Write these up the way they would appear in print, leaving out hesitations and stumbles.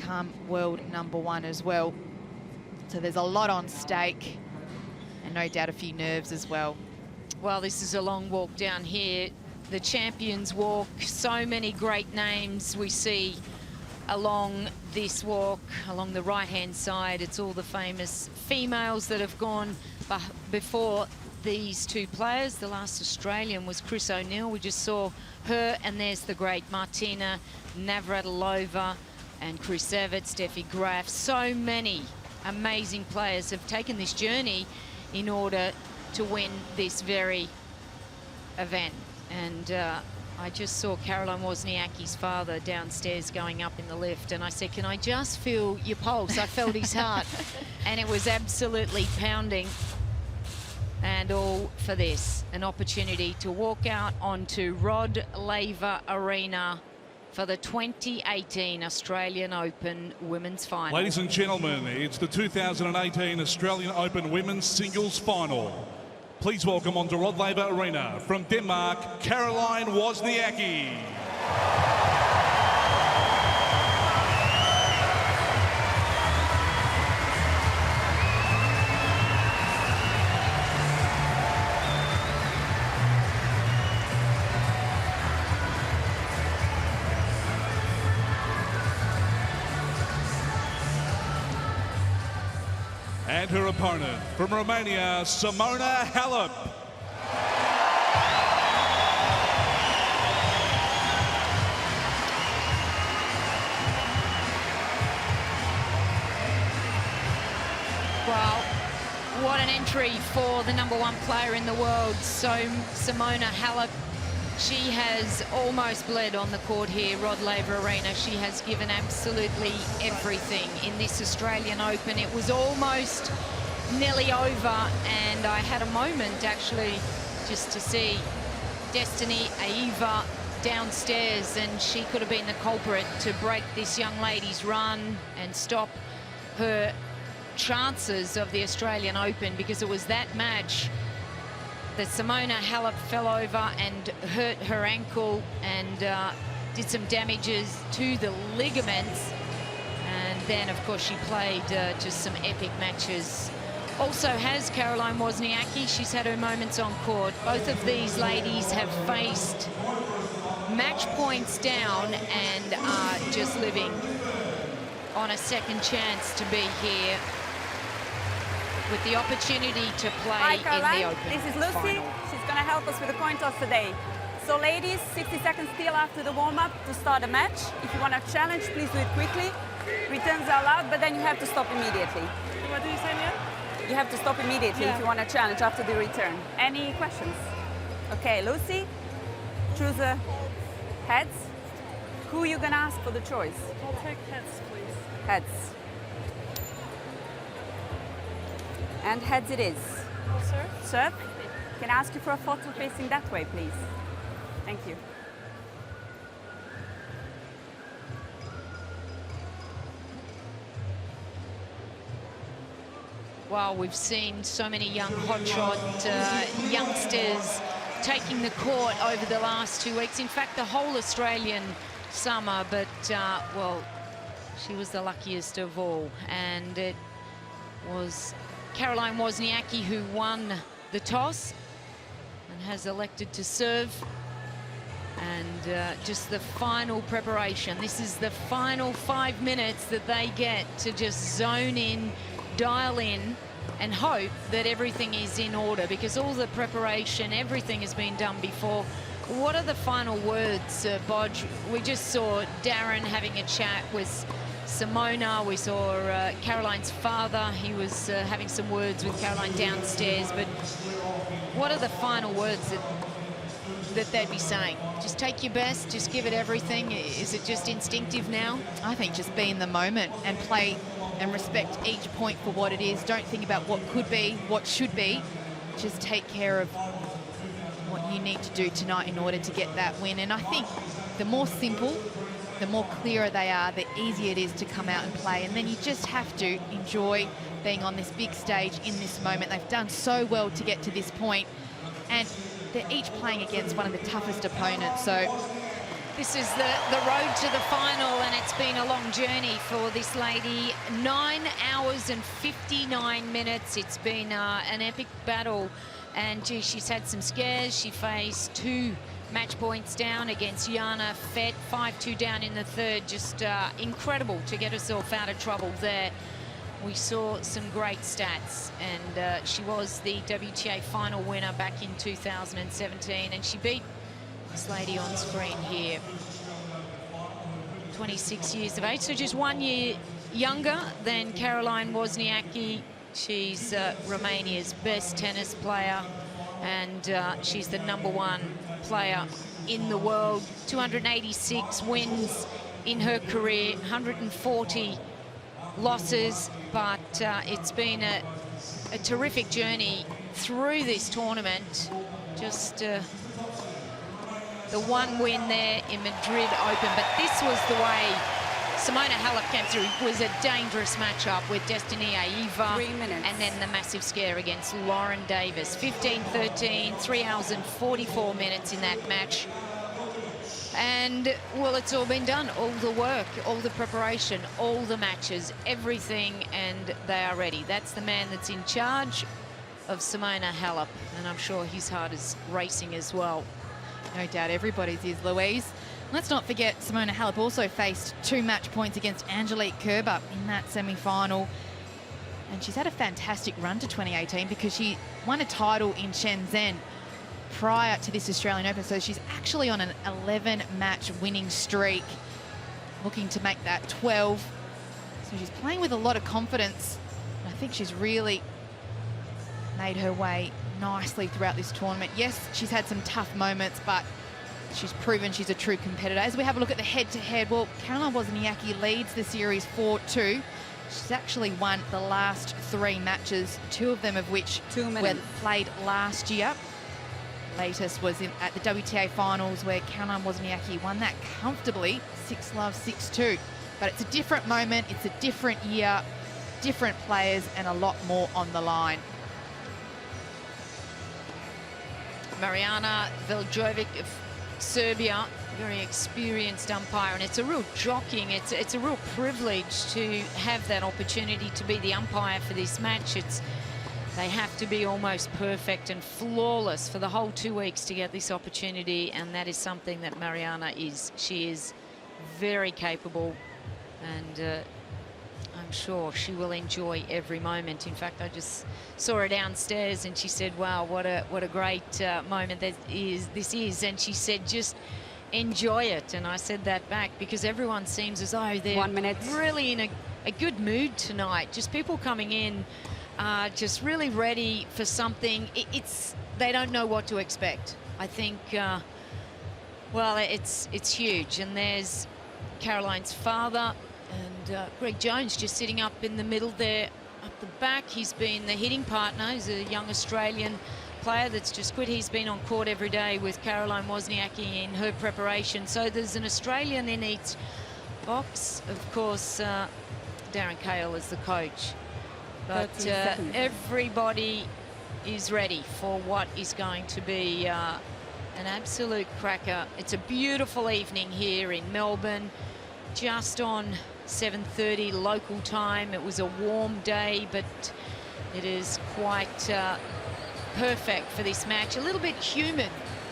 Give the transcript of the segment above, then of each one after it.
become world #1 as well. So there's a lot on stake, and no doubt a few nerves as well. Well, this is a long walk down here. The Champions Walk, so many great names we see along this walk, along the right-hand side. It's all the famous females that have gone before these two players. The last Australian was Chris O'Neill. We just saw her, and there's the great Martina Navratilova and Chris Evert, Steffi Graf. So many amazing players have taken this journey in order to win this very event. And I just saw Caroline Wozniacki's father downstairs going up in the lift, and I said, can I just feel your pulse? I felt his heart, and it was absolutely pounding. And all for this, an opportunity to walk out onto Rod Laver Arena for the 2018 Australian Open Women's Final. Ladies and gentlemen, it's the 2018 Australian Open Women's Singles Final. Please welcome onto Rod Laver Arena from Denmark, Caroline Wozniacki. And her opponent from Romania, Simona Halep. Well, what an entry for the #1 player in the world. So Simona Halep, she has almost bled on the court here, Rod Laver Arena. She has given absolutely everything in this Australian Open. It was almost nearly over, and I had a moment actually just to see Destiny Aiva downstairs, and she could have been the culprit to break this young lady's run and stop her chances of the Australian Open, because it was that match that Simona Halep fell over and hurt her ankle and did some damages to the ligaments. And then, of course, she played just some epic matches. Also has Caroline Wozniacki. She's had her moments on court. Both of these ladies have faced match points down and are just living on a second chance to be here with the opportunity to play in the Open. This is Lucy. Final. She's going to help us with the coin toss today. So ladies, 60 seconds still after the warm-up to start the match. If you want to challenge, please do it quickly. Returns are allowed, but then you have to stop immediately. What do you say, Mia? You have to stop immediately if you want to challenge after the return. Any questions? Okay, Lucy, choose a heads. Who are you going to ask for the choice? I'll take heads, please. Heads. And heads it is. Oh, sir? Sir, can I ask you for a photo facing that way, please? Thank you. Well, we've seen so many young hotshot youngsters taking the court over the last 2 weeks. In fact, the whole Australian summer, but, well, she was the luckiest of all. And it was Caroline Wozniacki who won the toss and has elected to serve. And just the final preparation. This is the final 5 minutes that they get to just zone in, dial in, and hope that everything is in order, because all the preparation, everything has been done before. What are the final words, Bodge? We just saw Darren having a chat with Simona. We saw Caroline's father. He was having some words with Caroline downstairs. But what are the final words that they'd be saying? Just take your best, just give it everything. Is it just instinctive now? I think just be in the moment and play and respect each point for what it is. Don't think about what could be, what should be. Just take care of what you need to do tonight in order to get that win. And I think the more simple, the more clearer they are, the easier it is to come out and play. And then you just have to enjoy being on this big stage in this moment. They've done so well to get to this point, and they're each playing against one of the toughest opponents. So This is the road to the final, and it's been a long journey for this lady. 9 hours and 59 minutes. It's been an epic battle, and gee, she's had some scares. She faced 2 match points down against Jana Fett, 5-2 down in the third. Just incredible to get herself out of trouble there. We saw some great stats, and she was the WTA final winner back in 2017, and she beat this lady on screen here, 26 years of age, so just 1 year younger than Caroline Wozniacki. She's Romania's best tennis player, and she's the #1 player in the world. 286 wins in her career, 140 losses, but it's been a terrific journey through this tournament. Just the 1 win there in Madrid Open, but this was the way Simona Halep came through. It was a dangerous matchup with Destiny Aiva. 3 minutes. And then the massive scare against Lauren Davis. 15-13, 3 hours and 44 minutes in that match. And, well, it's all been done. All the work, all the preparation, all the matches, everything, and they are ready. That's the man that's in charge of Simona Halep, and I'm sure his heart is racing as well. No doubt everybody's is, Louise. Let's not forget Simona Halep also faced 2 match points against Angelique Kerber in that semi-final. And she's had a fantastic run to 2018 because she won a title in Shenzhen prior to this Australian Open. So she's actually on an 11-match winning streak, looking to make that 12. So she's playing with a lot of confidence. I think she's really made her way nicely throughout this tournament. Yes, she's had some tough moments, but she's proven she's a true competitor. As we have a look at the head-to-head, well, Caroline Wozniacki leads the series 4-2. She's actually won the last 3 matches, 2 of them of which were played last year. Latest was at the WTA finals, where Caroline Wozniacki won that comfortably, 6-love, 6-2. But it's a different moment, it's a different year, different players, and a lot more on the line. Mariana Veljovic of Serbia, very experienced umpire, and it's a real jockeying, it's a real privilege to have that opportunity to be the umpire for this match. They have to be almost perfect and flawless for the whole 2 weeks to get this opportunity, and that is something that Mariana is. She is very capable, and I'm sure she will enjoy every moment. In fact, I just saw her downstairs and she said, wow, what a great moment this is. And she said, just enjoy it. And I said that back because everyone seems as though they're 1 minute. really in a good mood tonight. Just people coming in, just really ready for something. They don't know what to expect. I think, well, it's huge. And there's Caroline's father, and Greg Jones just sitting up in the middle there, up the back. He's been the hitting partner. He's a young Australian player that's just quit. He's been on court every day with Caroline Wozniacki in her preparation. So there's an Australian in each box. Of course, Darren Cahill is the coach. But everybody is ready for what is going to be an absolute cracker. It's a beautiful evening here in Melbourne, just on 7:30 local time. It was a warm day, but it is quite perfect for this match. A little bit humid.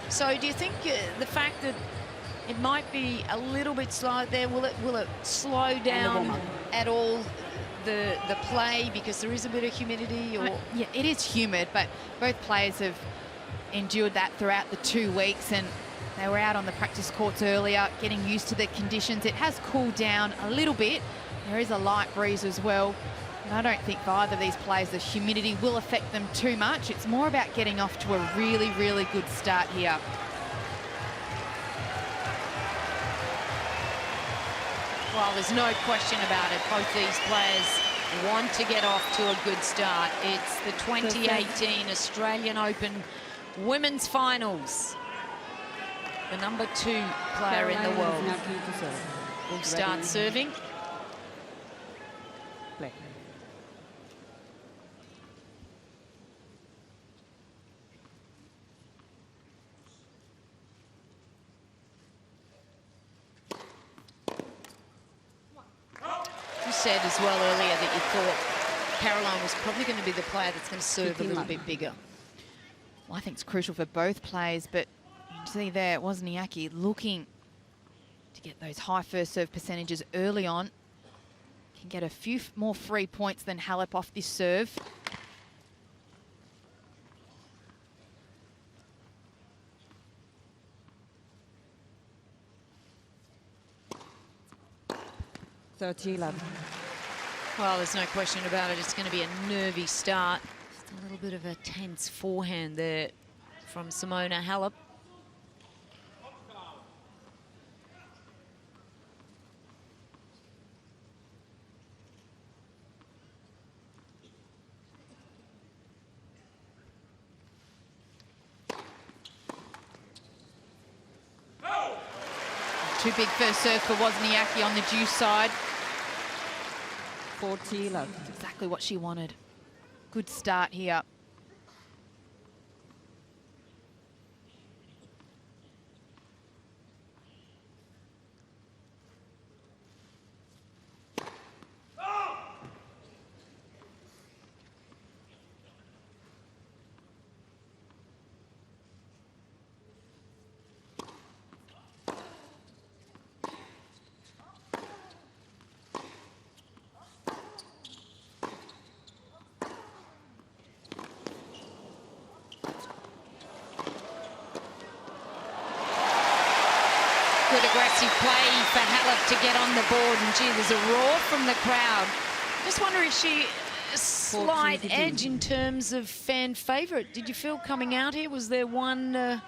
So do you think the fact that it might be a little bit slow there, will it slow down at all the play because there is a bit of humidity? Or yeah, it is humid, but both players have endured that throughout the 2 weeks, and they were out on the practice courts earlier, getting used to the conditions. It has cooled down a little bit. There is a light breeze as well. And I don't think for either of these players the humidity will affect them too much. It's more about getting off to a really, really good start here. Well, there's no question about it. Both these players want to get off to a good start. It's the 2018 Australian Open Women's Finals. The #2 player in the world will start serving. Play. said as well earlier that you thought Caroline was probably going to be the player that's going to serve a little bit bigger. Well, I think it's crucial for both players, but you see there, Wozniacki looking to get those high first serve percentages early on. Can get a few more free points than Halep off this serve. Well, there's no question about it. It's going to be a nervy start. Just a little bit of a tense forehand there from Simona Halep. Too big first serve for Wozniacki on the due side. 40 love. Exactly what she wanted. Good start here. Good aggressive play for Halep to get on the board, and gee, there's a roar from the crowd. Just wonder if she a slight edge in terms of fan favourite. Did you feel coming out here? Was there one? I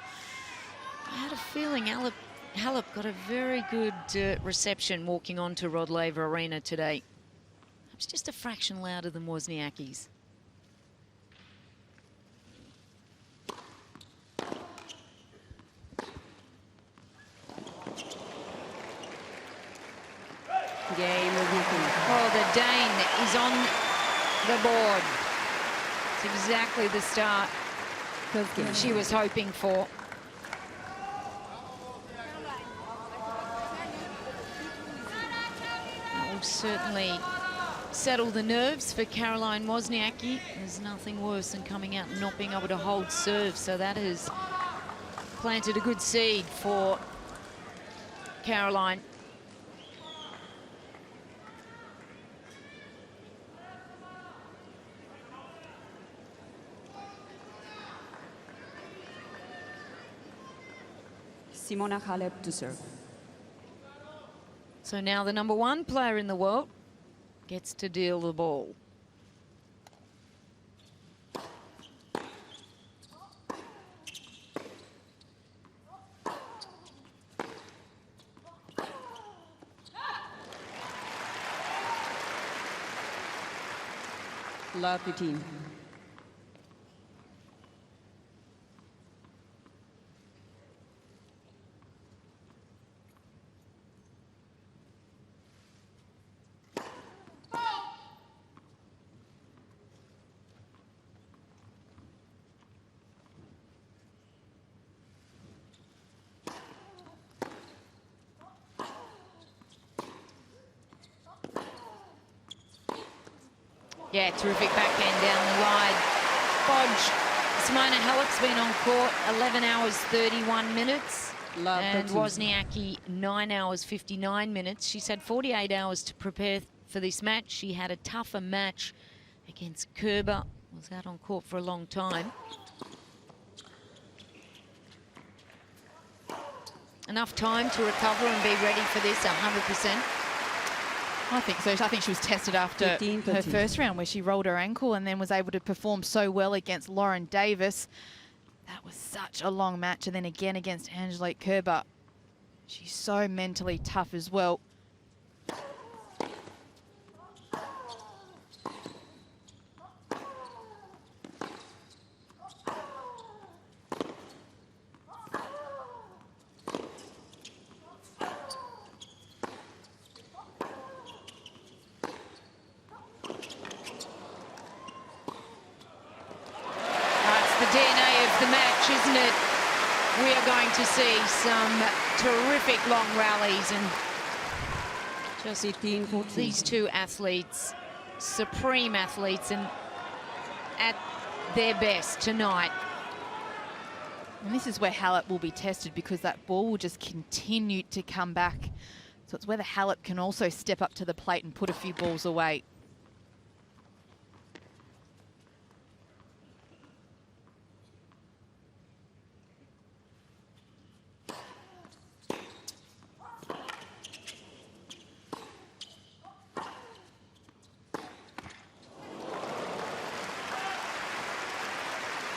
had a feeling Halep got a very good reception walking onto Rod Laver Arena today. It was just a fraction louder than Wozniacki's. Oh, the Dane is on the board. It's exactly the start she was hoping for. That will certainly settle the nerves for Caroline Wozniacki. There's nothing worse than coming out and not being able to hold serve, so that has planted a good seed for Caroline. Simona Halep to serve. So now the #1 player in the world gets to deal the ball. Love 15. Yeah, terrific backhand down the line. Bodge, Simona Halep's been on court 11 hours 31 minutes. And Wozniacki 9 hours 59 minutes. She's had 48 hours to prepare for this match. She had a tougher match against Kerber. Was out on court for a long time. Enough time to recover and be ready for this 100%. I think so. I think she was tested after her first round where she rolled her ankle and then was able to perform so well against Lauren Davis. That was such a long match. And then again against Angelique Kerber. She's so mentally tough as well. Isn't it? We are going to see some terrific long rallies and Just 15-14. these two athletes, supreme athletes, and at their best tonight. And this is where Halep will be tested, because that ball will just continue to come back. So it's whether Halep can also step up to the plate and put a few balls away.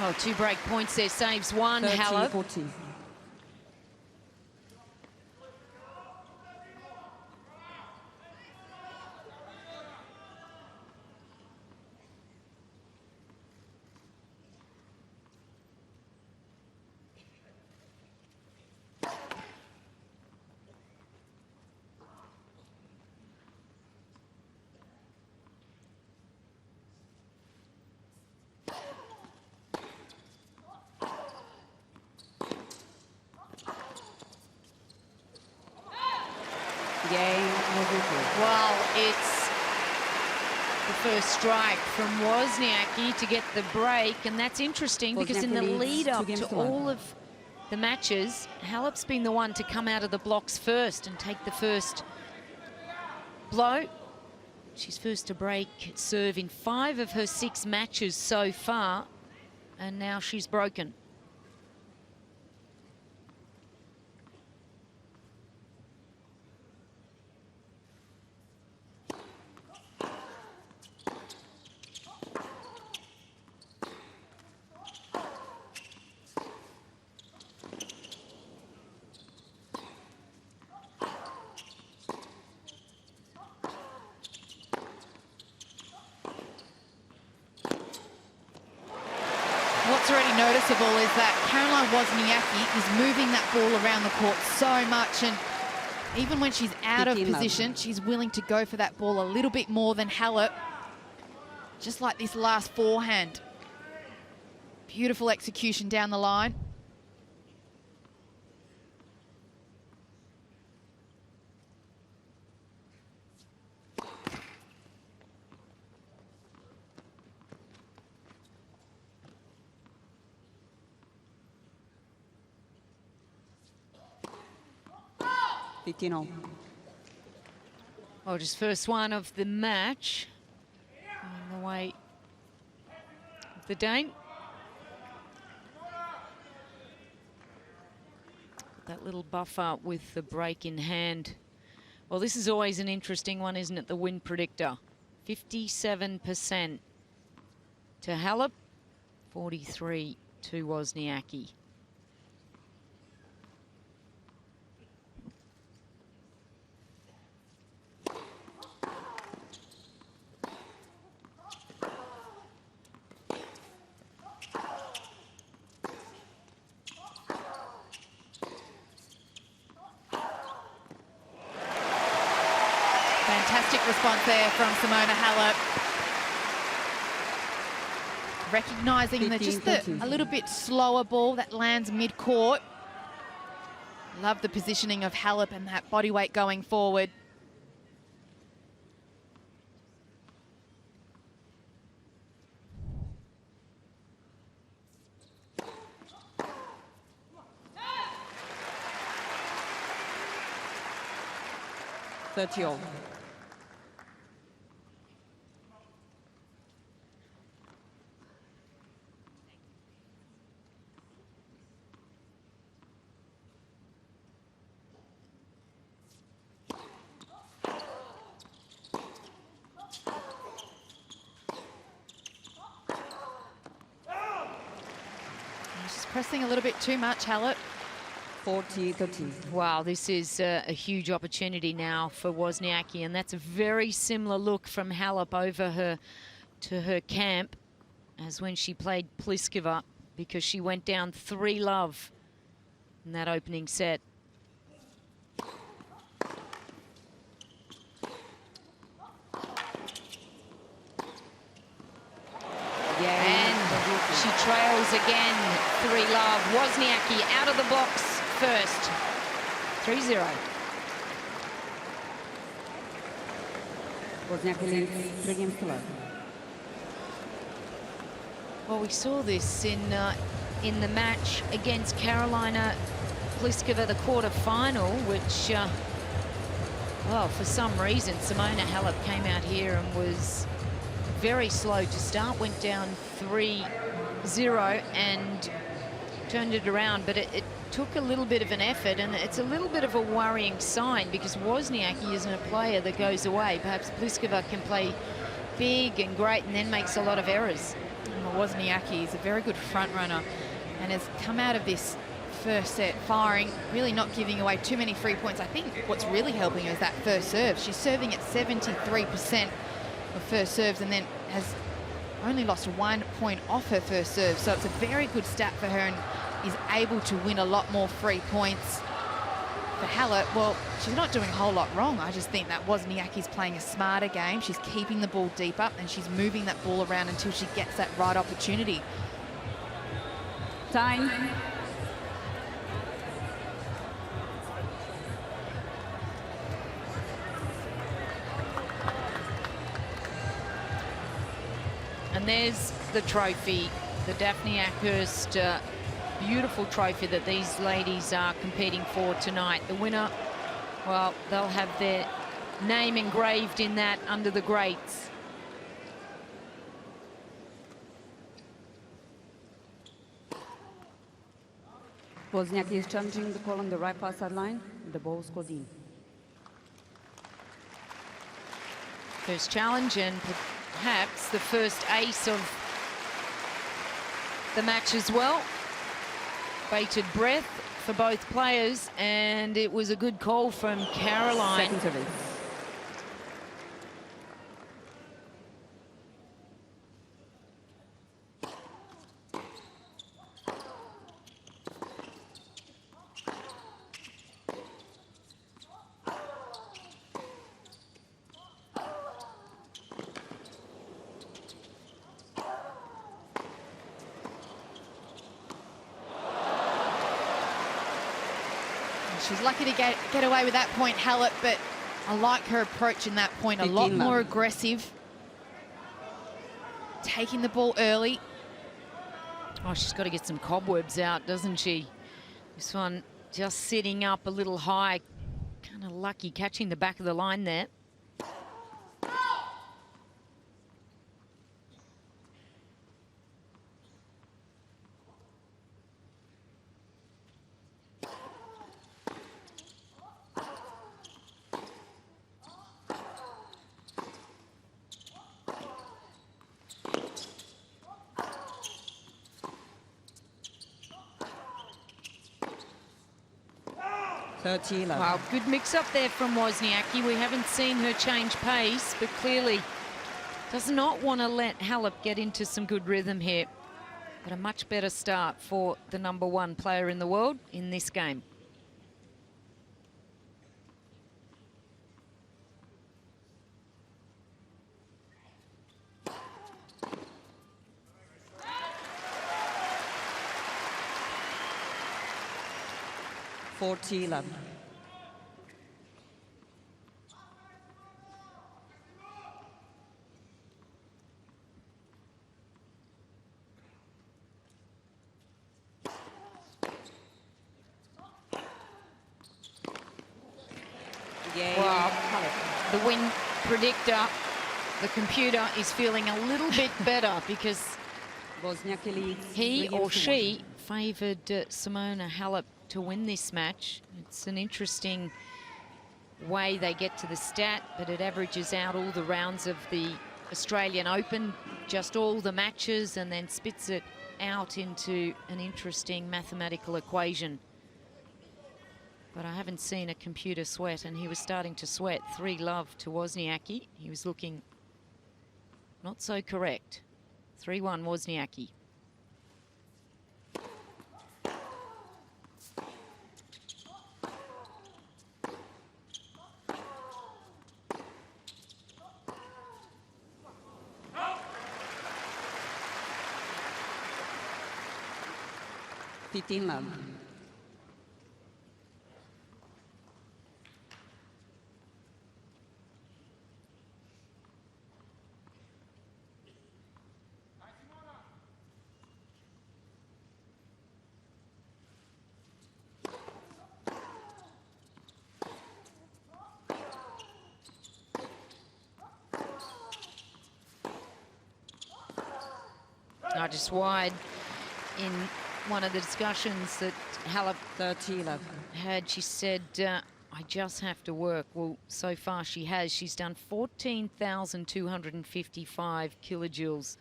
Oh, 2 break points there, saves one, Halep. 13-14. Well, it's the first strike from Wozniacki to get the break, and that's interesting because in the lead up to all of the matches, Halep's been the one to come out of the blocks first and take the first blow. She's first to break serve in 5 of her 6 matches so far, and now she's broken. What's already noticeable is that Caroline Wozniacki is moving that ball around the court so much, and even when she's out of position, she's willing to go for that ball a little bit more than Halep. Just like this last forehand. Beautiful execution down the line. Oh, just first one of the match. On the way of the Dane. That little buffer with the break in hand. Well, this is always an interesting one, isn't it? The win predictor. 57% to Halep, 43% to Wozniacki. Fantastic response there from Simona Halep. Recognising that just a little bit slower ball that lands mid-court. Love the positioning of Halep and that body weight going forward. She's pressing a little bit too much, Halep. 40-13. Wow, this is a huge opportunity now for Wozniacki, and that's a very similar look from Halep over to her camp as when she played Pliskova, because she went down 3-love in that opening set. And she trails again, 3-love. Wozniacki out of the blocks first, 3-0. Wozniacki leads 3 games to love. Well, we saw this in the match against Carolina Pliskova, the quarter-final, which, well, for some reason, Simona Halep came out here and was very slow to start, went down 3-0 and turned it around, but it took a little bit of an effort, and it's a little bit of a worrying sign because Wozniacki isn't a player that goes away. Perhaps Pliskova can play big and great and then makes a lot of errors. Wozniacki is a very good front runner and has come out of this first set firing, really not giving away too many free points. I think what's really helping her is that first serve. She's serving at 73% of first serves and then has only lost 1 point off her first serve. So it's a very good stat for her and is able to win a lot more free points. For Halep, well, she's not doing a whole lot wrong. I just think that Wozniacki's playing a smarter game. She's keeping the ball deep up and she's moving that ball around until she gets that right opportunity. Time. And there's the trophy, the Daphne Ackhurst beautiful trophy that these ladies are competing for tonight. The winner, well, they'll have their name engraved in that under the greats. Wozniacki is challenging the call on the right pass sideline. The ball is called in. First challenge and perhaps the first ace of the match as well. Bated breath for both players, and it was a good call from Caroline. Second service. She's lucky to get away with that point, Halep, but I like her approach in that point. A lot more aggressive. Taking the ball early. Oh, she's got to get some cobwebs out, doesn't she? This one just sitting up a little high. Kind of lucky catching the back of the line there. Wow, good mix-up there from Wozniacki. We haven't seen her change pace, but clearly does not want to let Halep get into some good rhythm here. But a much better start for the #1 player in the world in this game. Love. Wow, the win predictor, the computer is feeling a little bit better because he or she favoured Simona Halep to win this match. It's an interesting way they get to the stat, but it averages out all the rounds of the Australian Open, just all the matches, and then spits it out into an interesting mathematical equation. But I haven't seen a computer sweat, and he was starting to sweat. 3-love to Wozniacki. He was looking not so correct. 3-1 Wozniacki. Love. Just wide in one of the discussions that Halep 30-11. had, she said, I just have to work. Well, so far she has. She's done 14,255 kilojoules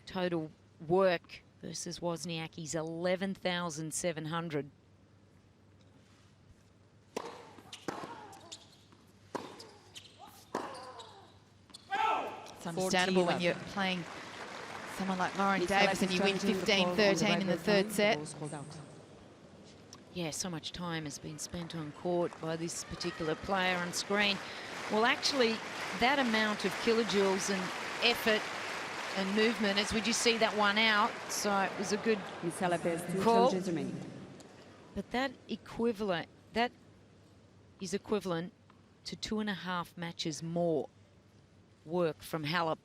total work versus Wozniacki's 11,700. It's understandable when you're playing someone like Lauren Davis and you win 15-13 in the third set. Yeah, so much time has been spent on court by this particular player on screen. Well, actually, that amount of kilojoules and effort and movement, as we just see that one out, so it was a good call. But that is equivalent to 2.5 matches more work from Halep.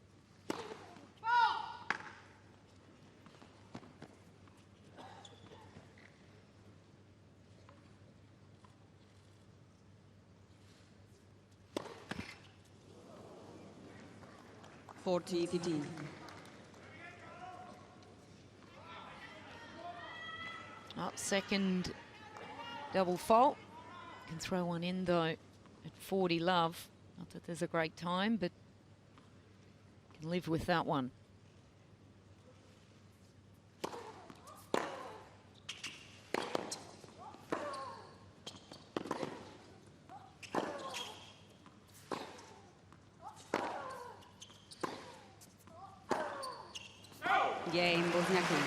Oh, second double fault. Can throw one in though at 40 love. Not that there's a great time, but can live with that one. Game, Wozniacki.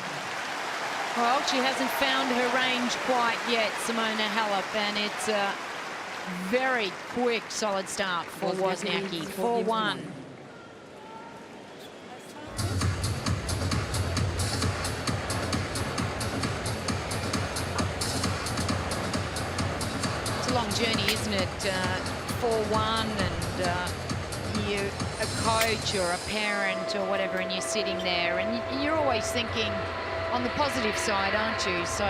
Well, she hasn't found her range quite yet, Simona Halep, and it's a very quick, solid start for Wozniacki. 4-1. It's a long journey, isn't it? 4-1, and you're a coach or a parent or whatever, and you're sitting there, and you're always thinking on the positive side, aren't you? So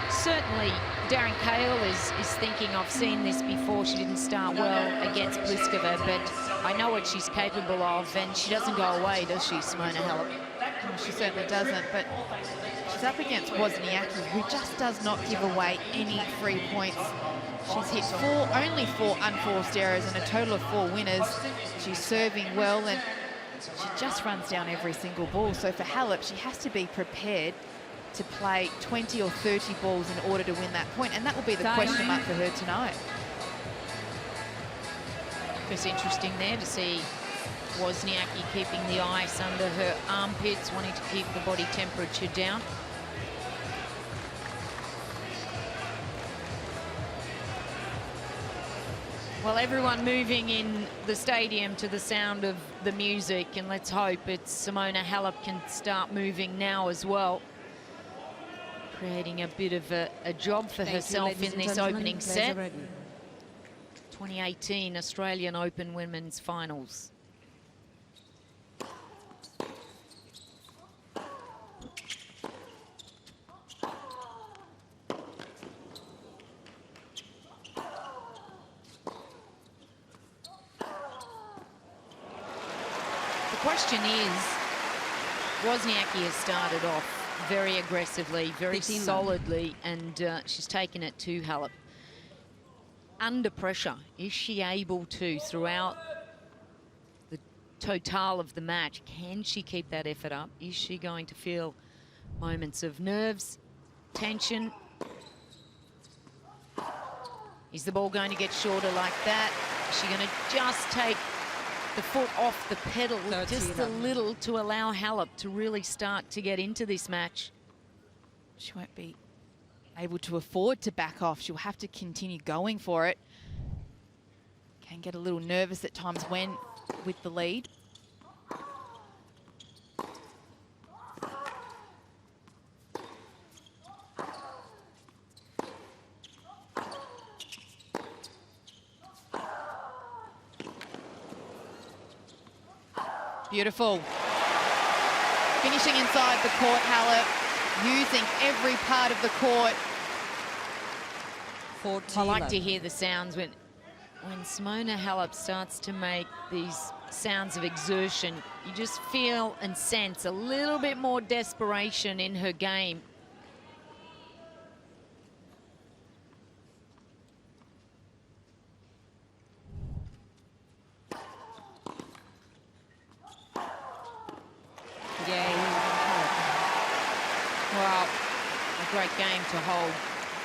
certainly Darren Cahill is thinking, I've seen this before. She didn't start well against Pliskova, but I know what she's capable of, and she doesn't go away, does she, Simona Halep? Well, she certainly doesn't, but she's up against Wozniacki, who just does not give away any free points. She's hit only four unforced errors and a total of 4 winners. She's serving well, and she just runs down every single ball. So for Halep, she has to be prepared to play 20 or 30 balls in order to win that point, and that will be the question mark for her tonight. Just interesting there to see Wozniacki keeping the ice under her armpits, wanting to keep the body temperature down. Well, everyone moving in the stadium to the sound of the music, and let's hope it's Simona Halep can start moving now as well. Creating a bit of a job for herself in this opening set. 2018 Australian Open Women's Finals. The question is, Wozniacki has started off very aggressively, very solidly, and she's taken it to Halep. Under pressure, is she able to, throughout the total of the match, can she keep that effort up? Is she going to feel moments of nerves, tension? Is the ball going to get shorter like that? Is she going to just take the foot off the pedal just a little to allow Halep to really start to get into this match? She won't be able to afford to back off. She'll have to continue going for it. Can get a little nervous at times when with the lead. Beautiful. Finishing inside the court, Halep, using every part of the court. I like to hear the sounds when when Simona Halep starts to make these sounds of exertion, you just feel and sense a little bit more desperation in her game. Well, a great game to hold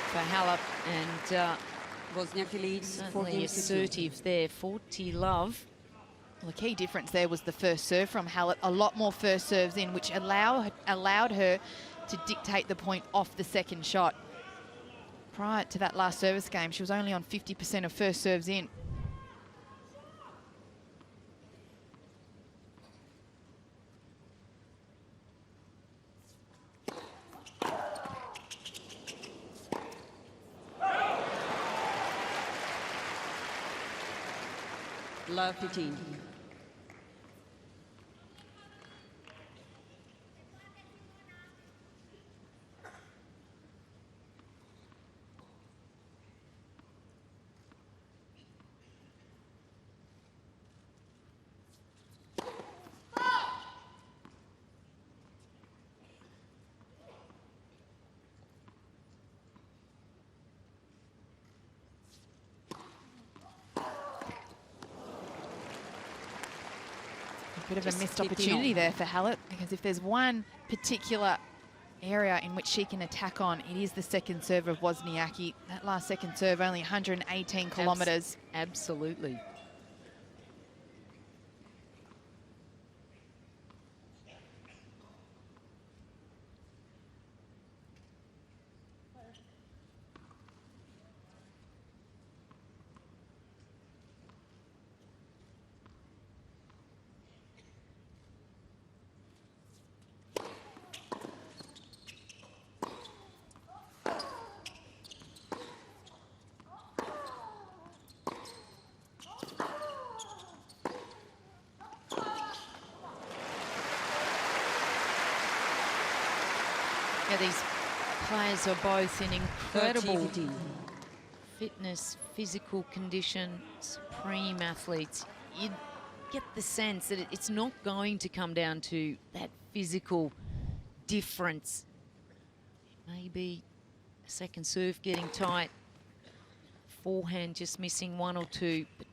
for Halep, and Wozniacki leads certainly assertive there, 40-love. Well, the key difference there was the first serve from Halep. A lot more first serves in, which allowed her to dictate the point off the second shot. Prior to that last service game, she was only on 50% of first serves in. Love 15. Bit of a missed opportunity there for Halep, because if there's one particular area in which she can attack on, it is the second serve of Wozniacki. That last second serve, only 118 kilometres. Absolutely. Yeah, these players are both in incredible fitness, physical condition, supreme athletes. You get the sense that it's not going to come down to that physical difference. Maybe a second serve getting tight, forehand just missing one or two, but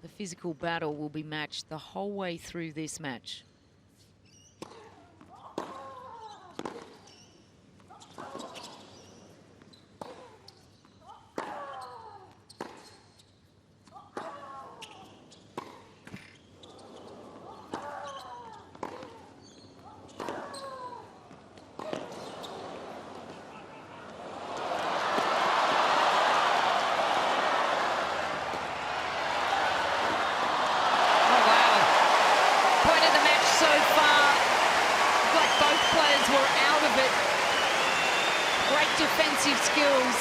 the physical battle will be matched the whole way through this match. Defensive skills.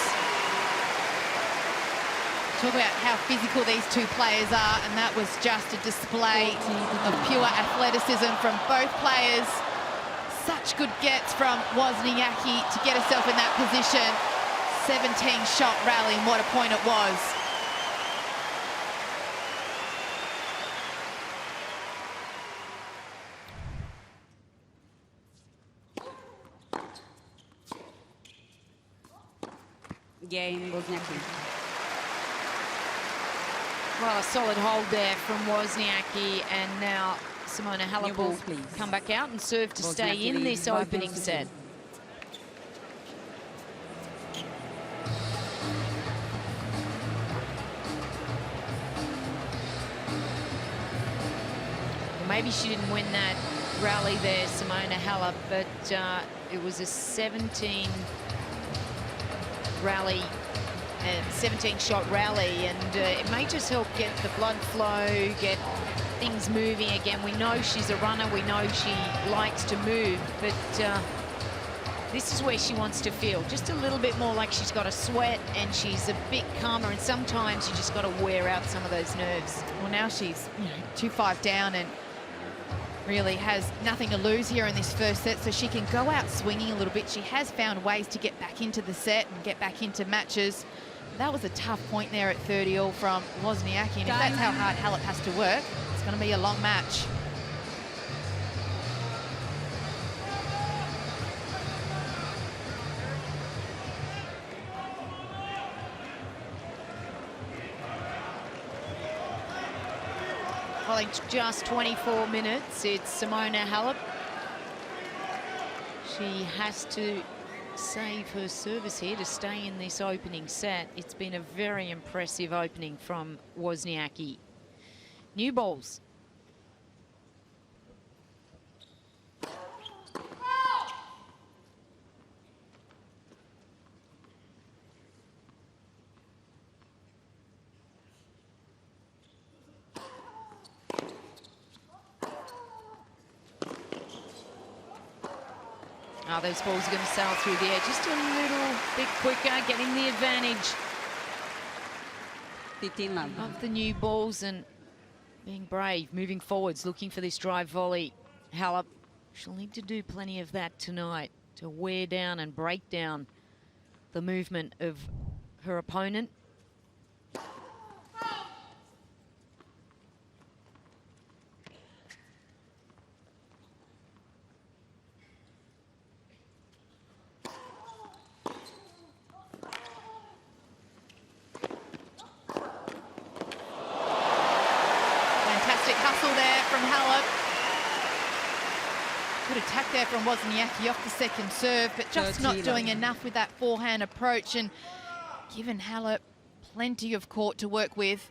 Talk about how physical these two players are, and that was just a display of pure athleticism from both players. Such good gets from Wozniacki to get herself in that position. 17-shot rally, and what a point it was. Game, Wozniacki. Well, a solid hold there from Wozniacki, and now Simona Halep will come back out and serve to stay in this opening set. Maybe she didn't win that rally there, Simona Halep, but it was a 17 rally, 17-shot rally, and it may just help get the blood flow, get things moving again. We know she's a runner, we know she likes to move, but this is where she wants to feel just a little bit more like she's got a sweat and she's a bit calmer, and sometimes you just got to wear out some of those nerves. Well, now she's 2-5 down and really has nothing to lose here in this first set, so she can go out swinging a little bit. She has found ways to get back into the set and get back into matches. That was a tough point there at 30-all from Wozniacki, and if that's how hard Halep has to work, it's going to be a long match. Following just 24 minutes, it's Simona Halep. She has to save her service here to stay in this opening set. It's been a very impressive opening from Wozniacki. New balls. Oh, those balls are going to sail through the air just a little bit quicker, getting the advantage 15 love. of the new balls and being brave, moving forwards, looking for this drive volley. Halep, she'll need to do plenty of that tonight to wear down and break down the movement of her opponent. Good attack there from Wozniacki off the second serve, but just not doing enough with that forehand approach and given Halep plenty of court to work with.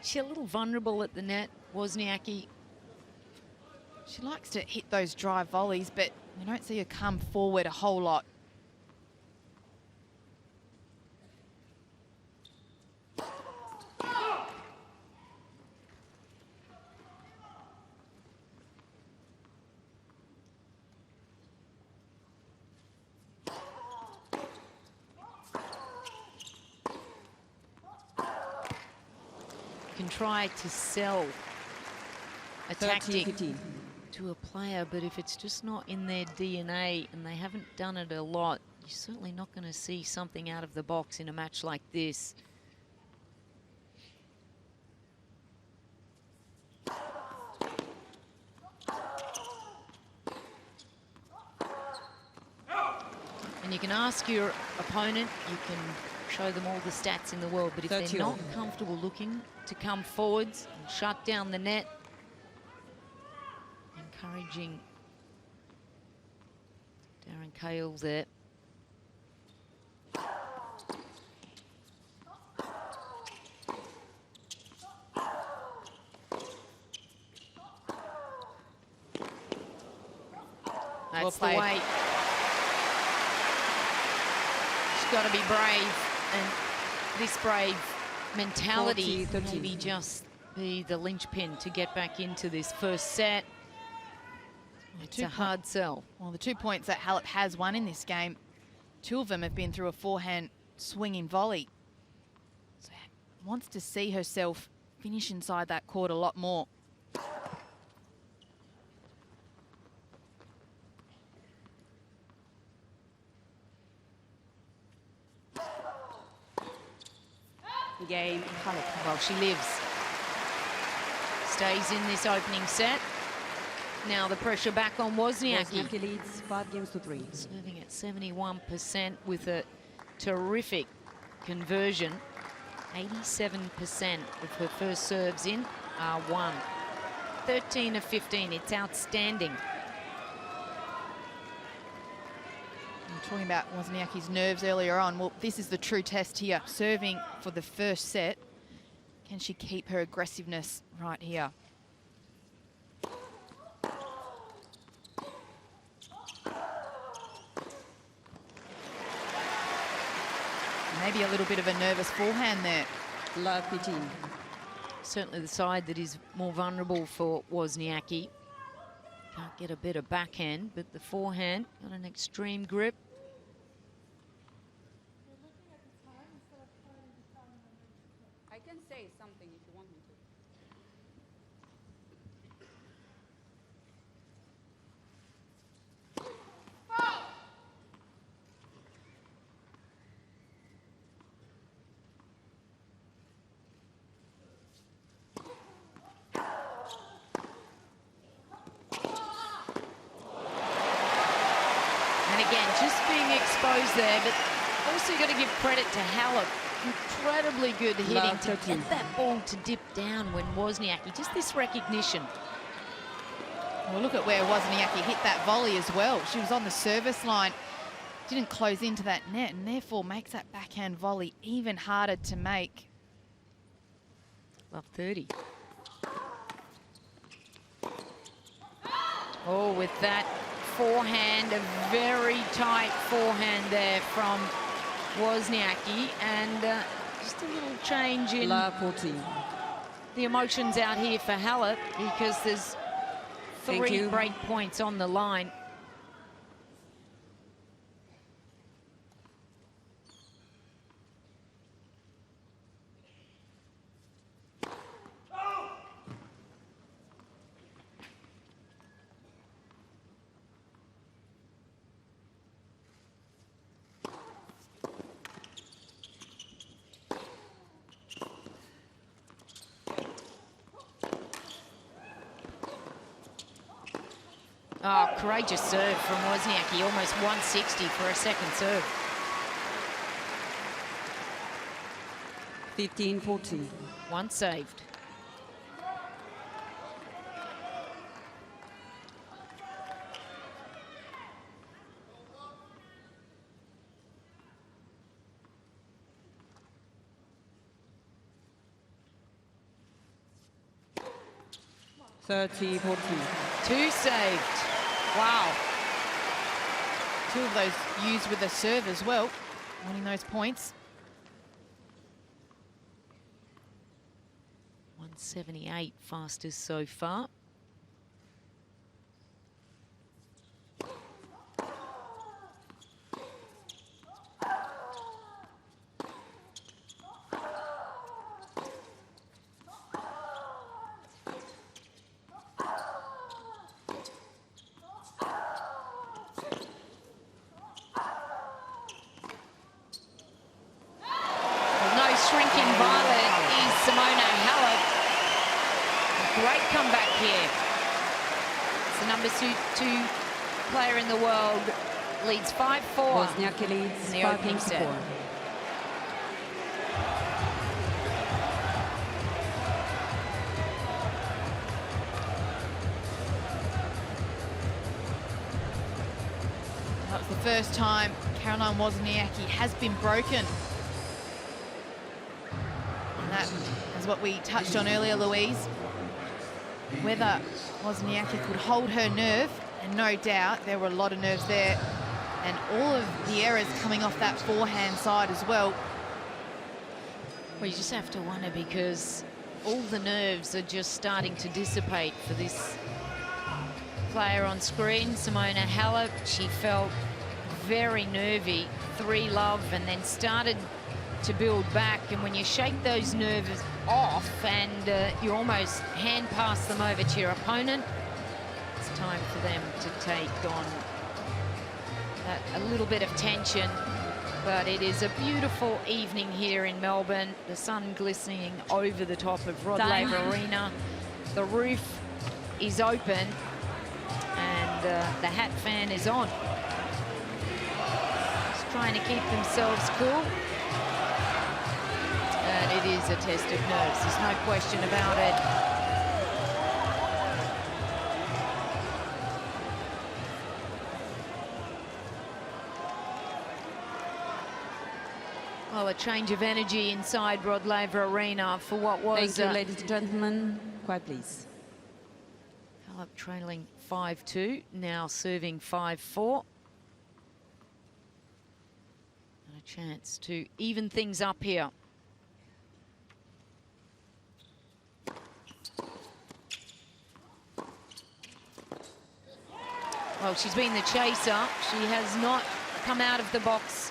She's a little vulnerable at the net, Wozniacki. She likes to hit those drive volleys, but we don't see her come forward a whole lot. Can try to sell a tactic to a player, but if it's just not in their DNA and they haven't done it a lot, you're certainly not going to see something out of the box in a match like this. And you can ask your opponent, you can show them all the stats in the world, but if they're not comfortable looking to come forwards and shut down the net, encouraging Darren Cahill there. That's the way. She's got to be brave, and this brave mentality maybe just be the linchpin to get back into this first set. It's a hard sell. Well, the 2 points that Halep has won in this game, 2 of them have been through a forehand swinging volley. So wants to see herself finish inside that court a lot more. Game, Halep. Well, she lives. Stays in this opening set. Now the pressure back on Wozniacki. Wozniacki leads 5-3. Serving at 71% with a terrific conversion. 87% of her first serves in are won. 13 of 15, it's outstanding. We were talking about Wozniacki's nerves earlier on. Well, this is the true test here. Serving for the first set. Can she keep her aggressiveness right here? Maybe a little bit of a nervous forehand there. Love 15. Certainly the side that is more vulnerable for Wozniacki. Can't get a better backhand, but the forehand got an extreme grip. I can say something if you want me to. And again, just being exposed there, but also got to give credit to Halep. Incredibly good hitting to get that ball to dip down when Wozniacki, just this recognition. Well, look at where Wozniacki hit that volley as well. She was on the service line, didn't close into that net, and therefore makes that backhand volley even harder to make. Love 30. Oh, with that forehand, a very tight forehand there from Wozniacki, and just a little change in the emotions out here for Halep, because there's 3 break points on the line. Oh, courageous serve from Wozniacki, almost 160 for a second serve. 15-14. One saved. Two saved. Wow. 2 of those used with the serve as well, winning those points. 178 fastest so far. Shrinking violet is Simona Halep. A great comeback here. It's the number 2 player in the world. Leads 5-4 Wozniacki leads in the opening set. That was the first time Caroline Wozniacki has been broken. That is what we touched on earlier, Louise. Whether Wozniacki could hold her nerve, and no doubt there were a lot of nerves there, and all of the errors coming off that forehand side as well. Well, you just have to wonder, because all the nerves are just starting to dissipate for this player on screen, Simona Halep. She felt very nervy, 3-love, and then started to build back, and when you shake those nerves off and you almost hand pass them over to your opponent, it's time for them to take on a little bit of tension. But it is a beautiful evening here in Melbourne, the sun glistening over the top of Relive Arena. The roof is open and the hat fan is on. Just trying to keep themselves cool. And it is a test of nerves, there's no question about it. Well, a change of energy inside Rod Laver Arena for what was... Thank you, ladies and gentlemen. Quiet, please. Halep trailing 5-2, now serving 5-4. And a chance to even things up here. Well, she's been the chaser. She has not come out of the box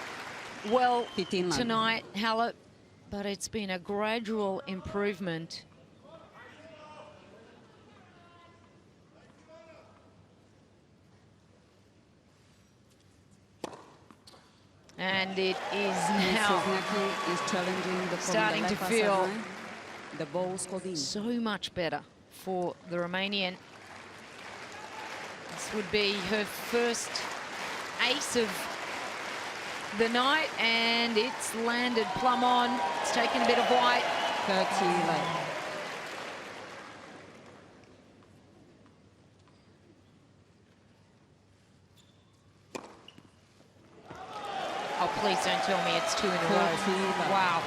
well tonight, Halep, but it's been a gradual improvement. And it is now starting to feel the ball's so much better for the Romanian. This would be her first ace of the night, and it's landed plumb on. It's taken a bit of white. 30 love. Oh, please don't tell me it's 2 in a row. Wow.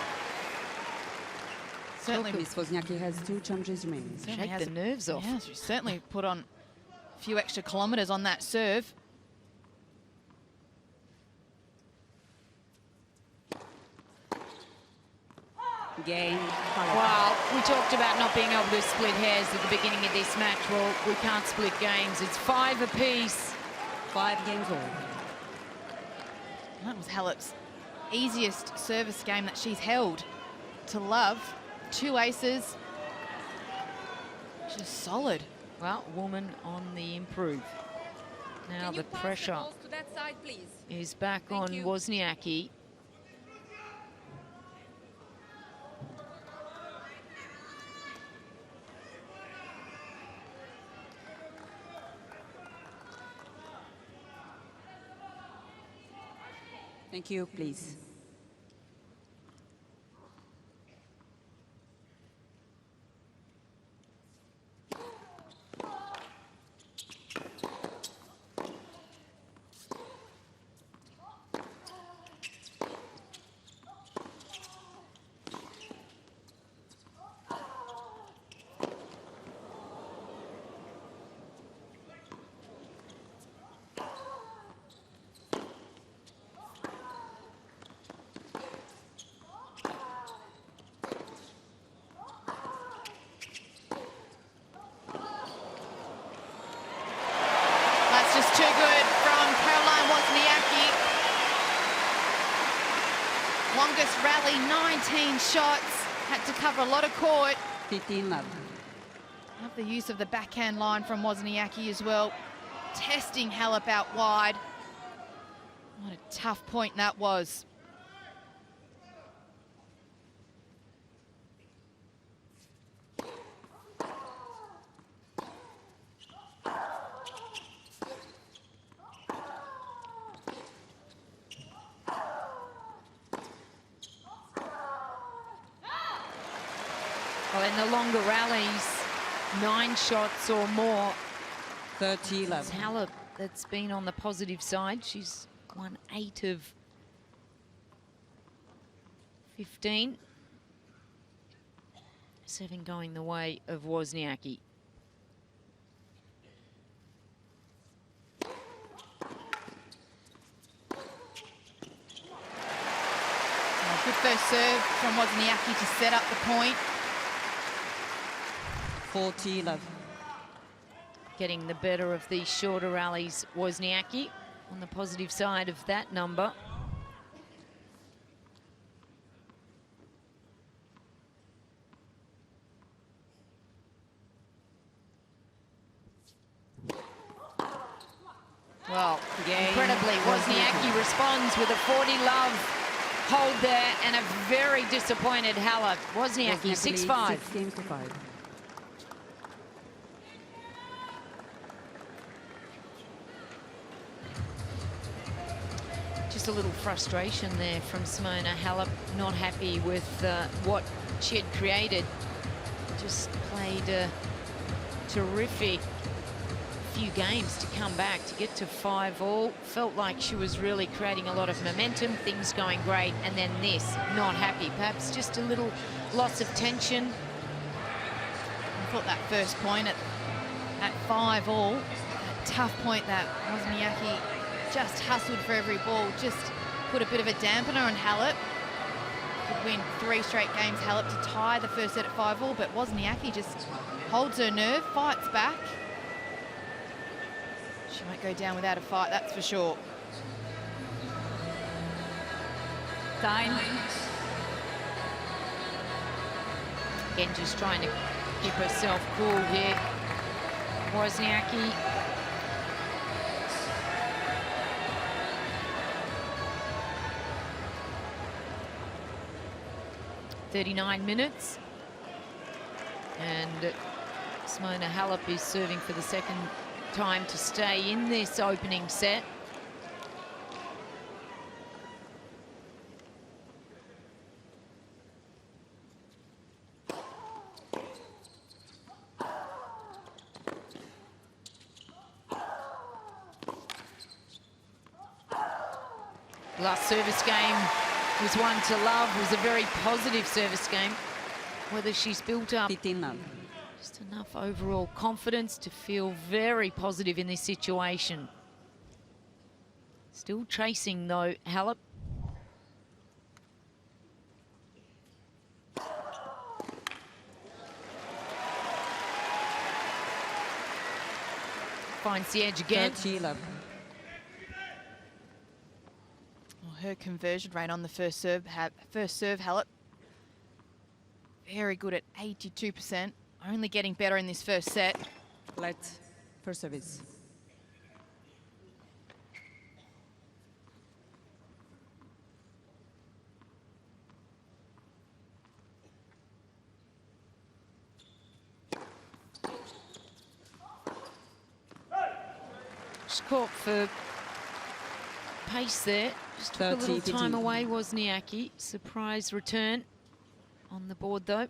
Certainly, Miss Wozniacki has 2 challenges remaining. certainly Shake has the nerves off. Yeah, she certainly put on a few extra kilometres on that serve. Game. Well, we talked about not being able to split hairs at the beginning of this match. Well, we can't split games. It's 5 apiece. 5 games all. That was Halep's easiest service game that she's held to love. 2 aces. Just solid. Well, woman on the improve. Now the pressure to that side, please? is back Thank on you. Wozniacki. Thank you, please. That's just too good from Caroline Wozniacki. Longest rally, 19 shots. Had to cover a lot of court. 15 love. Love the use of the backhand line from Wozniacki as well. Testing Halep out wide. What a tough point that was. Well, in the longer rallies, 9 shots or more. 30 love. It's Halep that's been on the positive side. She's won 8 of 15. 7 going the way of Wozniacki. Good first serve from Wozniacki to set up the point. 40 love. Getting the better of these shorter rallies, Wozniacki on the positive side of that number. Well, incredibly, Wozniacki responds with a 40 love hold there and a very disappointed Halep. Wozniacki, 6-5. 6 games to 5. Just a little frustration there from Simona Halep, not happy with what she had created. Just played a terrific few games to come back, to get to 5-all. Felt like she was really creating a lot of momentum, things going great, and then this, not happy. Perhaps just a little loss of tension. I thought that first point at 5-all, a tough point that Wozniacki just hustled for every ball, just put a bit of a dampener on Halep. Could win 3 straight games, Halep, to tie the first set at 5-all, but Wozniacki just holds her nerve, fights back. She won't go down without a fight, that's for sure. Time. Again, just trying to keep herself cool here. Wozniacki. .39 minutes. And Simona Halep is serving for the second time to stay in this opening set. Last service game was one to love. It was a very positive service game. Whether she's built up 15 love. just enough overall confidence to feel very positive in this situation. Still chasing though, Halep. Finds the edge again. 30 love. Well, her conversion rate on the first serve, Halep, very good at 82%. Only getting better in this first set. Light first service. Just caught for pace there. Just took a little 30, time 15. away, Wozniacki. Surprise return on the board though.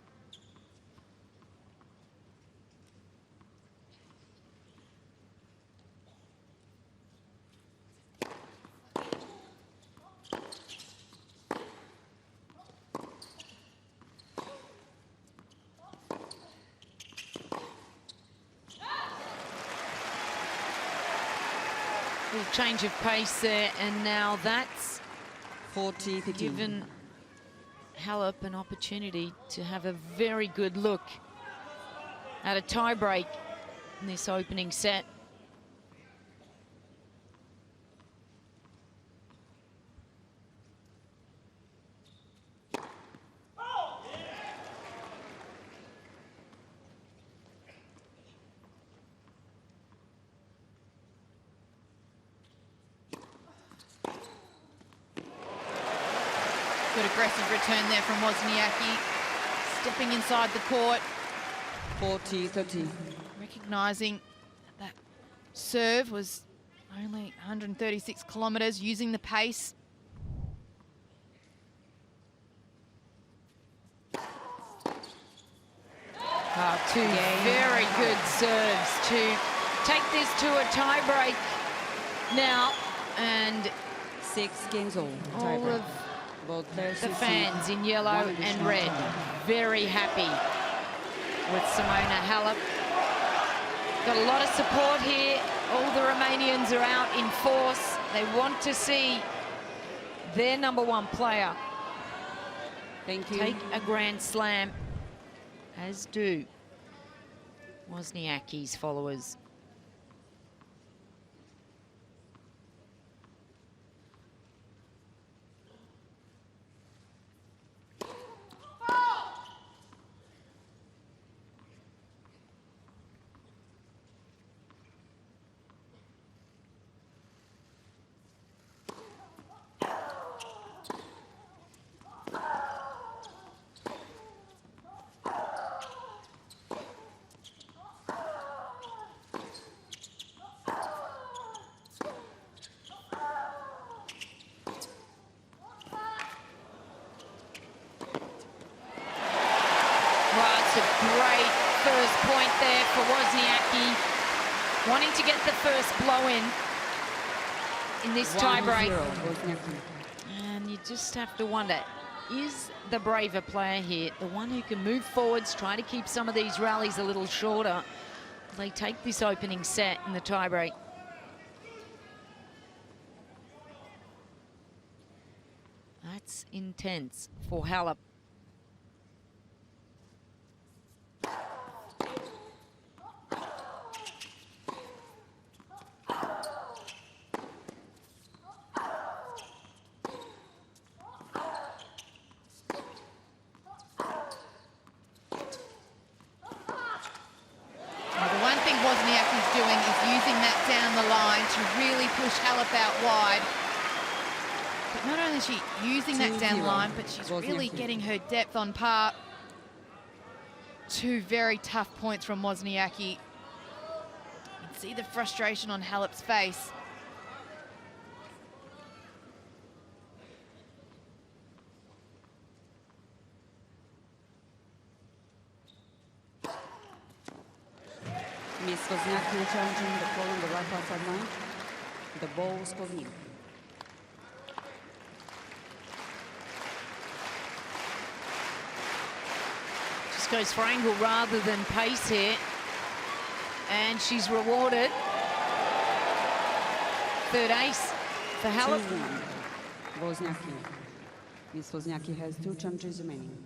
Little change of pace there, and now that's 40, 15. given Halep an opportunity to have a very good look at a tie-break in this opening set. Good aggressive return there from Wozniacki. Stepping inside the court. 40, 30. Recognising that serve was only 136 kilometres, using the pace. Two very good serves to take this to a tie-break now, and 6 games all. all of the fans in yellow and red very happy with Simona Halep. Got a lot of support here. All the Romanians are out in force. They want to see their #1 player Thank you. take a Grand Slam, as do Wozniacki's followers. It's a great first point there for Wozniacki, wanting to get the first blow in this tie-break. 1-0, Wozniacki. And you just have to wonder, is the braver player here the one who can move forwards, try to keep some of these rallies a little shorter? They take this opening set in the tie-break. That's intense for Halep. Wozniacki's doing is using that down the line to really push Halep out wide. But not only is she using that down the line, but she's really getting her depth on par. Two very tough points from Wozniacki. You can see the frustration on Halep's face. Miss Wozniacki challenging the ball on the right outside line. The ball was called in. goes for angle rather than pace here. And she's rewarded. Third ace for Halep. 2-1. Wozniacki. Miss Wozniacki has 2 challenges remaining.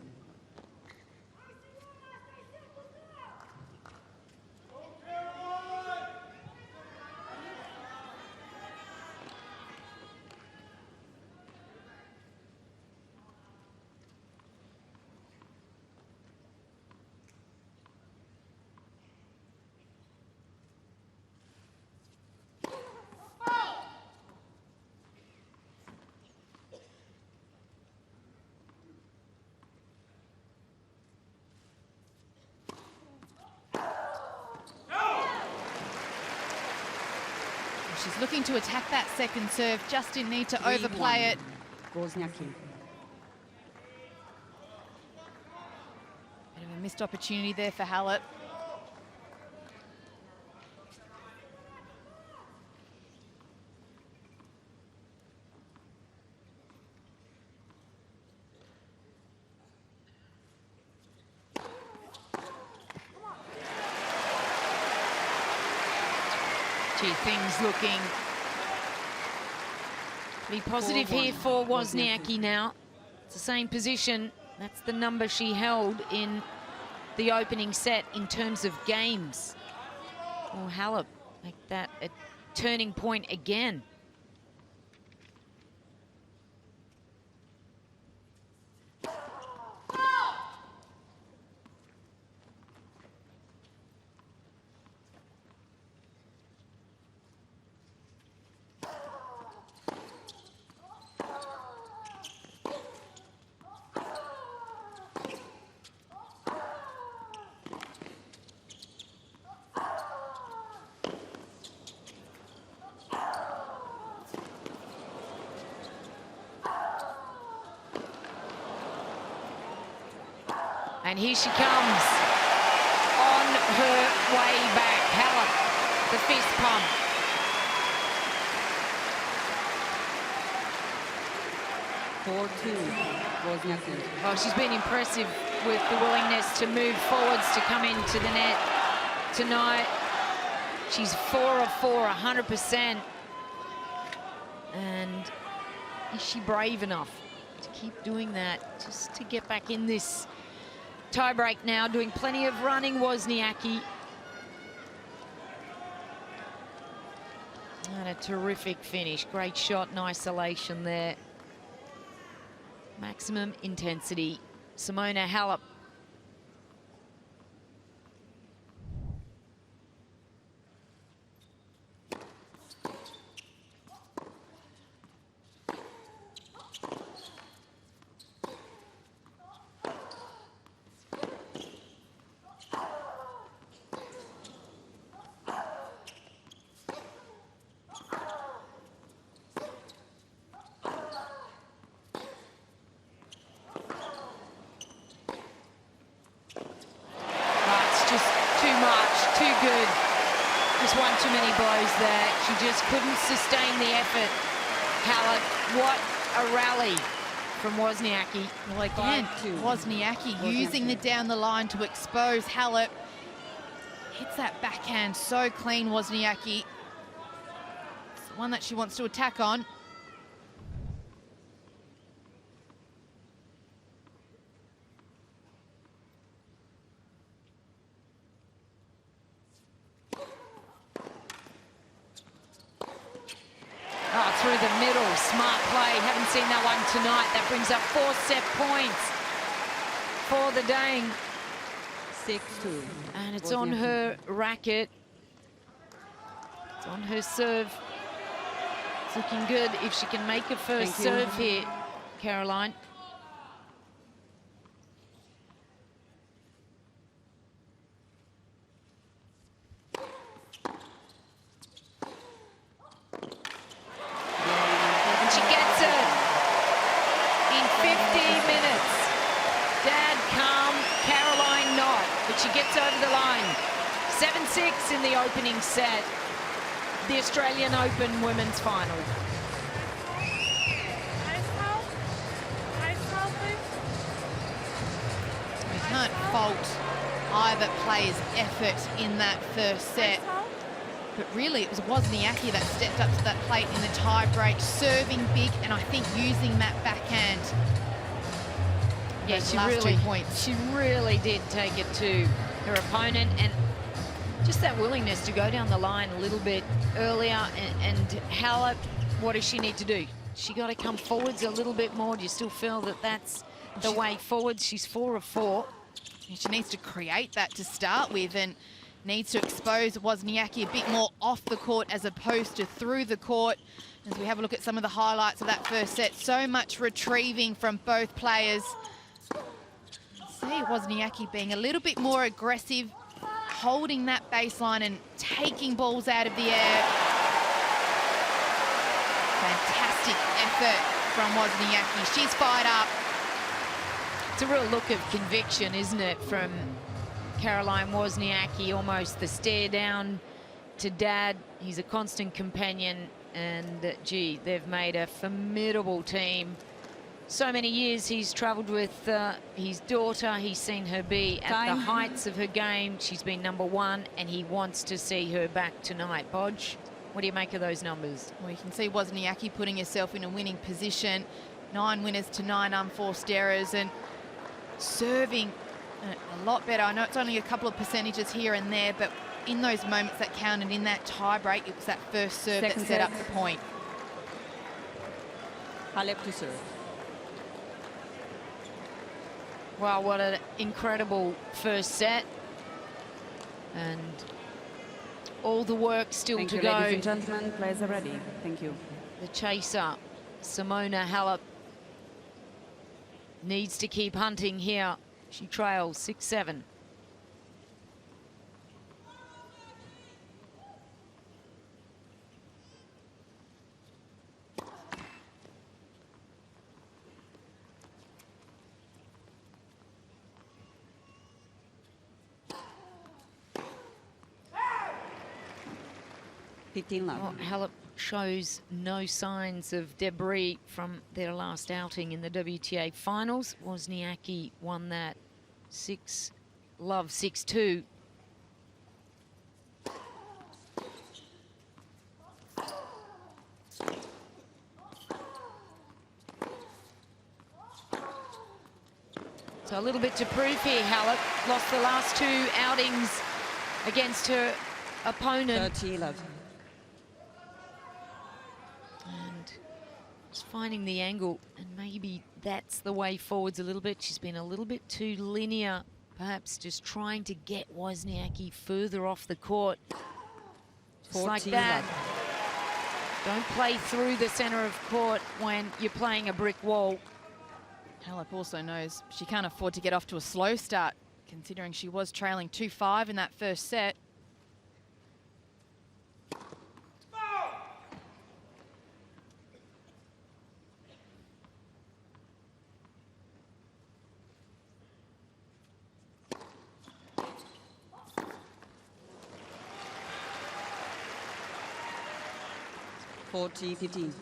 She's looking to attack that second serve, just didn't need to overplay it. Wozniacki. Bit of a missed opportunity there for Halep. Gee, things looking pretty positive here for Wozniacki now. It's the same position. That's the number she held in the opening set in terms of games. Or Halep make that a turning point again. And here she comes on her way back. Halep, the fist pump. Wozniacki. Oh, she's been impressive with the willingness to move forwards to come into the net tonight. She's 4 of 4, 100%. And is she brave enough to keep doing that, just to get back in this tie-break now? Doing plenty of running, Wozniacki. And a terrific finish. Great shot in isolation there. Maximum intensity. Simona Halep. Too many blows there. She just couldn't sustain the effort. Halep, what a rally from Wozniacki. Well, again, Wozniacki using the down the line to expose Halep. Hits that backhand so clean, Wozniacki. It's the one that she wants to attack on. Through the middle, smart play. Haven't seen that one tonight. That brings up 4 set points for the Dane. 6-2. And it's on her racket. It's on her serve. It's looking good if she can make a first serve here, Caroline. She gets over the line. 7-6 in the opening set. The Australian Open Women's Final. Ice foul, please. We can't fault either player's effort in that first set. But really, it was Wozniacki that stepped up to that plate in the tie break, serving big, and I think using that backhand. Yeah, she really did take it to her opponent, and just that willingness to go down the line a little bit earlier. And Halep, what does she need to do? She got to come forwards a little bit more. Do you still feel that that's the way forwards? She's 4 of 4. She needs to create that to start with, and needs to expose Wozniacki a bit more off the court as opposed to through the court. As we have a look at some of the highlights of that first set, so much retrieving from both players. See Wozniacki being a little bit more aggressive, holding that baseline and taking balls out of the air. Fantastic effort from Wozniacki. She's fired up. It's a real look of conviction, isn't it, from Caroline Wozniacki? Almost the stare down to Dad. He's a constant companion, and gee, they've made a formidable team. So many years he's travelled with his daughter. He's seen her be at the heights of her game. She's been #1, and he wants to see her back tonight. Bodge, what do you make of those numbers? Well, you can see Wozniacki putting herself in a winning position. 9 winners to 9 unforced errors, and serving a lot better. I know it's only a couple of percentages here and there, but in those moments that counted in that tie break, it was that first serve that set up the point. Halep to serve. Wow, what an incredible first set. And all the work still Thank to you, go. ladies and gentlemen, players are ready. Thank you. The chaser, Simona Halep, needs to keep hunting here. She trails 6-7. Well, Halep shows no signs of debris from their last outing in the WTA finals. Wozniacki won that 6-2. So a little bit to prove here. Halep lost the last 2 outings against her opponent. 30-11. And just finding the angle, and maybe that's the way forwards a little bit. She's been a little bit too linear, perhaps just trying to get Wozniacki further off the court. Just like that. Don't play through the center of court when you're playing a brick wall. Halep also knows she can't afford to get off to a slow start, considering she was trailing 2-5 in that first set. (40-15).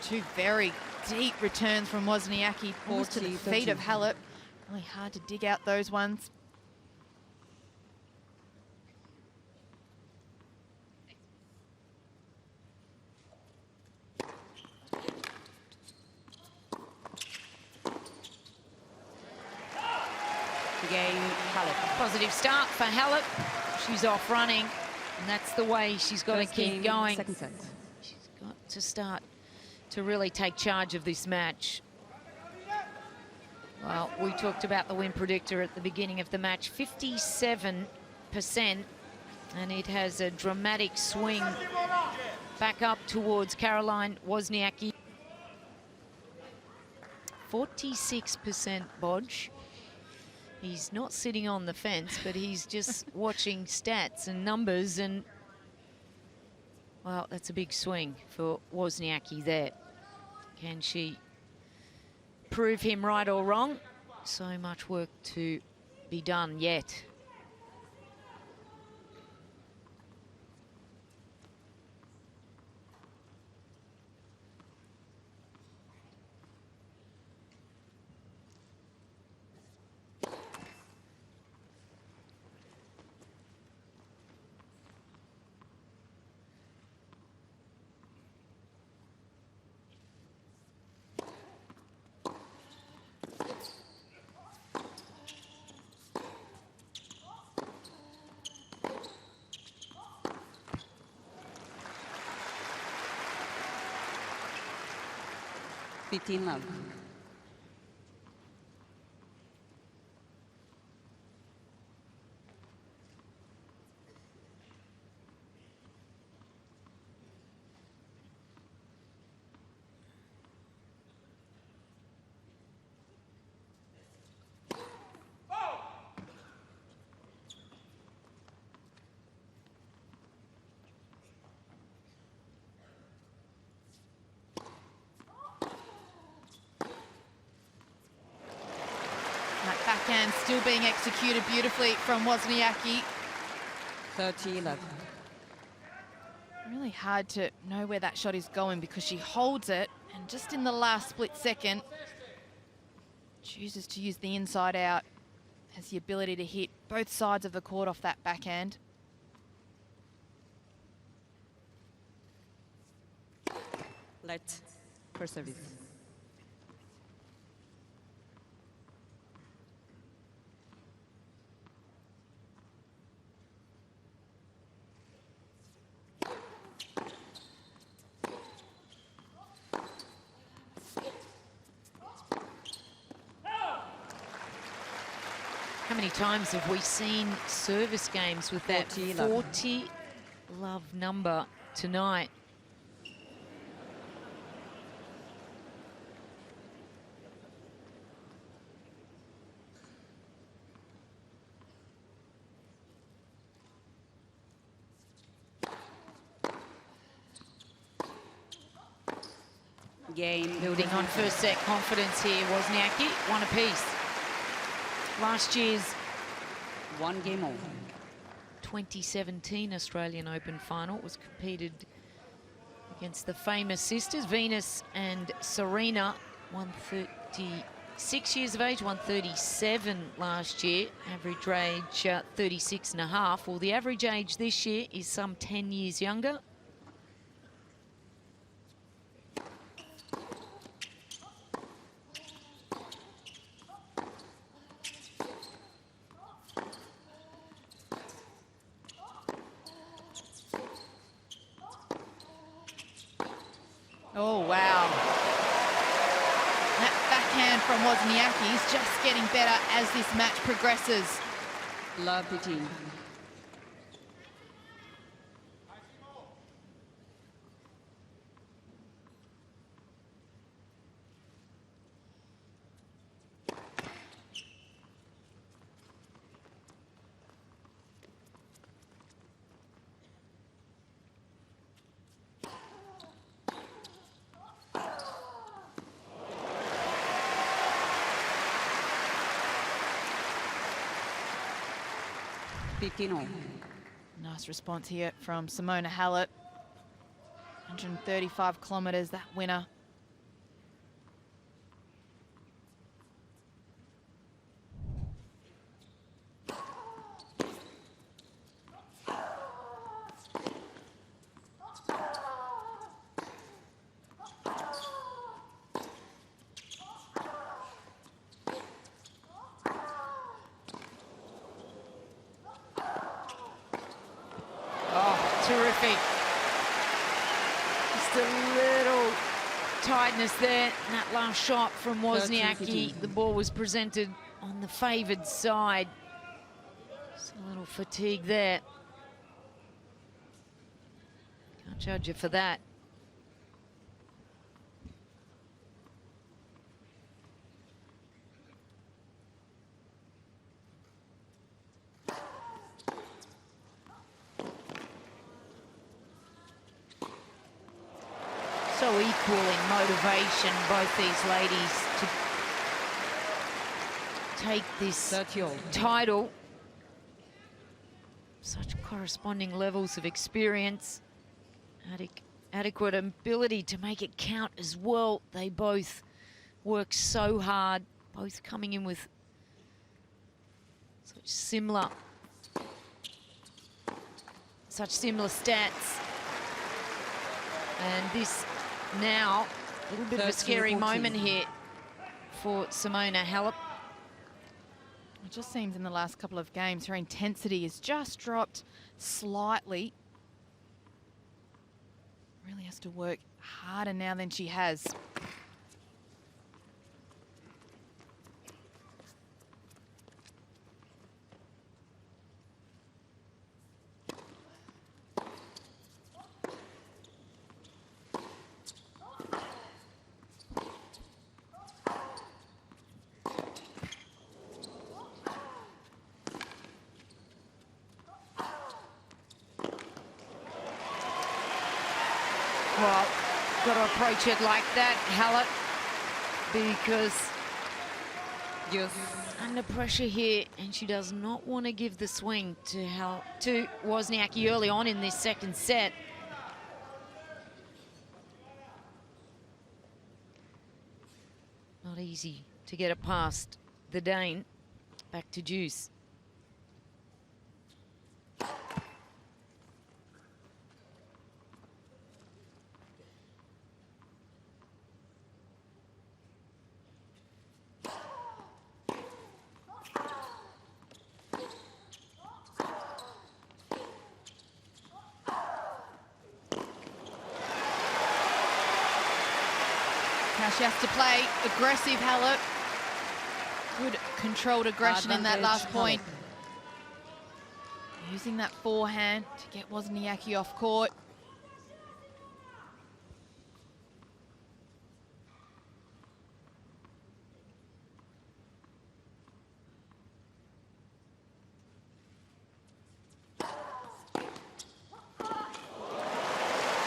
Two very deep returns from Wozniacki, almost to the feet of Halep. Really hard to dig out those ones. Game, Halep. Positive start for Halep. She's off running, and that's the way she's got to keep going. Second set. She's got to start to really take charge of this match. Well, we talked about the win predictor at the beginning of the match, 57%, and it has a dramatic swing back up towards Caroline Wozniacki. 46% Bodge. He's not sitting on the fence, but he's just watching stats and numbers, and Well, that's a big swing for Wozniacki there. Can she prove him right or wrong? So much work to be done yet. Love. That backhand still being executed beautifully from Wozniacki. 30-11. Really hard to know where that shot is going because she holds it and just in the last split second chooses to use the inside out, has the ability to hit both sides of the court off that backhand. Let for service. How many times have we seen service games with that 40 love number tonight? Game. Building on first set confidence here, Wozniacki, one apiece. Last year's 1 game over. 2017 Australian Open final was competed against the famous sisters, Venus and Serena, 136 years of age, 137 last year, average age 36 and a half. Well, the average age this year is some 10 years younger. Oh, wow. That backhand from Wozniacki is just getting better as this match progresses. Love the team. Nice response here from Simona Halep. 135 kilometres, that winner. Terrific. Just a little tightness there in that last shot from Wozniacki. The ball was presented on the favoured side. Just a little fatigue there. Can't judge you for that. so equal in motivation, both these ladies, to take this title. Such corresponding levels of experience, adequate ability to make it count as well. They both work so hard, both coming in with such similar stats. And this now, a little bit of a scary moment here for Simona Halep. It just seems in the last couple of games her intensity has just dropped slightly. Really has to work harder now than she has. Well, got to approach it like that, Halep, because under pressure here, and she does not want to give the swing to Wozniacki early on in this second set. Not easy to get it past the Dane. Back to deuce. Now she has to play aggressive, Halep. Good controlled aggression in that last point. Using that forehand to get Wozniacki off court. It's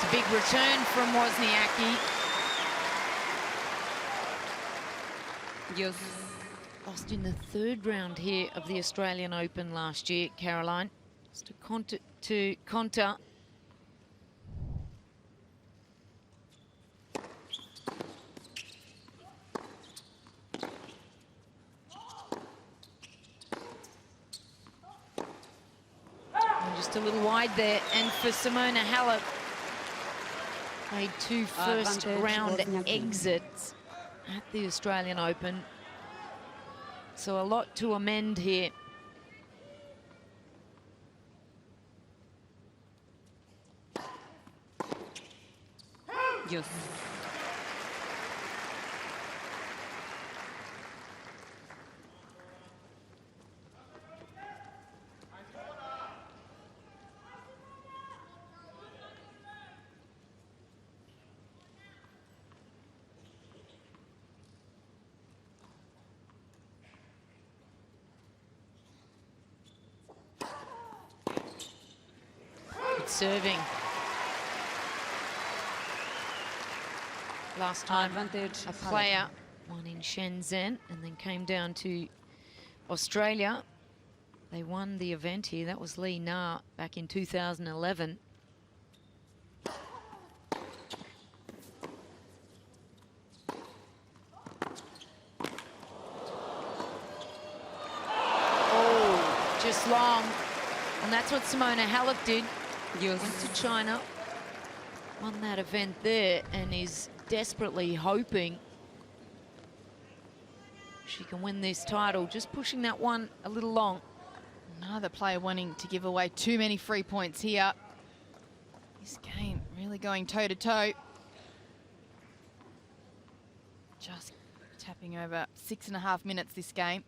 a big return from Wozniacki. Lost in the third round here of the Australian Open last year, Caroline. It's to Conta. And just a little wide there. And for Simona Halep, made two first round exits at the Australian Open. So a lot to amend here. Yes. Serving. Last time a player won in Shenzhen and then came down to Australia. They won the event here. That was Li Na back in 2011. Oh, just long. And that's what Simona Halep did. Went to China, won that event there, and is desperately hoping she can win this title. Just pushing that one a little long. Another player wanting to give away too many free points here. This game really going toe-to-toe. Just tapping over 6.5 minutes this game.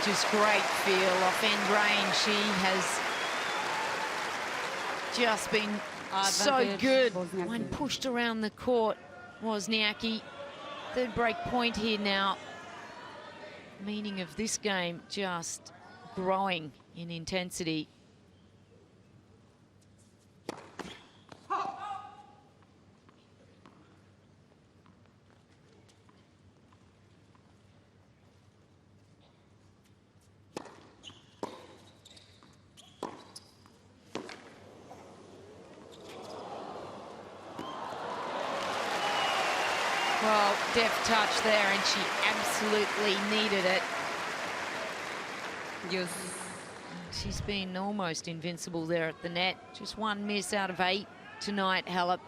just great feel off end range. She has just been so Advantage, good Wozniacki. when pushed around the court. Wozniacki, third break point here now. Meaning of this game just growing in intensity. Well, deft touch there, and she absolutely needed it. Yes. She's been almost invincible there at the net. Just one miss out of 8 tonight, Halep.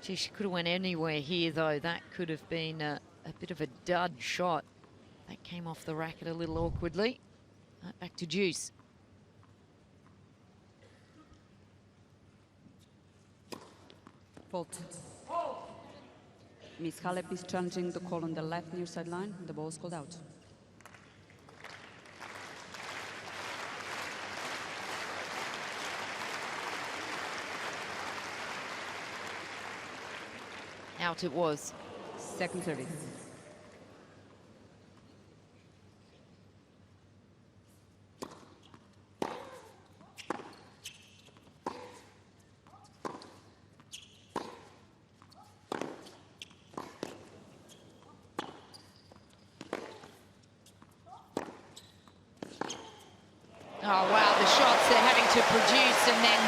Gee, she could have went anywhere here, though. That could have been a bit of a dud shot. That came off the racket a little awkwardly. Back to Juice. Fault. Miss Halep is challenging the call on the left near sideline. The ball is called out. Out it was. Second service. Oh, wow, the shots they're having to produce and then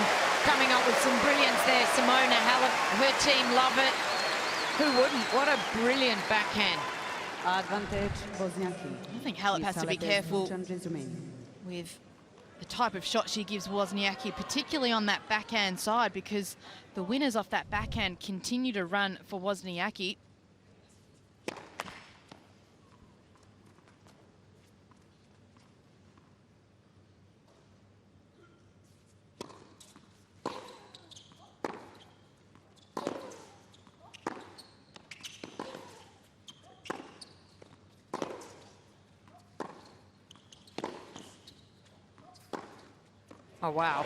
coming up with some brilliance there. Simona Halep, her team love it. Who wouldn't? What a brilliant backhand. Advantage, Wozniacki. I think Halep has to be careful with the type of shot she gives Wozniacki, particularly on that backhand side, because the winners off that backhand continue to run for Wozniacki. Oh, wow.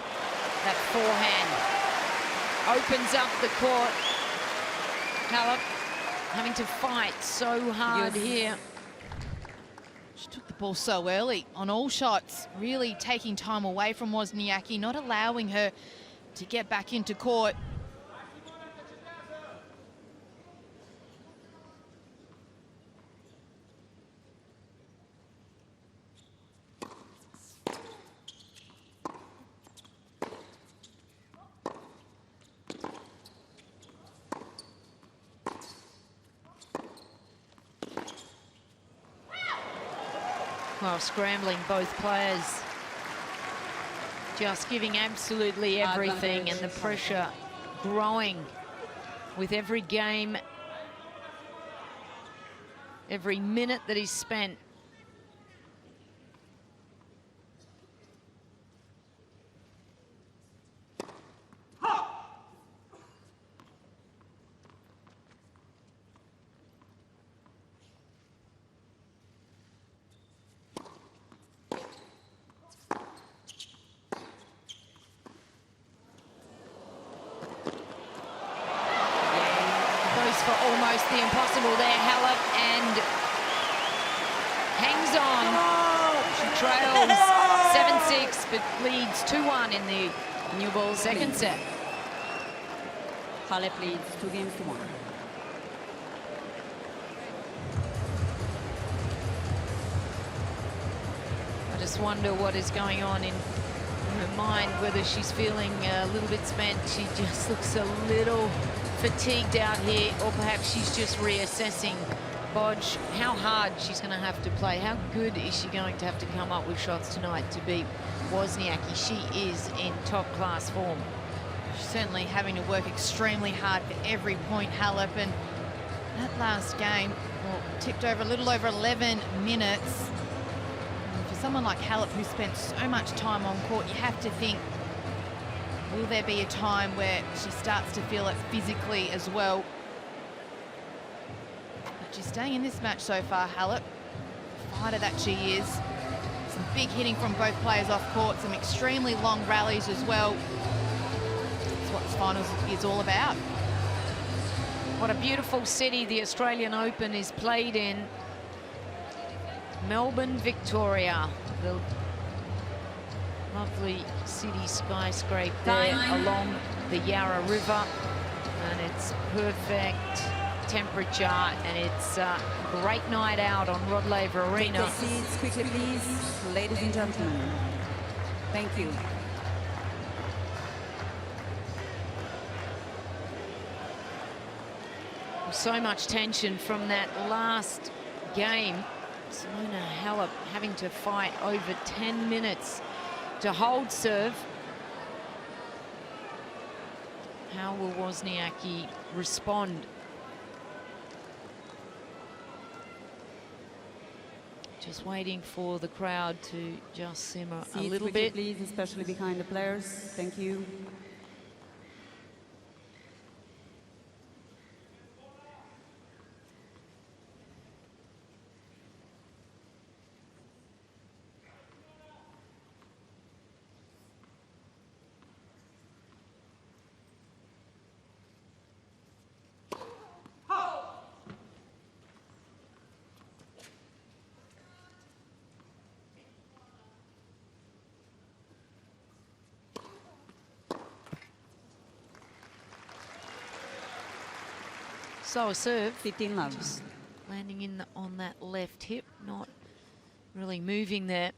That forehand opens up the court. Halep having to fight so hard here. She took the ball so early on all shots, really taking time away from Wozniacki, not allowing her to get back into court. Well, scrambling both players. Just giving absolutely everything, and the pressure growing with every game, every minute that is spent. For almost the impossible there, Halep, and hangs on. She trails 7-6, but leads 2-1 in the new ball second set. Halep leads 2-1. I just wonder what is going on in her mind, whether she's feeling a little bit spent. She just looks a little fatigued out here, or perhaps she's just reassessing, Bodge, how hard she's going to have to play. How good is she going to have to come up with shots tonight to beat Wozniacki? She is in top-class form. She's certainly having to work extremely hard for every point, Halep, and that last game, well, tipped over a little over 11 minutes. And for someone like Halep, who spent so much time on court, you have to think, will there be a time where she starts to feel it physically as well? But she's staying in this match so far, Halep. Fighter that she is. Some big hitting from both players off court, some extremely long rallies as well. That's what this finals is all about. What a beautiful city the Australian Open is played in. Melbourne, Victoria. The lovely city skyscraper there along the Yarra River. And it's perfect temperature, and it's a great night out on Rod Laver Arena. Take your seats quickly, please, ladies and gentlemen. Thank you. So much tension from that last game. Simona Halep having to fight over 10 minutes to hold serve. How will Wozniacki respond? Just waiting for the crowd to just simmer a little bit. Please, especially behind the players. Thank you. So a serve. 15 love. Just landing in on that left hip, not really moving there.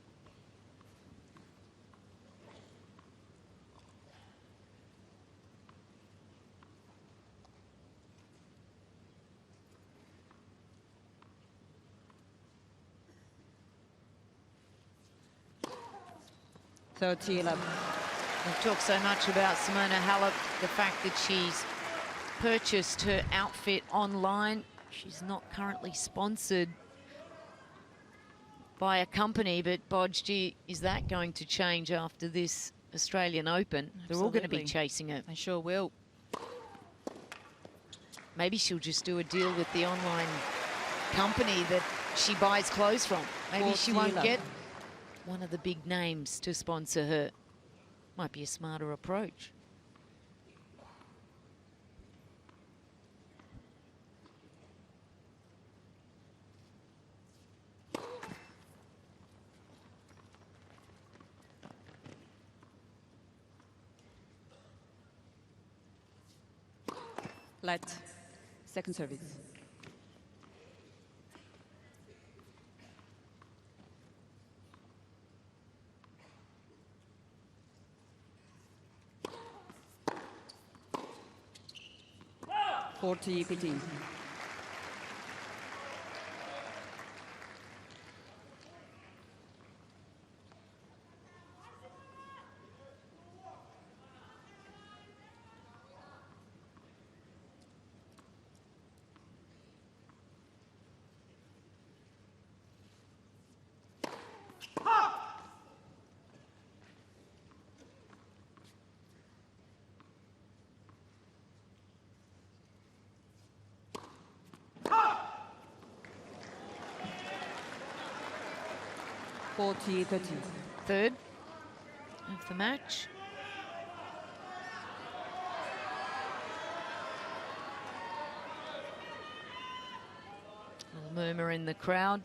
So love. We've talked so much about Simona Halep, the fact that she's purchased her outfit online. She's not currently sponsored by a company, but Bodge, gee, is that going to change after this Australian Open? Absolutely. They're all going to be chasing her. They sure will. Maybe she'll just do a deal with the online company that she buys clothes from. Maybe she won't get one of the big names to sponsor her. Might be a smarter approach. Let. Second service. (40-15). Third of the match. A little murmur in the crowd.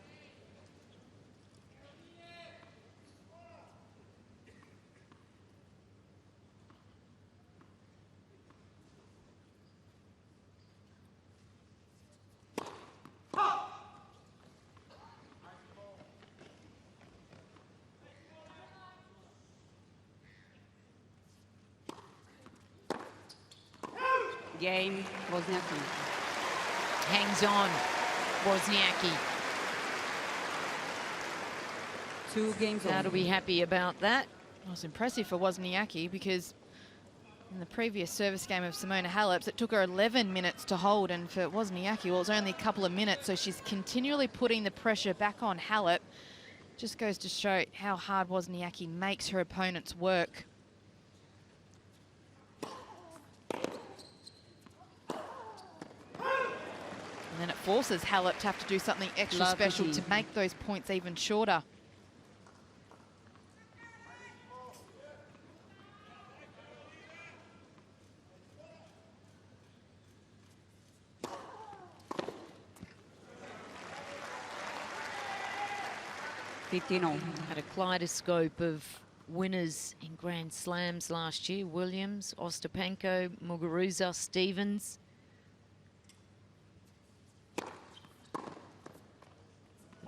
Game, Wozniacki. Hangs on, Wozniacki. 2 games How on. to be happy about that. It was impressive for Wozniacki because in the previous service game of Simona Halep, it took her 11 minutes to hold, and for Wozniacki, well, it was only a couple of minutes, so she's continually putting the pressure back on Halep. Just goes to show how hard Wozniacki makes her opponents work. And then it forces Halep to have to do something extra special to make those points even shorter. 15-all. Had a kaleidoscope of winners in Grand Slams last year. Williams, Ostapenko, Muguruza, Stevens.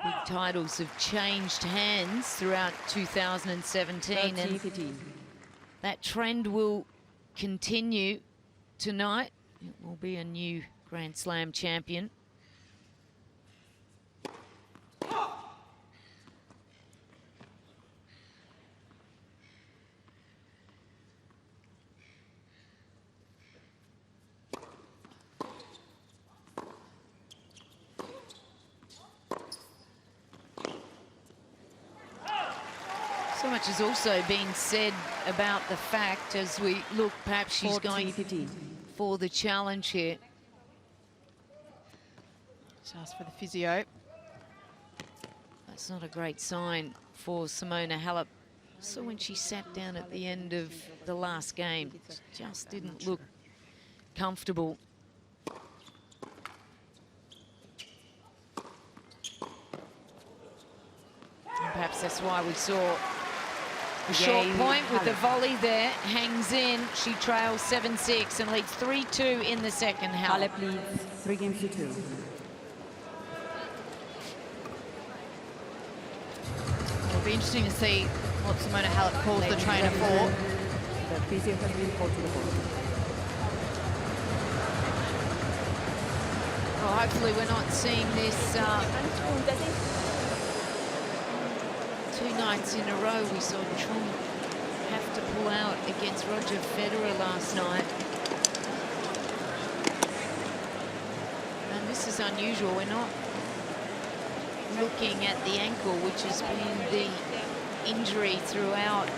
Big titles have changed hands throughout 2017, and 15. that trend will continue tonight. It will be a new Grand Slam champion. So much has also been said about the fact, as we look, perhaps she's going 15. for the challenge here. Just for the physio. That's not a great sign for Simona Halep. So when she sat down at the end of the last game, just didn't look comfortable. And perhaps that's why we saw a short point with the volley there. Hangs in. She trails 7-6 and leads 3-2 in the second. Halep. Halep leads 3-2. It'll be interesting to see what Simona Halep calls the trainer for. The physio has been called to the board. Well, hopefully we're not seeing this 2 nights in a row. We saw Trump have to pull out against Roger Federer last night. And this is unusual. We're not looking at the ankle, which has been the injury throughout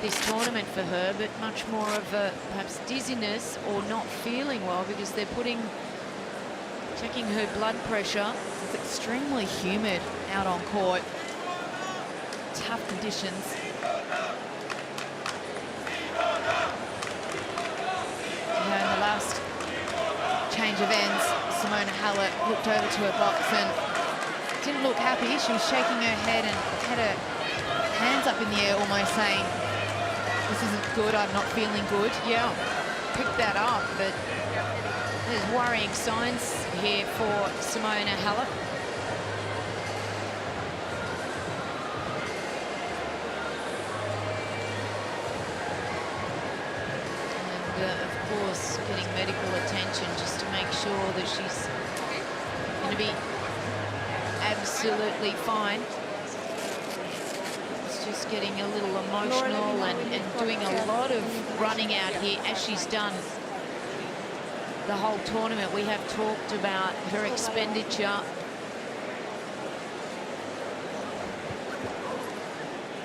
this tournament for her, but much more of a perhaps dizziness or not feeling well, because they're checking her blood pressure. It's extremely humid out on court. Tough conditions. You know, in the last change of ends, Simona Halep looked over to her box and didn't look happy. She was shaking her head and had her hands up in the air, almost saying, "This isn't good, I'm not feeling good." Yeah, picked that up, but there's worrying signs here for Simona Halep. And of course, getting medical attention just to make sure that she's going to be absolutely fine. It's just getting a little emotional and doing a lot of running out here, as she's done the whole tournament. We have talked about her expenditure.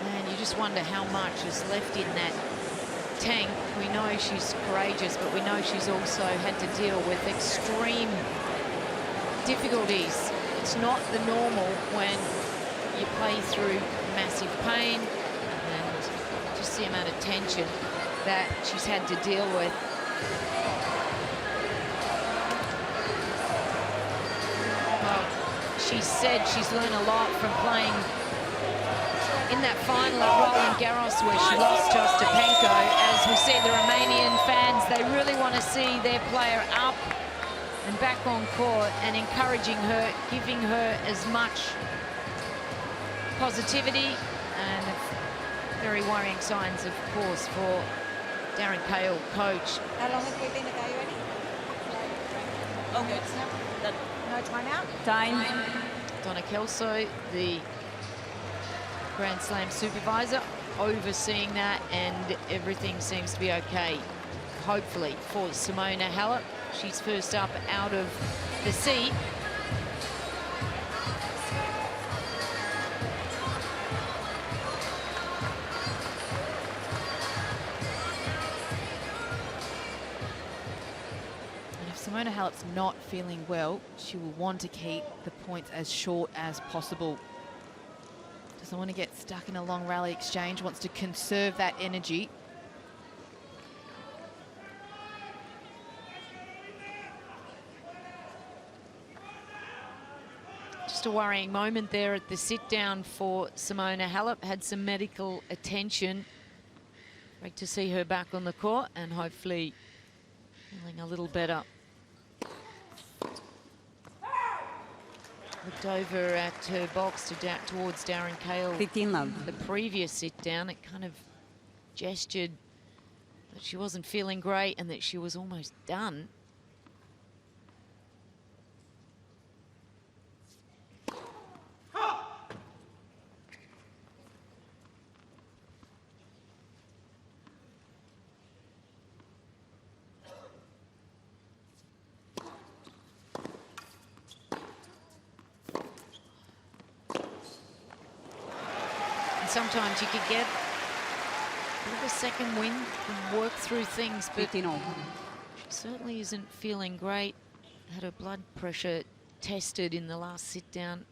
And you just wonder how much is left in that tank. We know she's courageous, but we know she's also had to deal with extreme difficulties. It's not the normal when you play through massive pain, and just the amount of tension that she's had to deal with. Well, she said she's learned a lot from playing in that final at Roland Garros, where she lost to Ostapenko. As we see the Romanian fans, they really want to see their player up and back on court and encouraging her, giving her as much positivity, and very worrying signs, of course, for Darren Cahill, coach. How long have we been ago already? Oh, good. No time out? Time. Donna Kelso, the Grand Slam supervisor, overseeing that, and everything seems to be okay, hopefully, for Simona Halep. She's first up out of the seat. Simona Halep's not feeling well, she will want to keep the points as short as possible. Doesn't want to get stuck in a long rally exchange, wants to conserve that energy. Just Just a worrying moment there at the sit-down for Simona Halep. Had some medical attention. Great to see her back on the court and hopefully feeling a little better. Looked over at her box towards Darren Cahill. 15 love. The previous sit-down, it kind of gestured that she wasn't feeling great and that she was almost done. Sometimes you could get a bit of a second wind and work through things, but she certainly isn't feeling great. Had her blood pressure tested in the last sit down.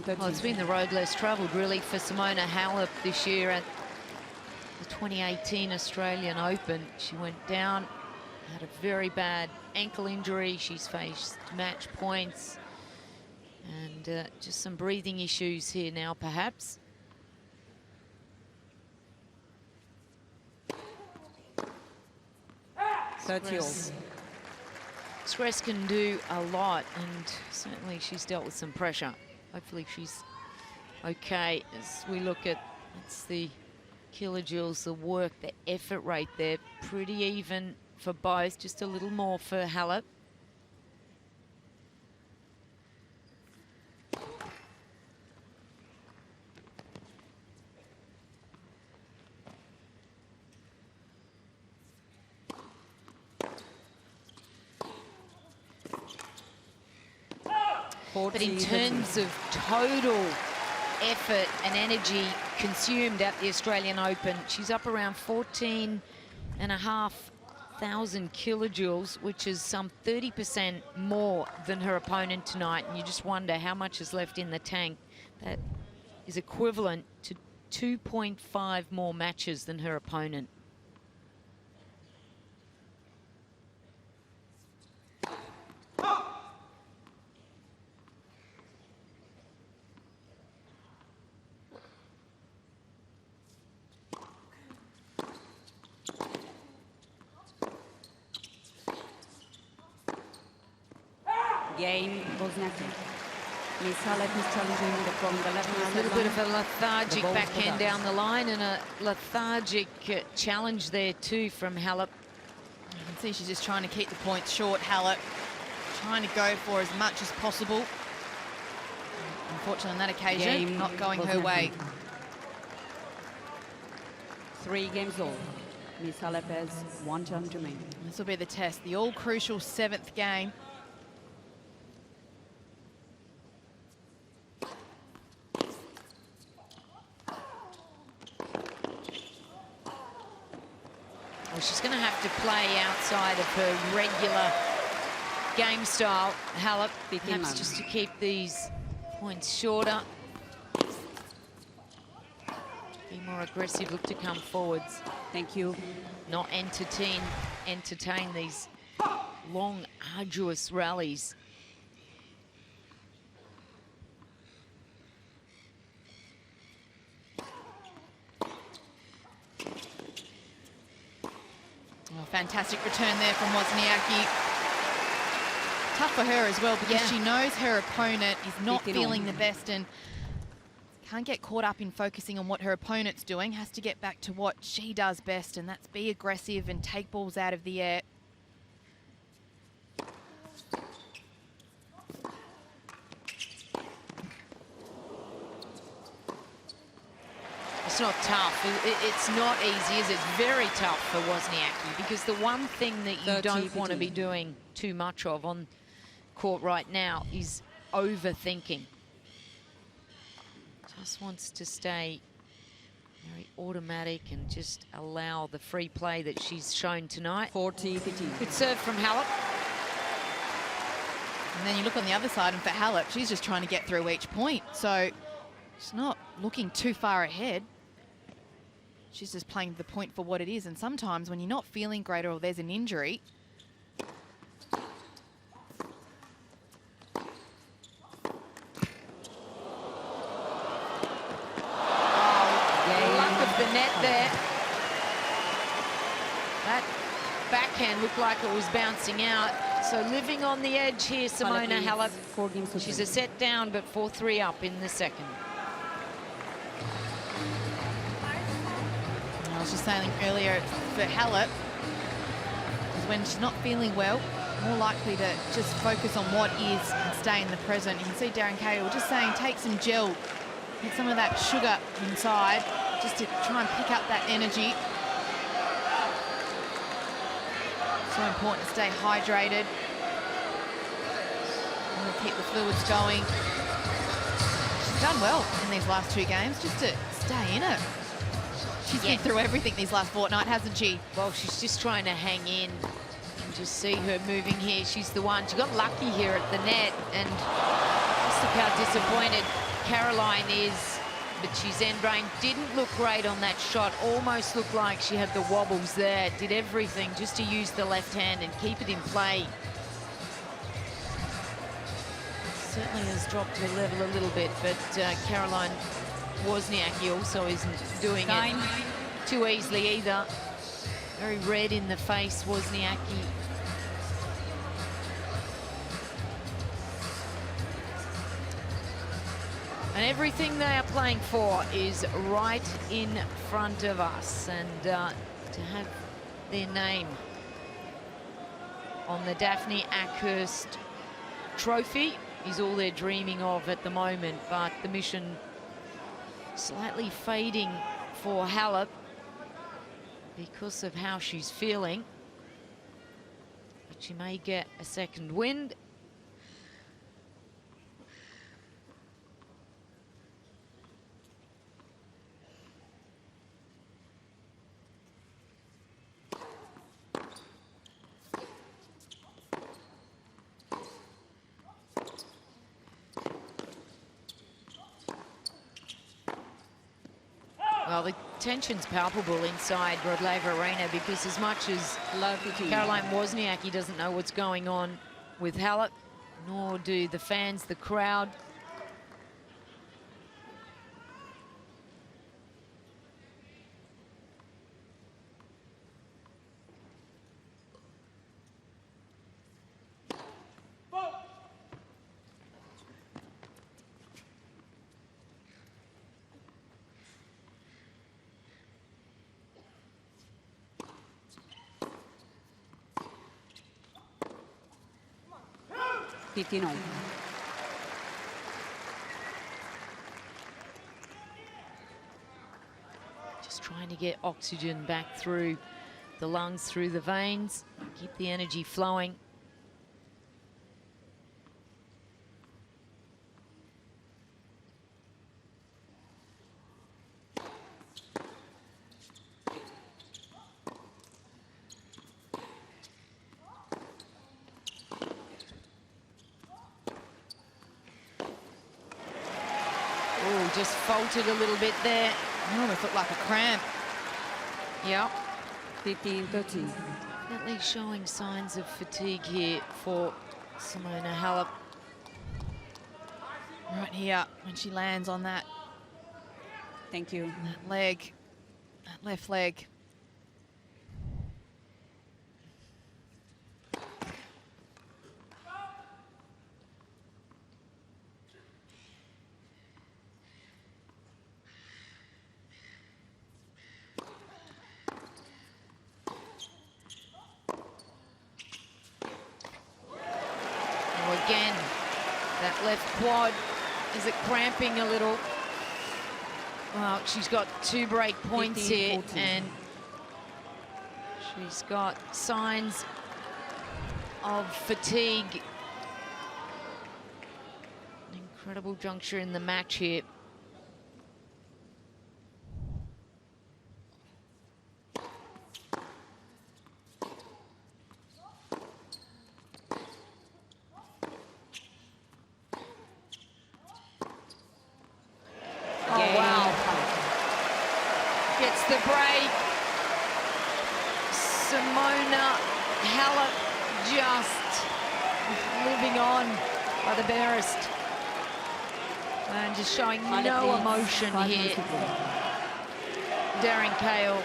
Well, it's been the road less travelled, really, for Simona Halep this year at the 2018 Australian Open. She went down, had a very bad ankle injury. She's faced match points and just some breathing issues here now, perhaps. Stress can do a lot, and certainly she's dealt with some pressure. Hopefully she's okay as we look at the kilojoules, the work, the effort rate there. Pretty even for both, just a little more for Halep. But in terms of total effort and energy consumed at the Australian Open, she's up around 14,500 kilojoules, which is some 30% more than her opponent tonight. And you just wonder how much is left in the tank. That is equivalent to 2.5 more matches than her opponent. Game, Wozniacki. Miss Halep is challenging from the left hand. A little bit of a lethargic backhand down the line and a lethargic challenge there too from Halep. You can see she's just trying to keep the points short. Halep trying to go for as much as possible. Unfortunately on that occasion, Game, not going her way. 3 games all. Miss Halep has 1 challenge remaining. This will be the test, the all-crucial 7th game. Well, she's going to have to play outside of her regular game style, Halep, perhaps just to keep these points shorter. Be more aggressive, look to come forwards. Thank you. Not entertain these long, arduous rallies. Oh, fantastic return there from Wozniacki. Tough for her as well because she knows her opponent is not feeling the best and can't get caught up in focusing on what her opponent's doing. Has to get back to what she does best, and that's be aggressive and take balls out of the air. It's not tough. It's not easy, is it? It's very tough for Wozniacki because the one thing that you don't want to be doing too much of on court right now is overthinking. Just wants to stay very automatic and just allow the free play that she's shown tonight. 40-15. Good serve from Halep. And then you look on the other side, and for Halep, she's just trying to get through each point. So she's not looking too far ahead. She's just playing the point for what it is. And sometimes when you're not feeling great or there's an injury, Luck of the net there. That backhand looked like it was bouncing out. So living on the edge here, Simona Halep. 4 games to She's play. a set down, but 4-3 up in the second. I was just saying earlier for Halep, is when she's not feeling well, more likely to just focus on what is and stay in the present. You can see Darren Cahill just saying take some gel, get some of that sugar inside, just to try and pick up that energy. So important to stay hydrated. And keep the fluids going. She's done well in these last 2 games, just to stay in it. She's been through everything these last fortnight, hasn't she? Well, she's just trying to hang in. You can just see her moving here. She's the one. She got lucky here at the net, and just look how disappointed Caroline is. But she's end-brain. Didn't look great on that shot. Almost looked like she had the wobbles there. Did everything just to use the left hand and keep it in play. Certainly has dropped her level a little bit, but Caroline Wozniacki also isn't doing it too easily either. Very red in the face, Wozniacki. And everything they are playing for is right in front of us. And to have their name on the Daphne Ackhurst trophy is all they're dreaming of at the moment. But the mission slightly fading for Halep because of how she's feeling. But she may get a second wind. Well, the tension's palpable inside Relive Arena, because as much as Caroline Wozniacki doesn't know what's going on with Halep, nor do the fans, the crowd. Just trying to get oxygen back through the lungs, through the veins, keep the energy flowing. Oh, just faltered a little bit there. It almost looked like a cramp. Yep. 15-13. Definitely showing signs of fatigue here for Simona Halep. Right here, when she lands on that Thank you. leg, that left leg. Again, that left quad, is it cramping a little? Well, she's got 2 break points here, and she's got signs of fatigue. An incredible juncture in the match here. just living on by the barest. And just showing no emotion here. Darren Cahill.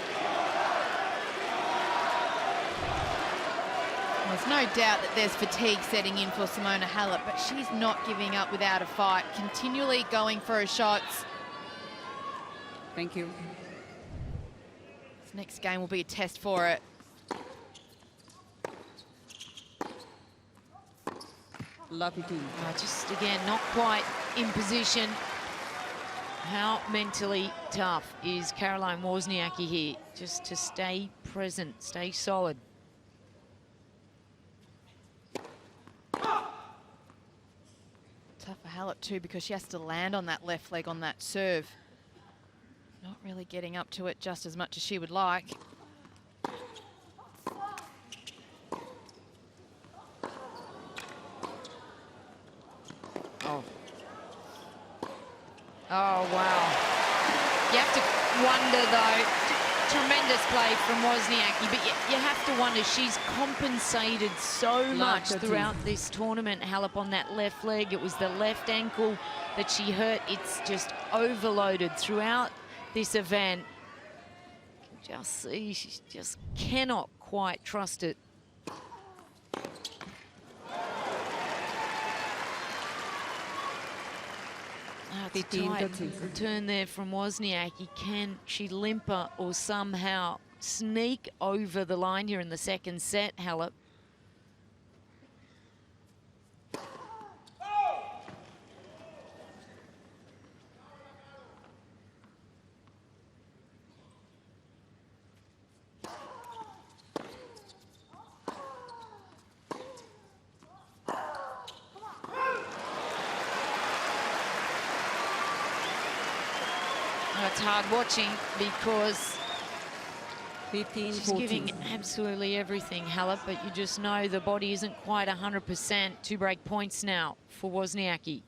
There's no doubt that there's fatigue setting in for Simona Halep, but she's not giving up without a fight, continually going for her shots. Thank you. This next game will be a test for it. Lucky team. Just again, not quite in position. How mentally tough is Caroline Wozniacki here? Just to stay present, stay solid. Tough for Halep too, because she has to land on that left leg on that serve. Not really getting up to it just as much as she would like. Oh, wow. You have to wonder, though, tremendous play from Wozniacki, but you have to wonder, she's compensated so much throughout this tournament. Halep on that left leg, it was the left ankle that she hurt. It's just overloaded throughout this event. You can just see she just cannot quite trust it. Tight return there from Wozniacki. Can she limper or somehow sneak over the line here in the second set, Halep? It's hard watching because she's giving absolutely everything, Halep, but you just know the body isn't quite 100%. 2 break points now for Wozniacki.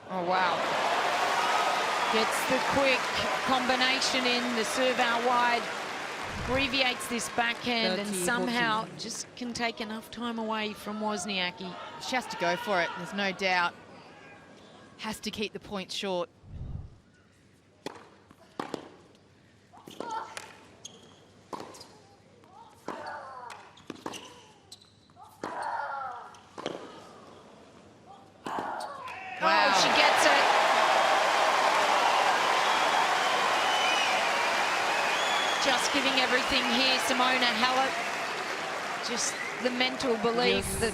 Oh, wow. Gets the quick combination in, the serve out wide. Abbreviates this backhand and somehow just can take enough time away from Wozniacki. She has to go for it, there's no doubt. Has to keep the points short. Wow, she gets it. Just giving everything here, Simona Halep. Just the mental belief that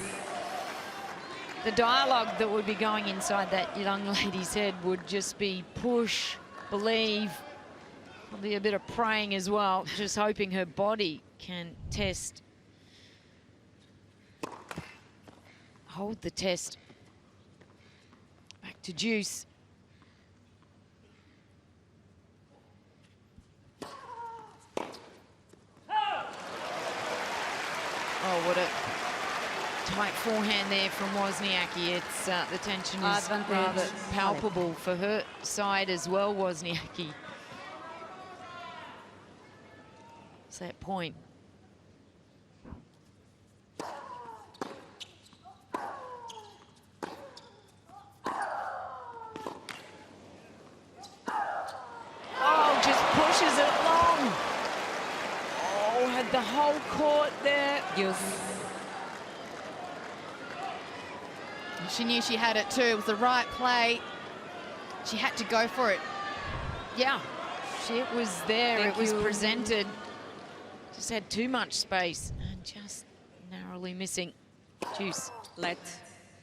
the dialogue that would be going inside that young lady's head would just be push, believe, probably a bit of praying as well, just hoping her body can hold the test. Back to Deuce. Oh, what a tight forehand there from Wozniacki. It's the tension is rather palpable for her side as well, Wozniacki. It's that point. Oh, just pushes it long. Oh, had the whole court there. Yes. She knew she had it too. It was the right play. She had to go for it. Yeah, it was there. It was presented. Just had too much space and just narrowly missing. Deuce. Let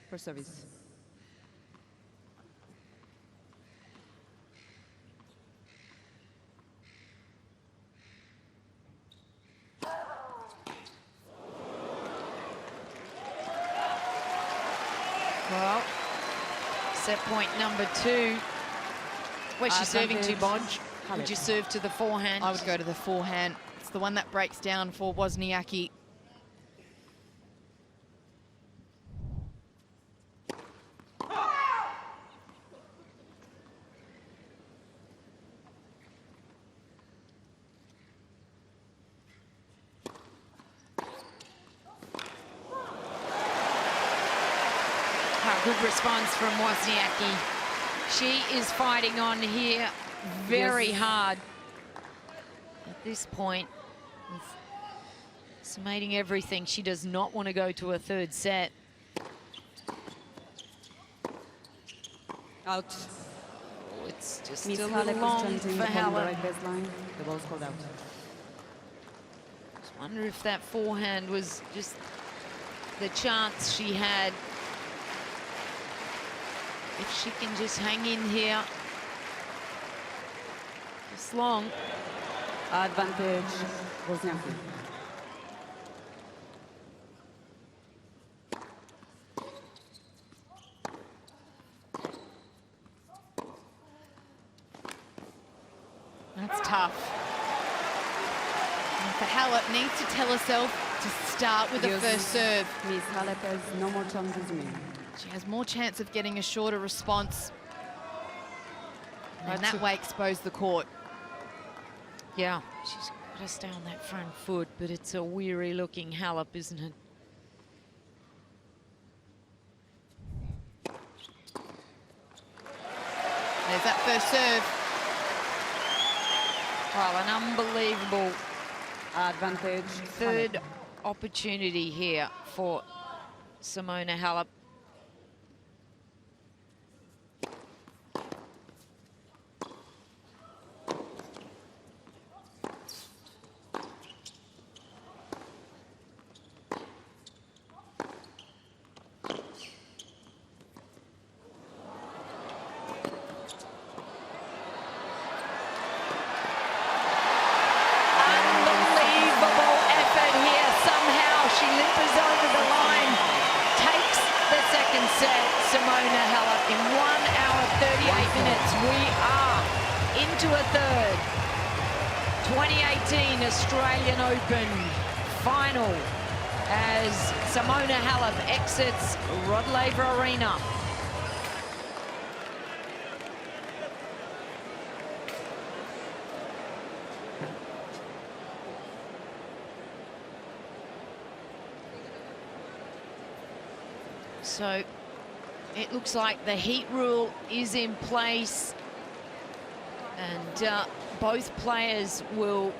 for service. Well, set point number 2. Where's she serving to, Bodge? Would you serve to the forehand? I would go to the forehand. It's the one that breaks down for Wozniacki. good response from Wozniacki. She is fighting on here very hard at this point. Summating everything, she does not want to go to a third set. Out. Oh, it's just Miss a Halep little is long challenging for from the Halep. right baseline. The ball's called out. Just wonder if that forehand was just the chance she had. If she can just hang in here. Just long. Advantage, Wozniacki. That's tough. And for Halep, needs to tell herself to start with the first serve. Miss Halep has no more challenges remaining. She has more chance of getting a shorter response. And that way expose the court. Yeah, she's got to stay on that front foot, but it's a weary looking Halep, isn't it? There's that first serve. Well, an unbelievable Advantage, third opportunity here for Simona Halep. Simona Halep in 1 hour 38 minutes. We are into a third 2018 Australian Open final as Simona Halep exits Rod Laver Arena. So it looks like the heat rule is in place, and both players will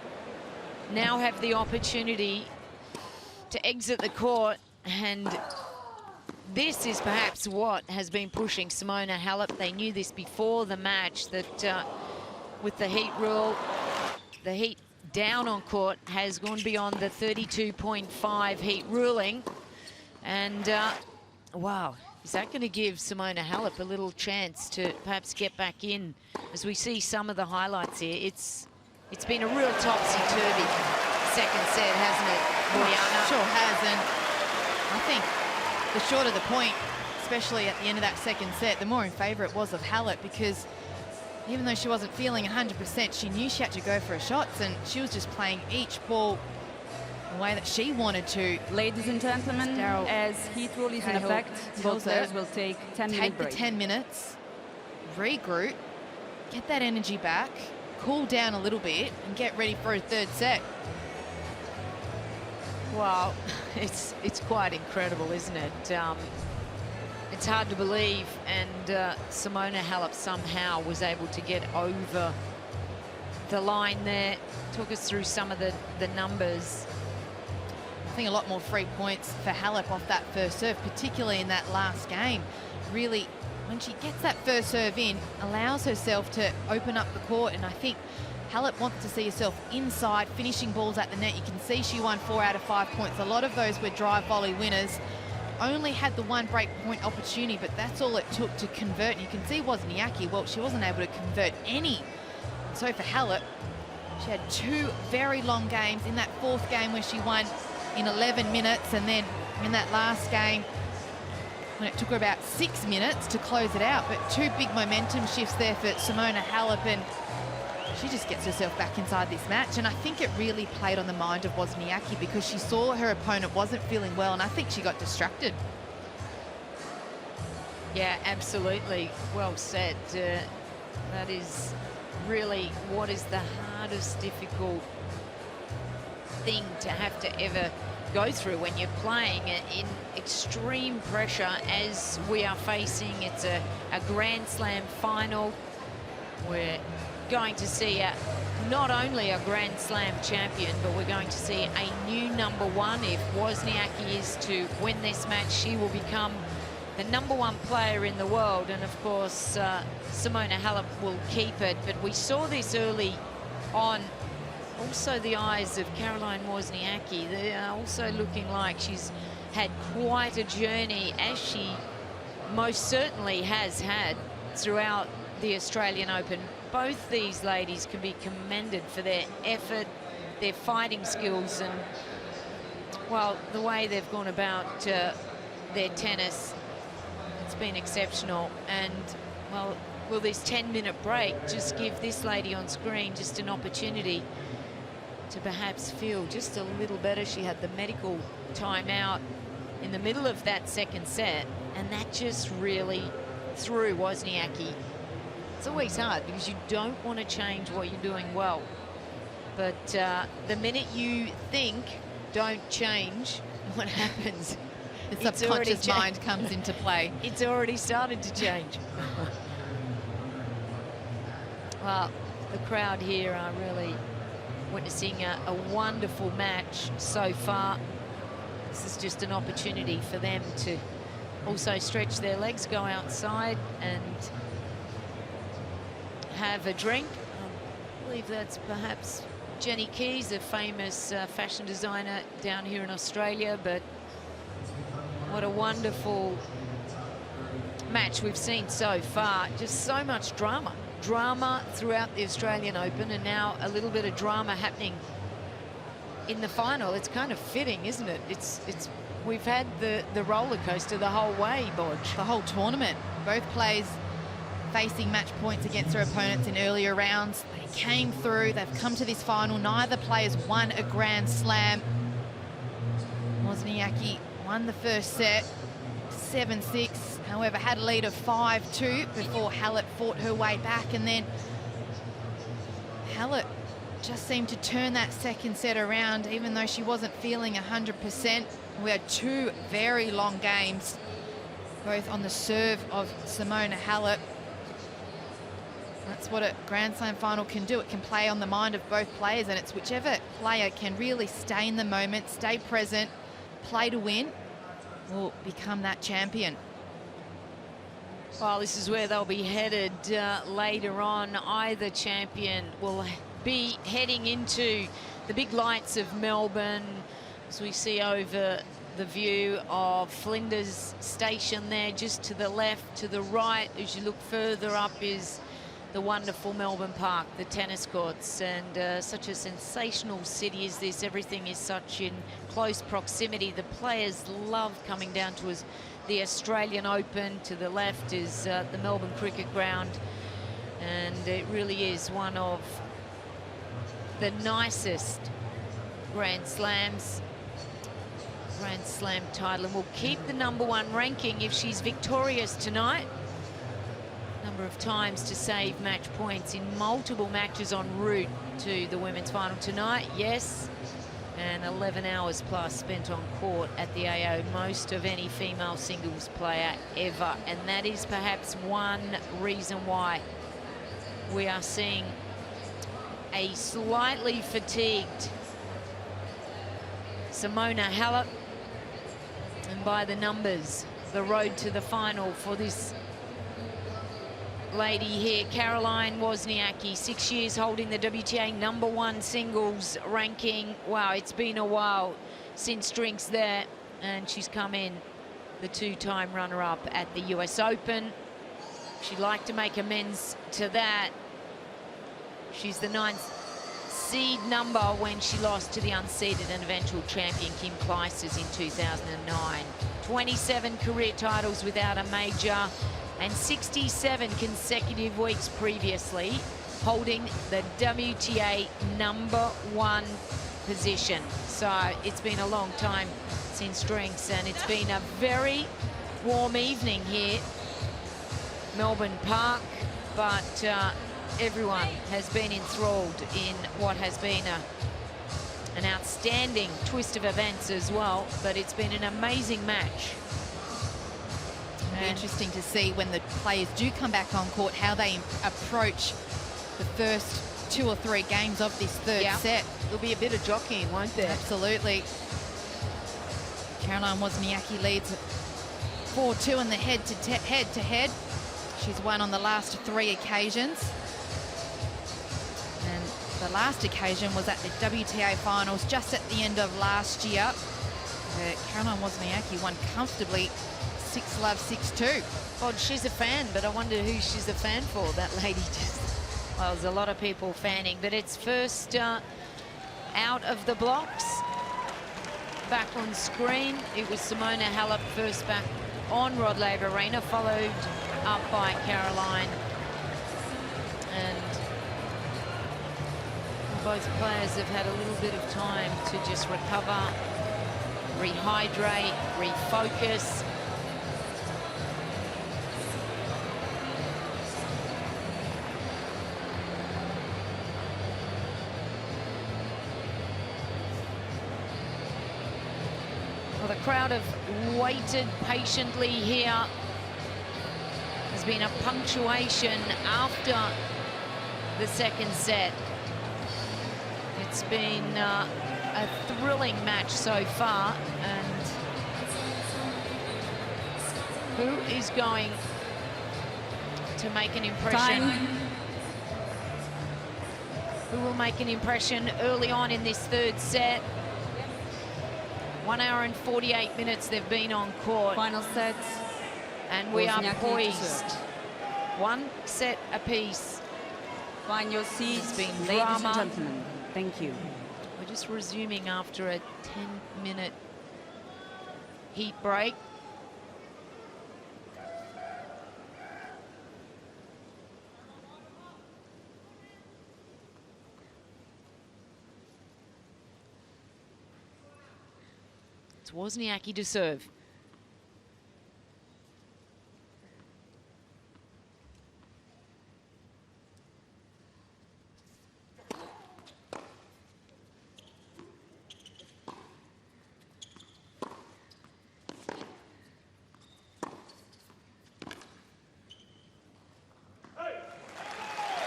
now have the opportunity to exit the court, and this is perhaps what has been pushing Simona Halep. They knew this before the match, that with the heat rule, the heat down on court has gone beyond the 32.5 heat ruling, and wow. Is that going to give Simona Halep a little chance to perhaps get back in? As we see some of the highlights here, it's been a real topsy-turvy second set, hasn't it, Boyana? Sure has, and I think the shorter the point, especially at the end of that second set, the more in favour it was of Halep, because even though she wasn't feeling 100%, she knew she had to go for her shots, and she was just playing each ball the way that she wanted to. Ladies and gentlemen, as heat rule is in effect, both players will take 10-minute break. Take the 10 minutes, regroup, get that energy back, cool down a little bit, and get ready for a third set. Wow, it's quite incredible, isn't it? It's hard to believe, and Simona Halep somehow was able to get over the line there. Took us through some of the numbers. I think a lot more free points for Halep off that first serve, particularly in that last game. Really, when she gets that first serve in, allows herself to open up the court, and I think Halep wants to see herself inside, finishing balls at the net. You can see she won 4 out of 5 points. A lot of those were drive volley winners. Only had the one break point opportunity, but that's all it took to convert. And you can see Wozniacki, well, she wasn't able to convert any. So for Halep, she had 2 very long games. In that 4th game where she won in 11 minutes, and then in that last game when it took her about 6 minutes to close it out. But 2 big momentum shifts there for Simona Halep, and she just gets herself back inside this match. And I think it really played on the mind of Wozniacki, because she saw her opponent wasn't feeling well, and I think she got distracted. Yeah, absolutely. Well said. That is really what is the hardest, difficult thing to have to ever go through when you're playing in extreme pressure as we are facing. It's a Grand Slam final. We're going to see not only a Grand Slam champion, but we're going to see a new #1. If Wozniacki is to win this match, she will become the #1 player in the world. And of course, Simona Halep will keep it. But we saw this early on. Also the eyes of Caroline Wozniacki. They are also looking like she's had quite a journey, as she most certainly has had throughout the Australian Open. Both these ladies can be commended for their effort, their fighting skills, and, well, the way they've gone about their tennis. It's been exceptional. And, well, will this 10-minute break just give this lady on screen just an opportunity to perhaps feel just a little better? She had the medical timeout in the middle of that second set, and that just really threw Wozniacki. It's always hard because you don't want to change what you're doing well. But the minute you think, don't change, what happens? The subconscious mind comes into play. It's already started to change. Well, the crowd here are really witnessing a wonderful match so far. This is just an opportunity for them to also stretch their legs, go outside and have a drink. I believe that's perhaps Jenny Keys, a famous fashion designer down here in Australia. But what a wonderful match we've seen so far. Just so much drama. Drama throughout the Australian Open, and now a little bit of drama happening in the final. It's kind of fitting, isn't it? We've had the roller coaster the whole way, Bodge. The whole tournament. Both players facing match points against their opponents in earlier rounds. They came through. They've come to this final. Neither players won a Grand Slam. Wozniacki won the first set, 7-6. However, had a lead of 5-2 before Halep fought her way back, and then Halep just seemed to turn that second set around, even though she wasn't feeling 100%. We had two very long games, both on the serve of Simona Halep. That's what a Grand Slam final can do. It can play on the mind of both players, and it's whichever player can really stay in the moment, stay present, play to win, will become that champion. Well, this is where they'll be headed later on. Either champion will be heading into the big lights of Melbourne, as we see over the view of Flinders Station there, just to the left. To the right, as you look further up, is the wonderful Melbourne Park, the tennis courts. And such a sensational city is this. Everything is such in close proximity. The players love coming down to us. The Australian Open. To the left is the Melbourne Cricket Ground, and it really is one of the nicest Grand Slams. Grand Slam title, and will keep the #1 ranking if she's victorious tonight. Number of times to save match points in multiple matches en route to the women's final tonight, yes. And 11 hours plus spent on court at the AO, most of any female singles player ever. And that is perhaps one reason why we are seeing a slightly fatigued Simona Halep. And by the numbers, the road to the final for this lady here, Caroline Wozniacki, 6 years holding the WTA #1 singles ranking. Wow, it's been a while since drinks there, and she's come in the two-time runner-up at the US Open. She'd like to make amends to that. She's the 9th seed number when she lost to the unseeded and eventual champion Kim Clijsters in 2009. 27 career titles without a major, and 67 consecutive weeks previously holding the WTA #1 position. So it's been a long time since drinks, and it's been a very warm evening here, Melbourne Park, but everyone has been enthralled in what has been an outstanding twist of events as well, but it's been an amazing match. Interesting to see when the players do come back on court how they approach the first 2 or 3 games of this third set. There'll be a bit of jockeying, won't there? Absolutely. Caroline Wozniacki leads 4-2 in the head-to-head. She's won on the last 3 occasions. And the last occasion was at the WTA finals just at the end of last year. Caroline Wozniacki won comfortably 6-love, 6-2. God, she's a fan, but I wonder who she's a fan for, that lady. Well, there's a lot of people fanning, but it's first out of the blocks. Back on screen, it was Simona Halep first back on Rod Laver Arena, followed up by Caroline. And both players have had a little bit of time to just recover, rehydrate, refocus. Well, the crowd have waited patiently here. There's been a punctuation after the second set. It's been a thrilling match so far, and who is going to make an impression? Who will make an impression early on in this third set? 1 hour and 48 minutes they've been on court. Final set. And we are Wozniacki poised. 1 set apiece. Find your seats, It's been ladies drama. and gentlemen. Thank you. We're just resuming after a 10-minute heat break. It's Wozniacki to serve.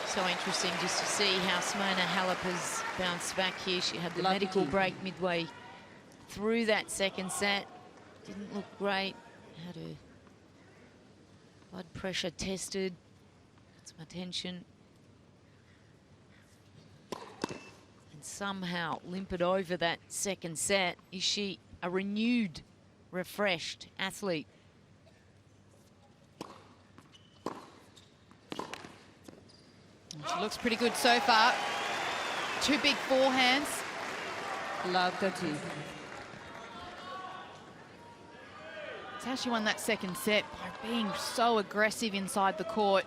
So interesting just to see how Simona Halep has bounced back here. She had the medical break midway through that second set. Didn't look great. Had her blood pressure tested. Some attention. And somehow limped over that second set. Is she a renewed, refreshed athlete? She looks pretty good so far. 2 big forehands. Love 30. It's how she won that second set, by being so aggressive inside the court.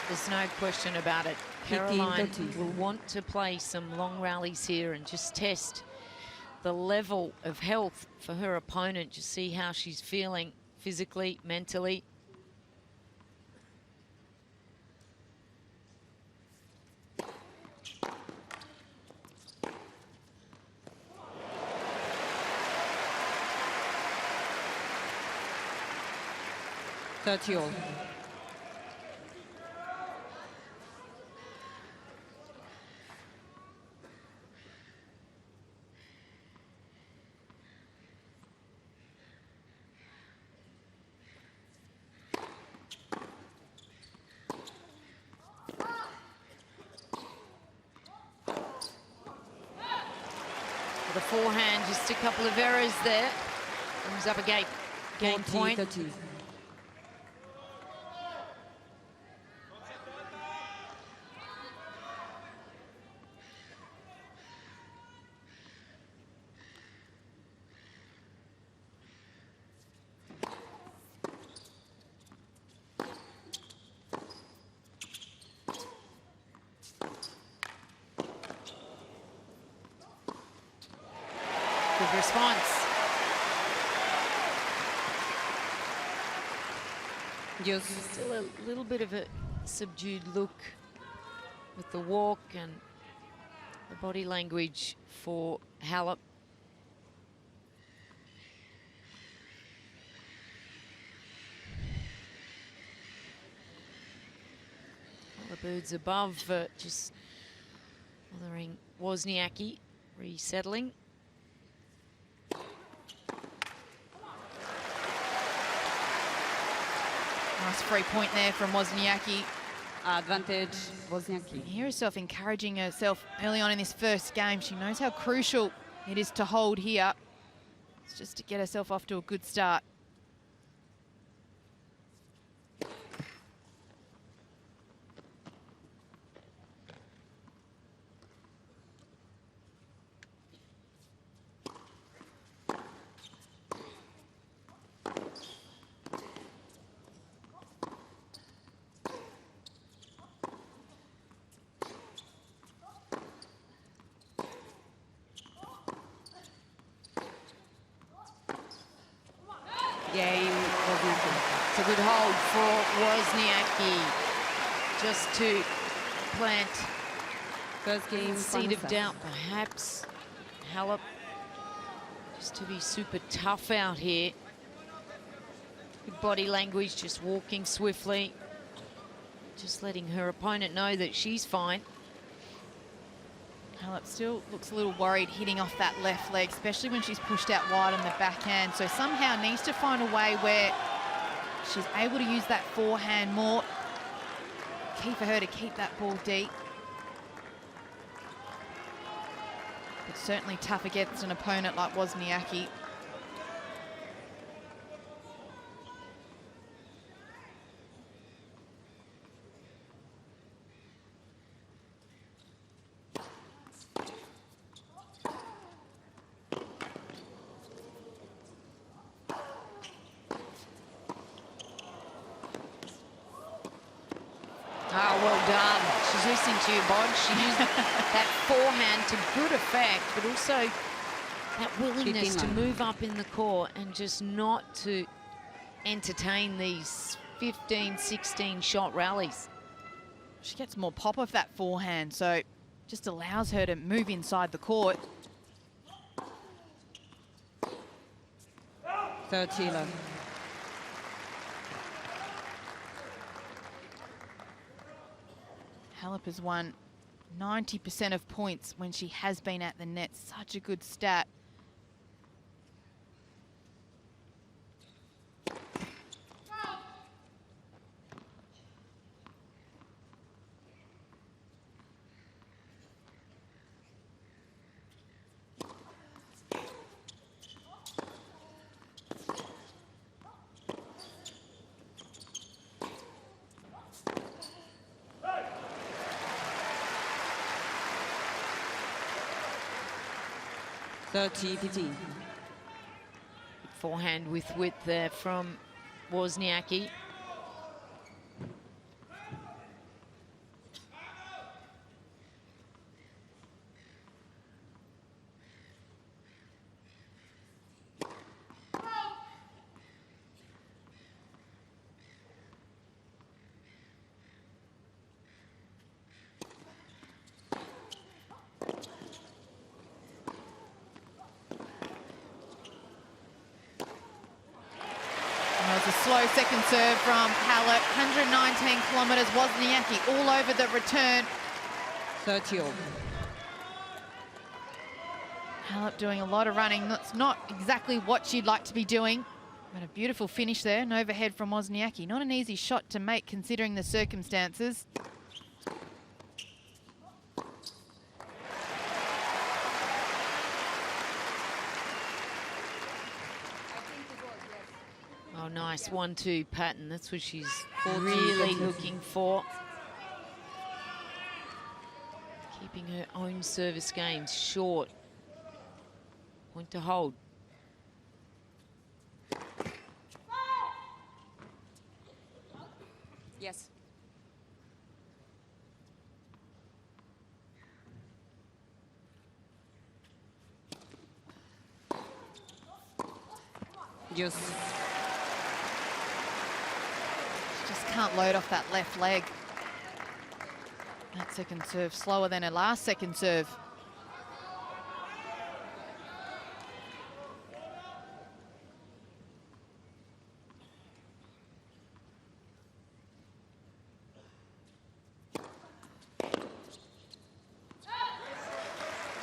There's no question about it. Caroline will want to play some long rallies here and just test the level of health for her opponent, just see how she's feeling physically, mentally. All. The forehand, just a couple of errors there. Brings up a game point. 30. response. Just Still a little bit of a subdued look with the walk and the body language for Halep. All the birds above just bothering Wozniacki, resettling. Nice free point there from Wozniacki. advantage Wozniacki. You hear herself encouraging herself early on in this first game. She knows how crucial it is to hold here. It's just to get herself off to a good start. Game Wozniacki. It's a good hold for Wozniacki, just to plant First game. seed of final set. doubt, perhaps. Halep, just to be super tough out here. Good body language, just walking swiftly, just letting her opponent know that she's fine. Halep still looks a little worried hitting off that left leg, especially when she's pushed out wide on the backhand. So somehow needs to find a way where she's able to use that forehand more. Key for her to keep that ball deep. But certainly tough against an opponent like Wozniacki. Ah, well done. She's listening to you, Bod. She used that forehand to good effect, but also that willingness to move up in the court and just not to entertain these 15, 16 shot rallies. She gets more pop of that forehand, so just allows her to move inside the court. 30-11. Halep has won 90% of points when she has been at the net. Such a good stat. Forehand with width there from Wozniacki. A slow second serve from Halep, 119 kilometres. Wozniacki all over the return. 30-all. Halep doing a lot of running. That's not exactly what she'd like to be doing. But a beautiful finish there, an overhead from Wozniacki. Not an easy shot to make considering the circumstances. Oh, nice 1-2 pattern. That's what she's really looking for. Keeping her own service games short. Point to hold. Yes. Just Just can't load off that left leg. That second serve slower than her last second serve.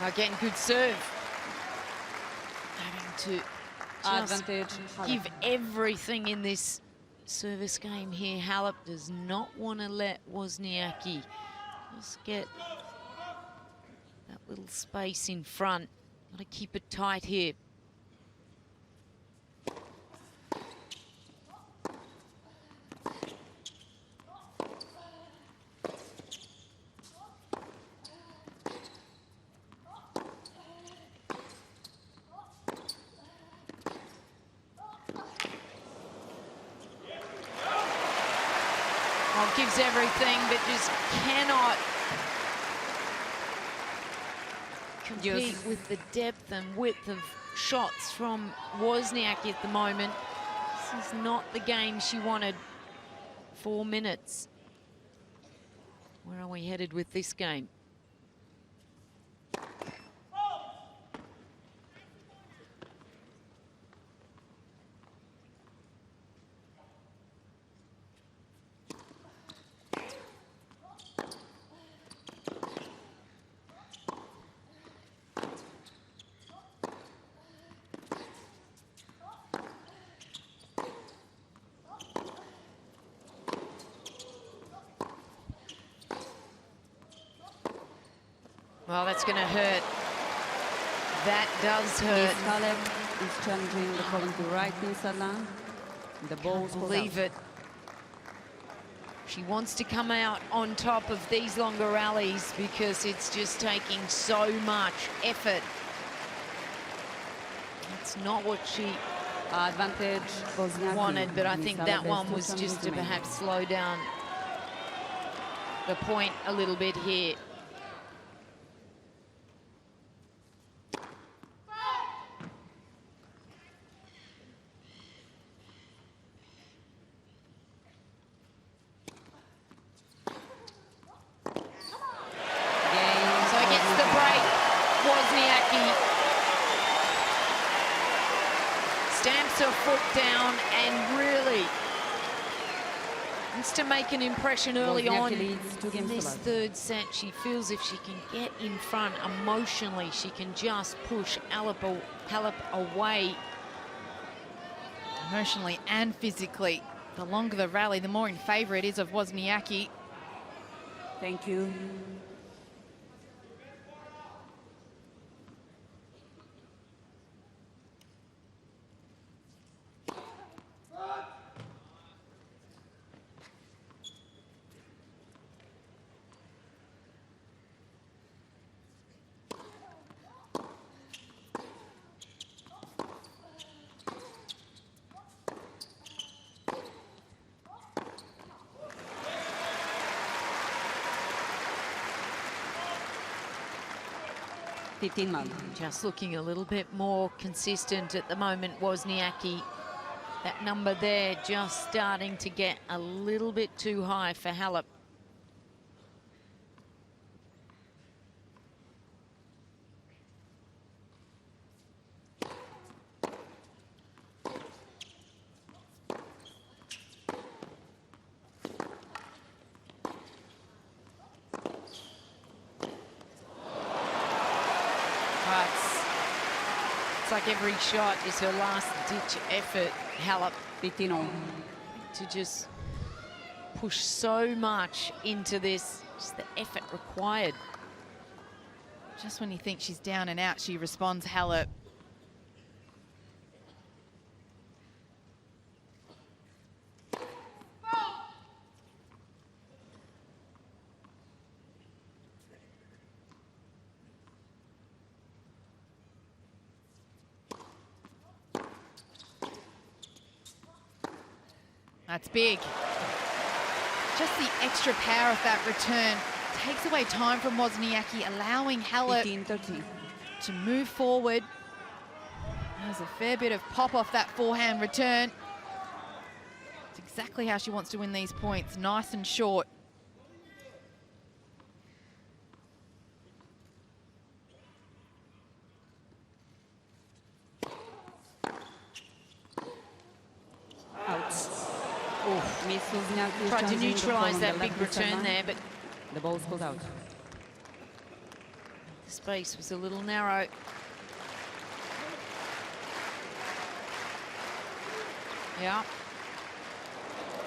Again, good serve. Having to just advantage. Halep. give everything in this service game here. Halep does not want to let Wozniacki just get that little space in front. Got to keep it tight here. Well, gives everything, but just cannot compete with the depth and width of shots from Wozniacki at the moment. This is not the game she wanted. 4 minutes. Where are we headed with this game? Well, that's going to hurt. That does hurt. Halep is challenging the column to right inside line. The ball Believe it. She wants to come out on top of these longer rallies because it's just taking so much effort. It's not what she advantage wanted, but I think that one was just to perhaps slow down the point a little bit here. Stamps her foot down and really wants to make an impression early on in this third set. She feels if she can get in front emotionally, she can just push Halep away. Emotionally and physically. The longer the rally, the more in favour it is of Wozniacki. Thank you. Just looking a little bit more consistent at the moment, Wozniacki. That number there just starting to get a little bit too high for Halep. It's like every shot is her last-ditch effort, Halep, to just push so much into this, just the effort required. Just when you think she's down and out, she responds, Halep. That's big. Just the extra power of that return takes away time from Wozniacki, allowing Halep to move forward. There's a fair bit of pop off that forehand return. It's exactly how she wants to win these points, nice and short. Out. Miss Wozniacki Tried to challenging the neutralise ball on that the big left return line. there, but The ball's pulled out. the space was a little narrow. Yeah.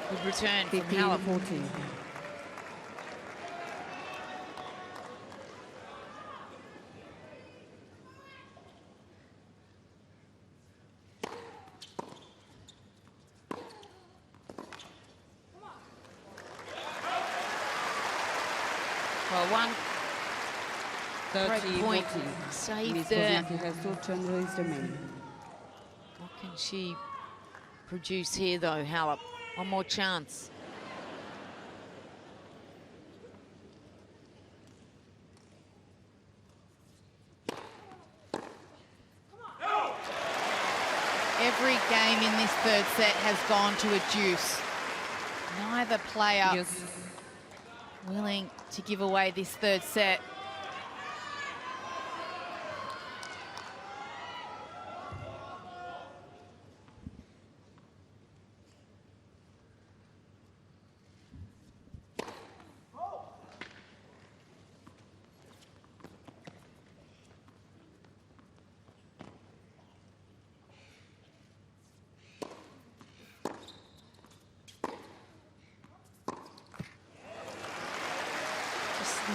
Good return from 15-14. Halep. Well, one break point 30-14. saved Miss there. Wozniacki has 2 turns remaining. What can she produce here, though, Halep? One more chance. Every game in this third set has gone to a deuce. Neither player Yes. willing to give away this third set.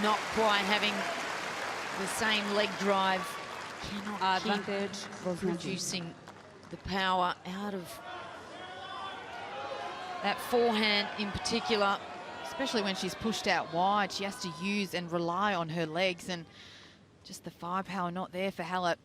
Not quite having the same leg drive. Cannot keep Advantage Wozniacki. producing the power out of that forehand in particular. Especially when she's pushed out wide, she has to use and rely on her legs, and just the firepower not there for Halep.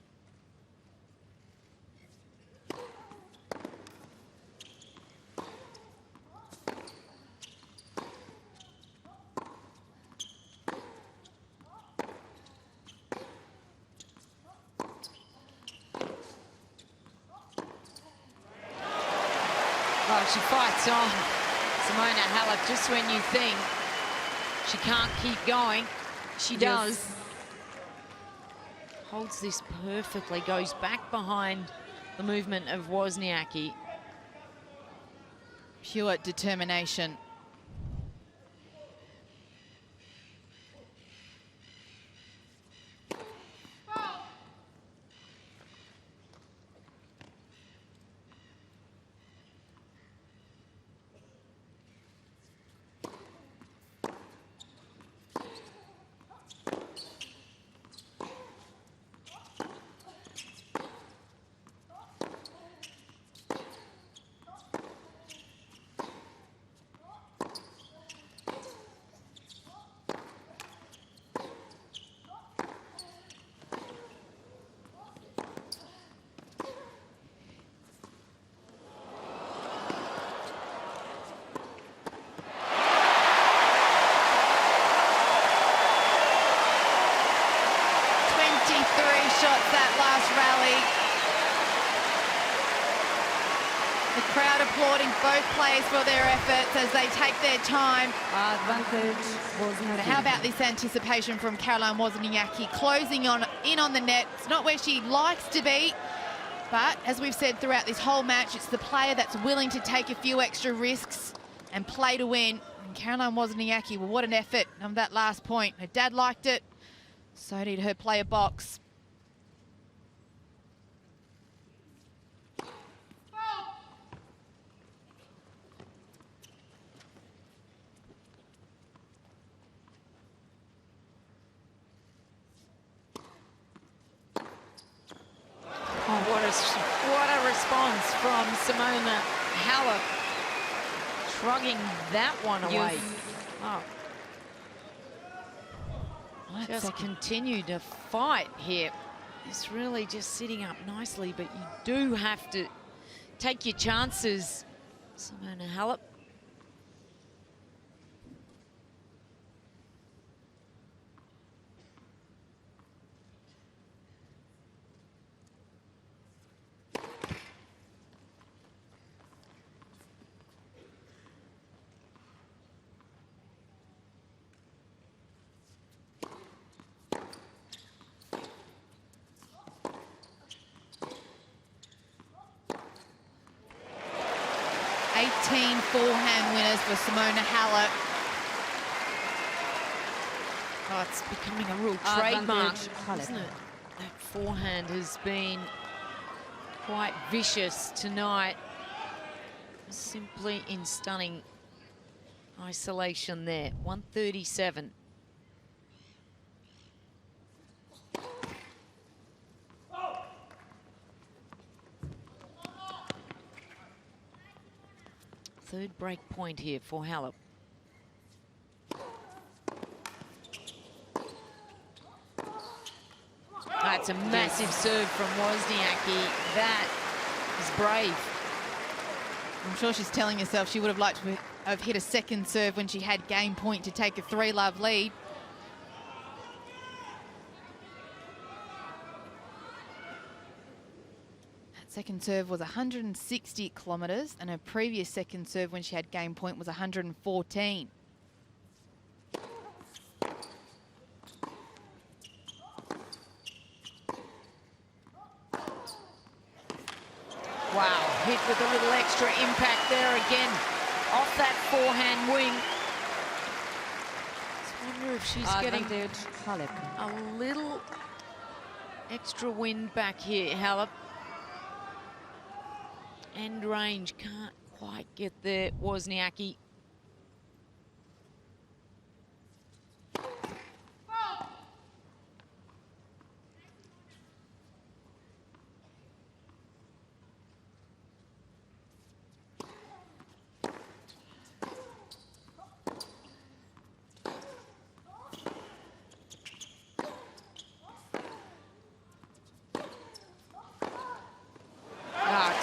Well, she fights on, Simona Halep, just when you think she can't keep going, she does. Holds this perfectly, goes back behind the movement of Wozniacki. Pure determination. Shots that last rally. The crowd applauding both players for their efforts as they take their time. Advantage But Wozniacki. how about this anticipation from Caroline Wozniacki, closing in on the net? It's not where she likes to be, but as we've said throughout this whole match, it's the player that's willing to take a few extra risks and play to win. And Caroline Wozniacki, well, what an effort on that last point. Her dad liked it, so did her player box. What a response from Simona Halep, shrugging that one away. Oh. Just continue to fight here. It's really just sitting up nicely, but you do have to take your chances, Simona Halep. 14 forehand winners for Simona Halep. Oh, it's becoming a real trademark, Halep. isn't it? That forehand has been quite vicious tonight. Simply in stunning isolation there. 137. Third break point here for Halep. That's a massive serve from Wozniacki. That is brave. I'm sure she's telling herself she would have liked to have hit a second serve when she had game point to take a 3-love lead. That second serve was 160 kilometres, and her previous second serve when she had game point was 114. Wow, hit with a little extra impact there again, off that forehand wing. Just wonder if she's getting Halep. a little extra wind back here, Halep. End range, can't quite get there, Wozniacki.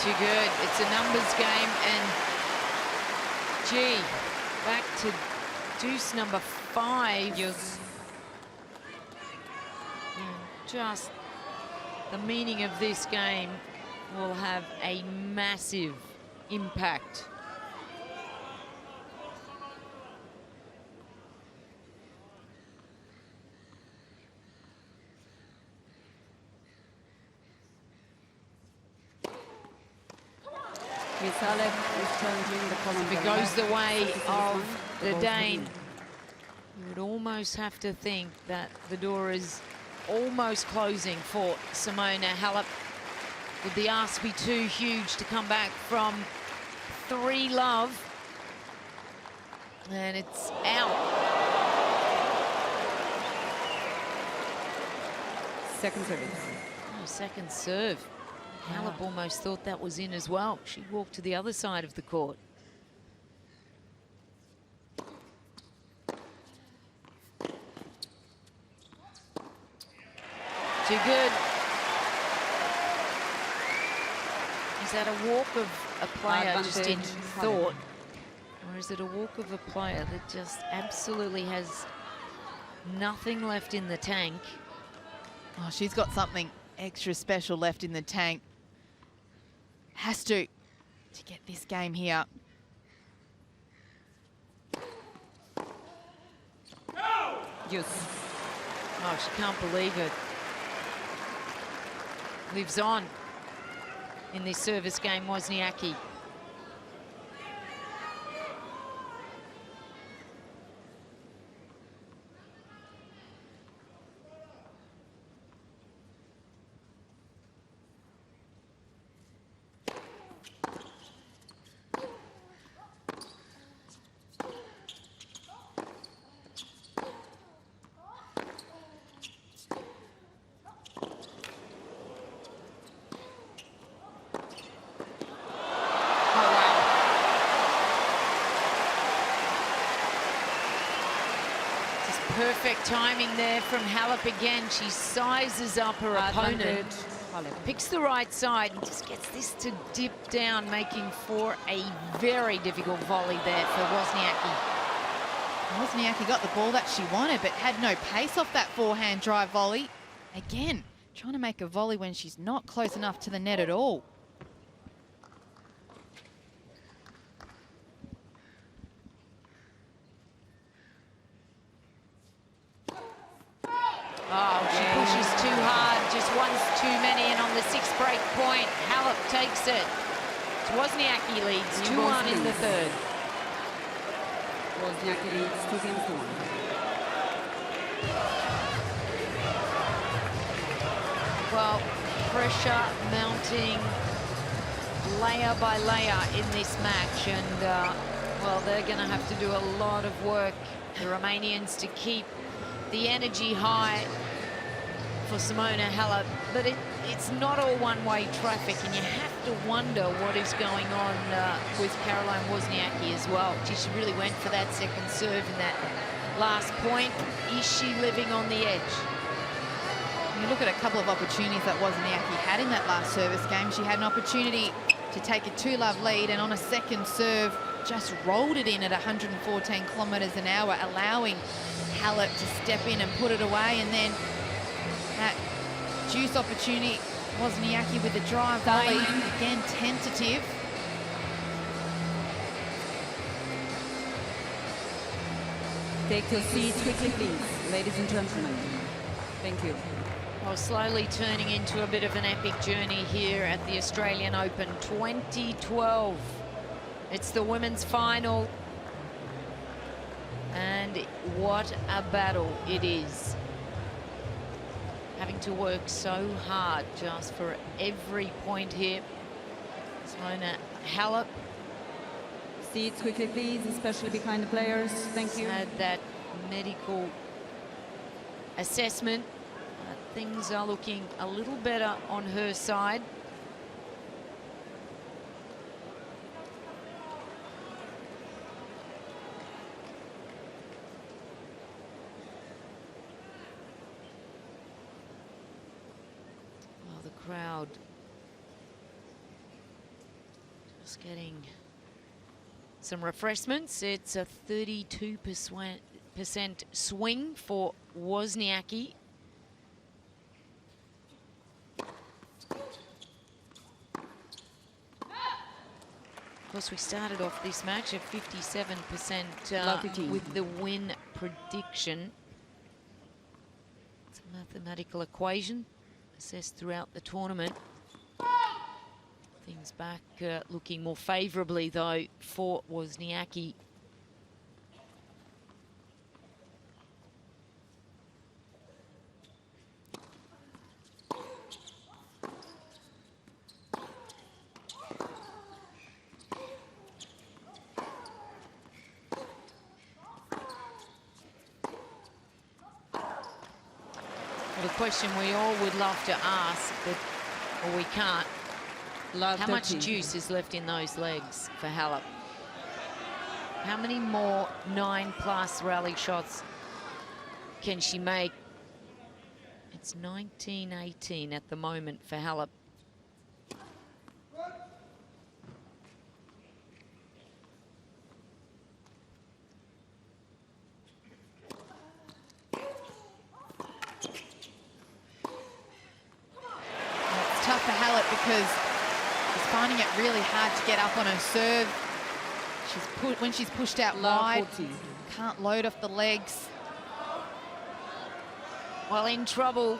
Too good. It's a numbers game, and gee, back to deuce number 5. Yes. Just the meaning of this game will have a massive impact. Halep is challenging the Colombian. If it goes the way of the Dane, you would almost have to think that the door is almost closing for Simona Halep. Would the ask be too huge to come back from 3-love? And it's out. Second service. Oh, second serve. Halep almost thought that was in as well. She walked to the other side of the court. Too good. Is that a walk of a player just in thought? Or is it a walk of a player that just absolutely has nothing left in the tank? Oh, she's got something extra special left in the tank. Has to get this game here. Yes. Oh, she can't believe it. Lives on in this service game, Wozniacki. Perfect timing there from Halep again. She sizes up her opponent, picks the right side, and just gets this to dip down, making for a very difficult volley there for Wozniacki. Wozniacki got the ball that she wanted, but had no pace off that forehand drive volley. Again, trying to make a volley when she's not close enough to the net at all. Oh, she pushes too hard, just once too many, and on the 6th break point, Halep takes it. Wozniacki leads New 2-1 in the balls, third. Wozniacki leads 2-1. Well, pressure mounting layer by layer in this match, and well, they're going to have to do a lot of work, the Romanians, to keep the energy high for Simona Halep. But it's not all one-way traffic, and you have to wonder what is going on with Caroline Wozniacki as well. She really went for that second serve in that last point. Is she living on the edge? You look at a couple of opportunities that Wozniacki had in that last service game. She had an opportunity to take a 2-love lead, and on a second serve, just rolled it in at 114 kilometers an hour, allowing Halep to step in and put it away. And then that juice opportunity, Wozniacki with the drive volley, again tentative. Take your seats quickly, please, ladies and gentlemen. Thank you. Well, slowly turning into a bit of an epic journey here at the Australian Open 2012. It's the women's final. And what a battle it is. Having to work so hard just for every point here. Simona Halep. Seats quickly, please, especially behind the players. Thank you. Had that medical assessment. Things are looking a little better on her side. Well, the crowd just getting some refreshments. It's a 32% swing for Wozniacki. Of course, we started off this match at 57% with the win prediction. It's a mathematical equation assessed throughout the tournament. Things back looking more favourably, though, for Wozniacki. The question we all would love to ask, but or we can't. How much juice is left in those legs for Halep? How many more 9+ rally shots can she make? It's 19-18 at the moment for Halep. Tough for Halep because she's finding it really hard to get up on her serve. When she's pushed out wide, can't load off the legs. Well, in trouble.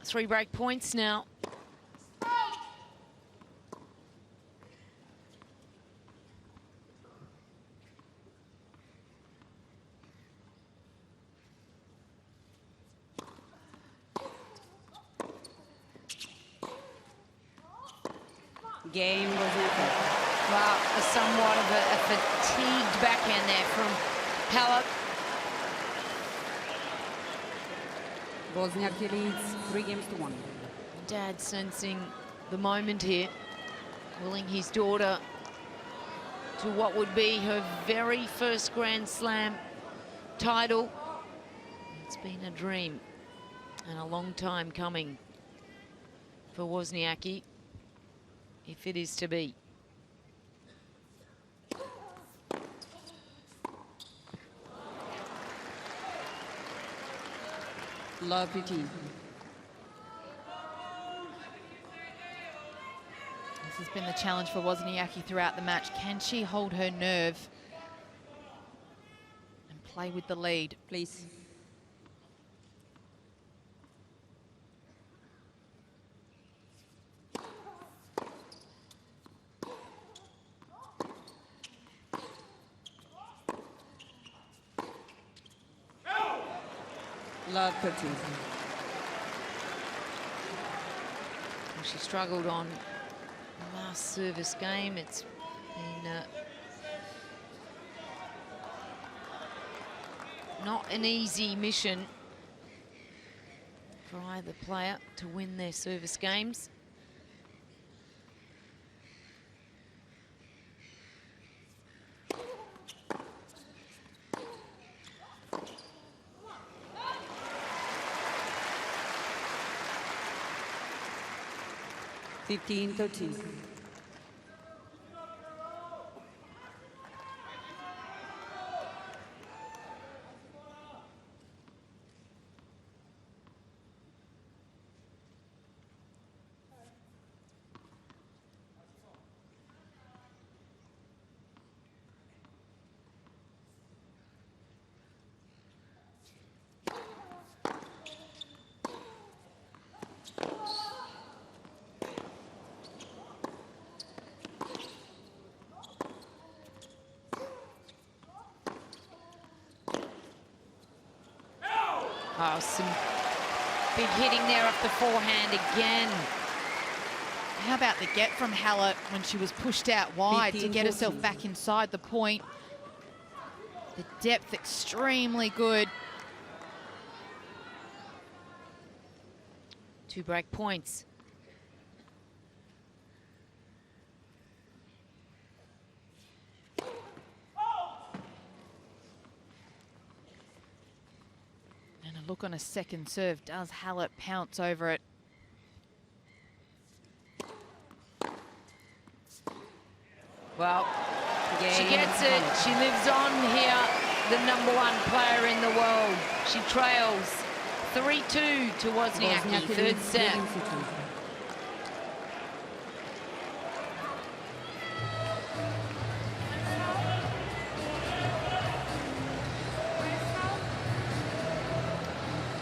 3 break points now. Game was nothing. Well, somewhat of a fatigued backhand there from Halep. Wozniacki leads 3-1. Dad sensing the moment here, willing his daughter to what would be her very first Grand Slam title. It's been a dream and a long time coming for Wozniacki, if it is to be. Lovely team. This has been the challenge for Wozniacki throughout the match. Can she hold her nerve and play with the lead? Please. Love 13. Well, she struggled on the last service game. It's been not an easy mission for either player to win their service games. Fifteen, 13. Oh, some big hitting there off the forehand again. How about the get from Halep when she was pushed out wide to get herself back inside the point? The depth extremely good. 2 break points. And a look on a second serve. Does Halep pounce over it? Well, she gets it. She lives on here, the #1 player in the world. She trails 3-2 to Wozniacki, third set.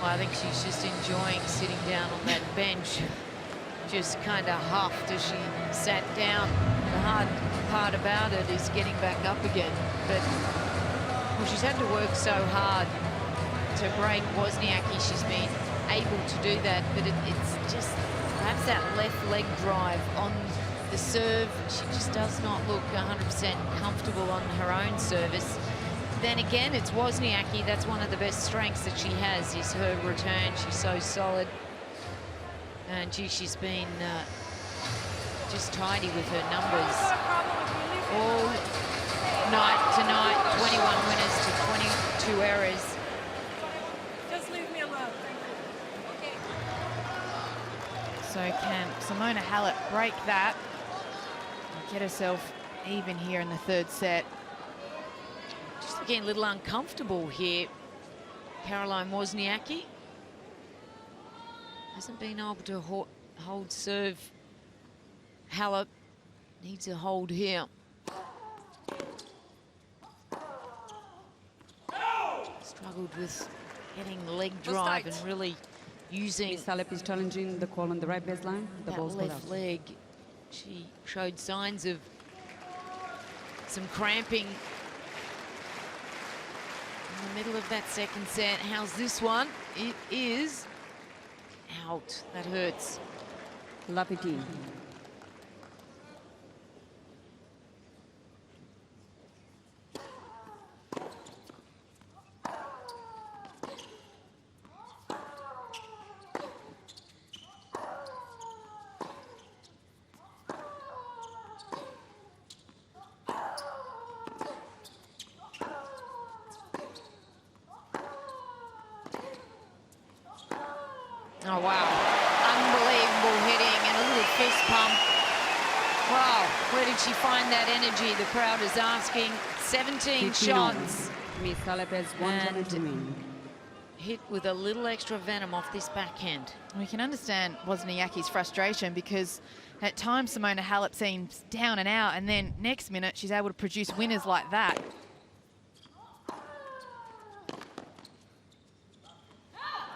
Well, I think she's just enjoying sitting down on that bench. Just kind of huffed as she sat down. The hard part about it is getting back up again. But well, she's had to work so hard to break Wozniacki. She's been able to do that, but it's just perhaps that left leg drive on the serve. She just does not look 100% comfortable on her own service. Then again, it's Wozniacki. That's one of the best strengths that she has, is her return. She's so solid. And gee, she's been just tidy with her numbers all night tonight. 21 winners to 22 errors. Just leave me alone. Thank you. So can Simona Halep break that and get herself even here in the third set? Just getting a little uncomfortable here. Caroline Wozniacki hasn't been able to hold serve. Halep needs a hold here. Struggled with getting leg drive and really using Halep is challenging the call on the right baseline. The that ball's left leg. She showed signs of some cramping in the middle of that second set. How's this one? It is out. That hurts. Lapiti. Oh, wow. Unbelievable hitting and a little fist pump. Wow, where did she find that energy? The crowd is asking. 17 shots. Miss Halep has one challenge remaining. Hit with a little extra venom off this backhand. We can understand Wozniacki's frustration, because at times Simona Halep seems down and out, and then next minute she's able to produce winners like that.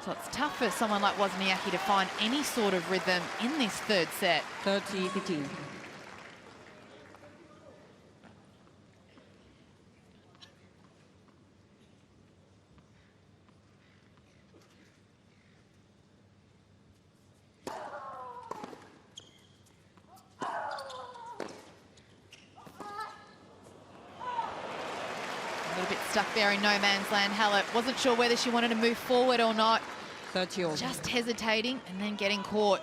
So it's tough for someone like Wozniacki to find any sort of rhythm in this third set. 30-15. A little bit stuck there in no man's land. Halep wasn't sure whether she wanted to move forward or not. 30 all. Just hesitating and then getting caught.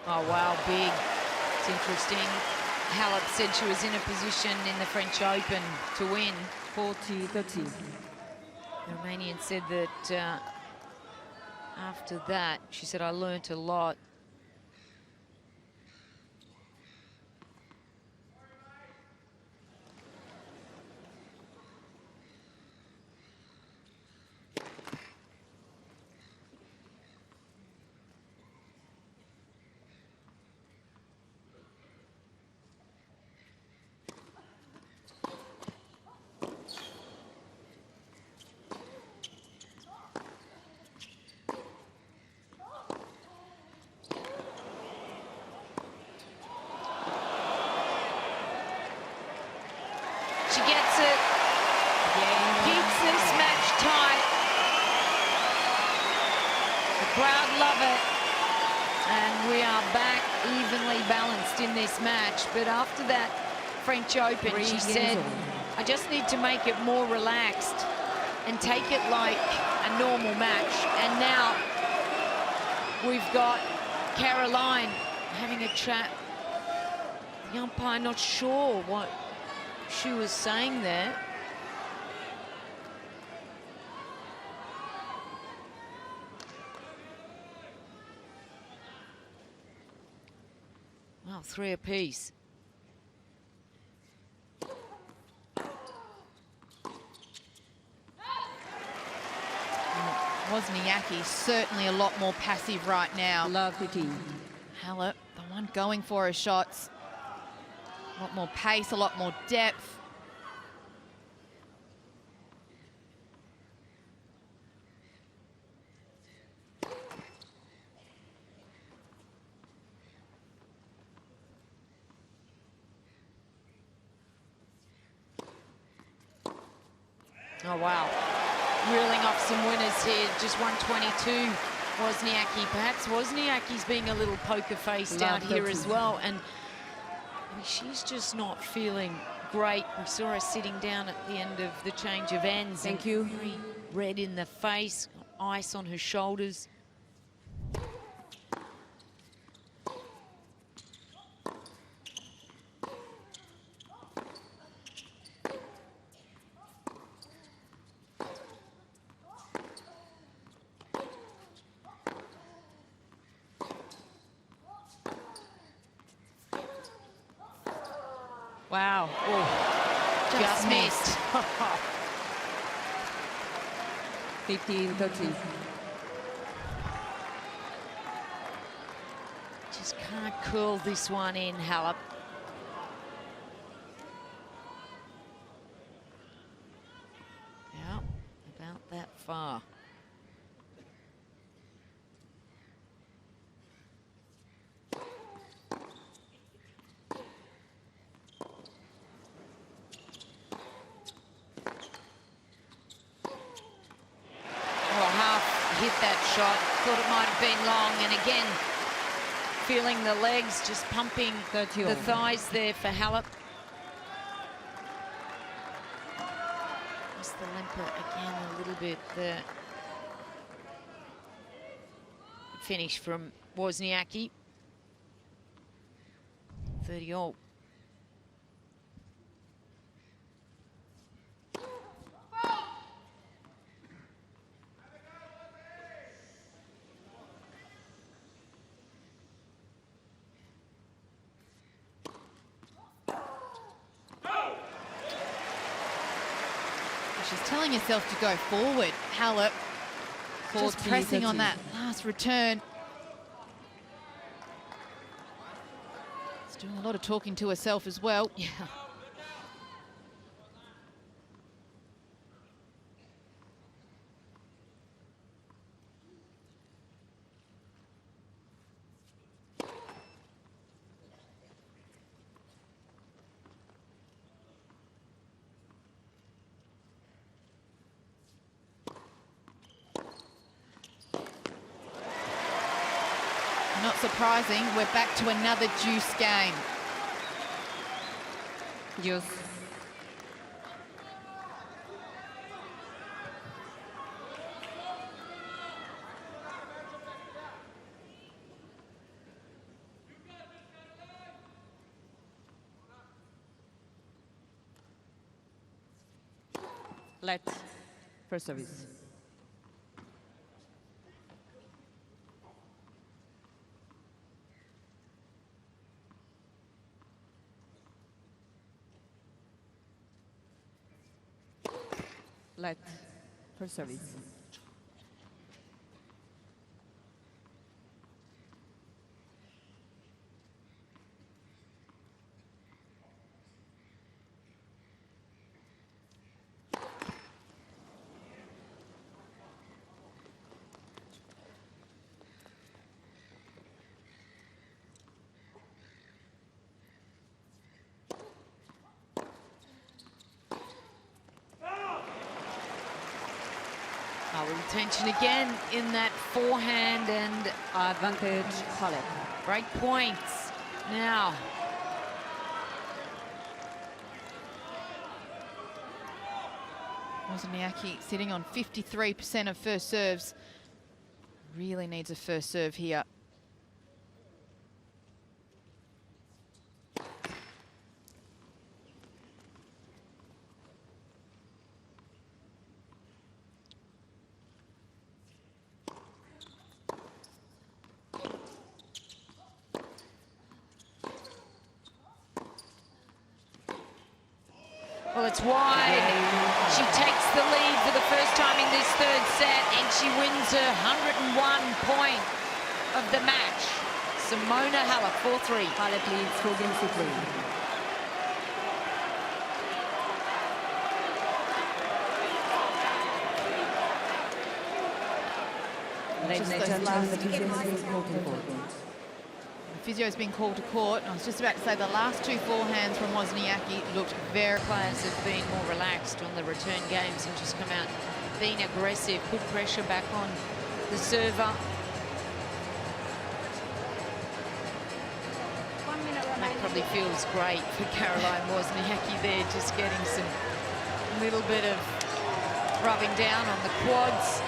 Oh, wow, big. It's interesting. Halep said she was in a position in the French Open to win. 40-30. The Romanian said that after that, she said, I learnt a lot. She gets it. Keeps this match tight. The crowd love it. And we are back evenly balanced in this match. But after that French Open, she said, I just need to make it more relaxed and take it like a normal match. And now we've got Caroline having a chat. The umpire not sure what she was saying there. Wow, 3 apiece. Wozniacki certainly a lot more passive right now. Love 15. Halep, the one going for her shots. A lot more pace, a lot more depth. Oh, wow. Reeling off some winners here. Just 122, Wozniacki. Perhaps Wozniacki's being a little poker-faced out here as well. And I mean, she's just not feeling great. We saw her sitting down at the end of the change of ends. Thank you. Very red in the face, ice on her shoulders. Wow. Oh, just missed. 15-13. Just can't curl this one in, Halep. Yeah, about that far. Hit that shot, thought it might have been long, and again feeling the legs just pumping the thighs there for Halep. Just the limper again a little bit there. Finish from Wozniacki. 30 all. She's telling herself to go forward. Halep just pressing on that last return. She's doing a lot of talking to herself as well. Yeah. not surprising. We're back to another deuce game. Deuce. Let. First service. Let. First service. Tension again in that forehand, and Advantage Halep. break points now. Wozniacki sitting on 53% of first serves. Really needs a first serve here. Well, it's wide. She takes the lead for the first time in this third set, and she wins her 101 point of the match. Simona Halep, 4-3. Halep leads 4 games to 3. Ladies and gentlemen, the physio has been called to court. The physio's been called to court. I was just about to say the last two forehands from Wozniacki looked very... Players have been more relaxed on the return games and just come out being aggressive, put pressure back on the server. 1 minute That remaining. probably feels great for Caroline Wozniacki there, just getting some little bit of rubbing down on the quads.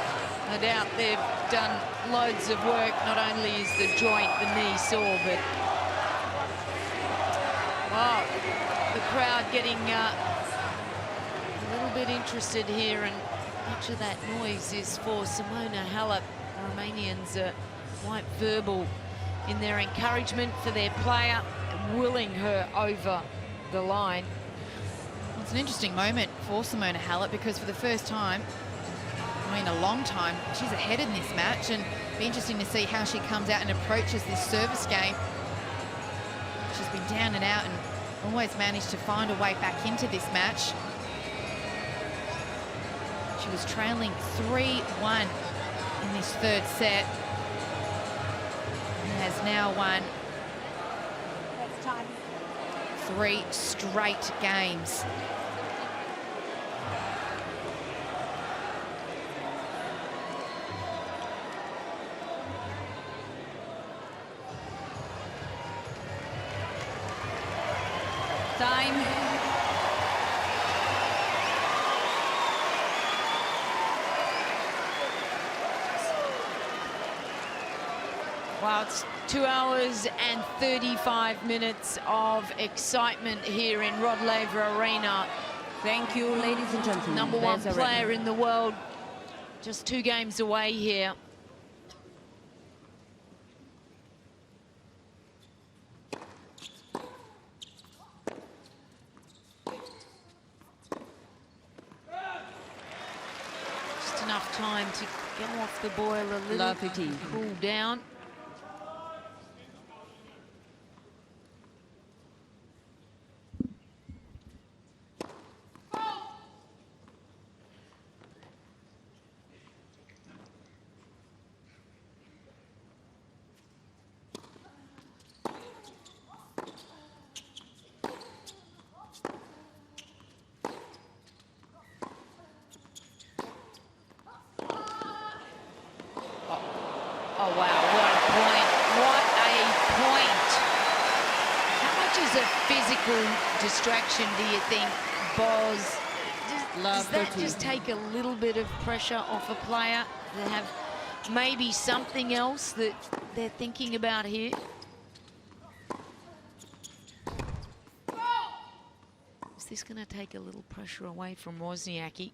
No doubt they've done loads of work. Not only is the joint, the knee sore, but wow, the crowd getting a little bit interested here, and much of that noise is for Simona Halep. The Romanians are quite verbal in their encouragement for their player, willing her over the line. It's an interesting moment for Simona Halep because for the first time, in a long time, she's ahead in this match, and it'll be interesting to see how she comes out and approaches this service game. She's been down and out and always managed to find a way back into this match. She was trailing 3-1 in this third set and has now won That's time. 3 straight games. Time. Wow, it's 2 hours and 35 minutes of excitement here in Rod Laver Arena. Thank you, ladies and gentlemen. Number one There's a player record. in the world, just 2 games away here. Just enough time to get off the boil a little, Love 15. cool down. Oh, wow, what physical distraction, do you think, Boz? Does that 13. just take a little bit of pressure off a player? They have maybe something else that they're thinking about here? Is this going to take a little pressure away from Wozniacki?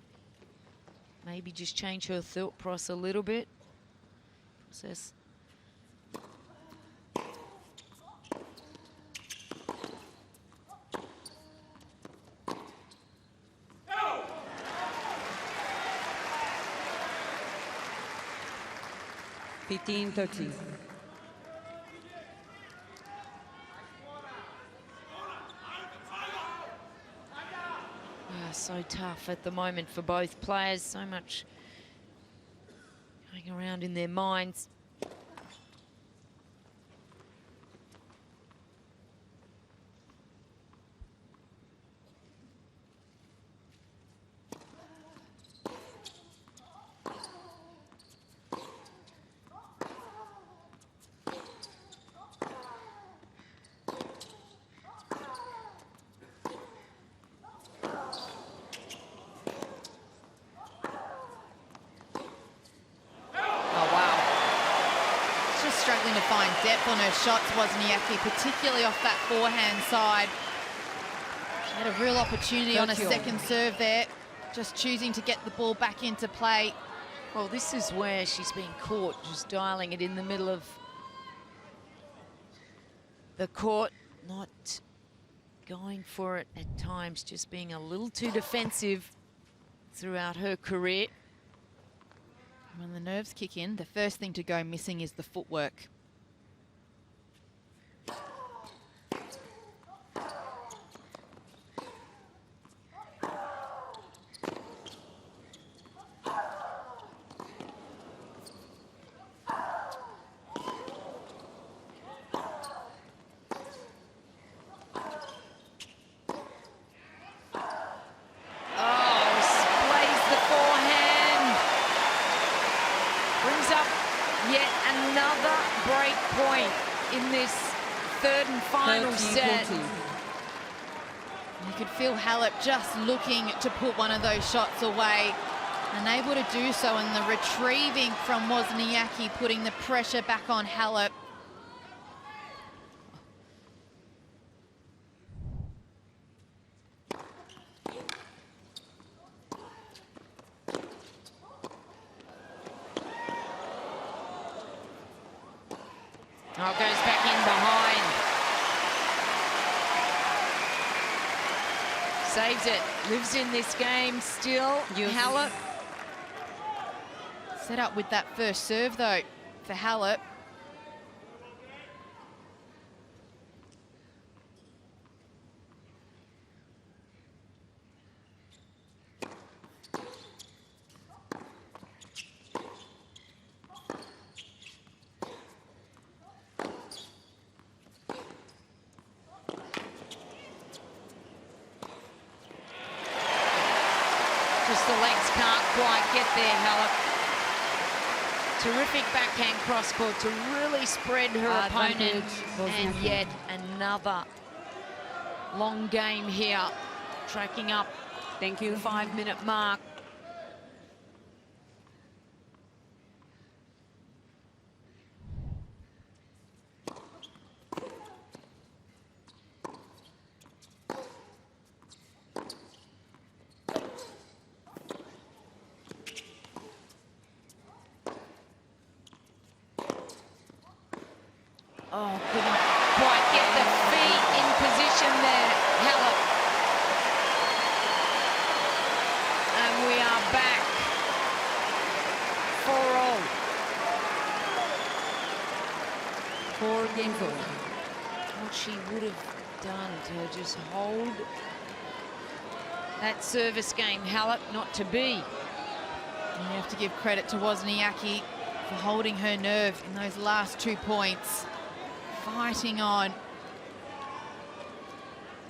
Maybe just change her thought process a little bit. Process. – 15-13. So tough at the moment for both players. So much going around in their minds. Struggling to find depth on her shots, Wozniacki, particularly off that forehand side. She had a real opportunity on a second serve there, just choosing to get the ball back into play. Well, this is where she's been caught, just dialing it in the middle of the court, not going for it at times, just being a little too defensive throughout her career. When the nerves kick in, the first thing to go missing is the footwork. In this third and final set. You could feel Halep just looking to put one of those shots away, unable to do so, and the retrieving from Wozniacki, putting the pressure back on Halep. Oh, goes back in behind. Saves it. Lives in this game still. Halep. Set up with that first serve, though, for Halep. The legs can't quite get there, Halep. Terrific backhand cross-court to really spread her opponent. And yet another long game here, tracking up. Thank you. The 5-minute mark. Oh, couldn't quite get the feet in position there, Halep. And we are back 4-all. 4 games over. What she would have done to just hold that service game, Halep, not to be. And you have to give credit to Wozniacki for holding her nerve in those last 2 points. Fighting on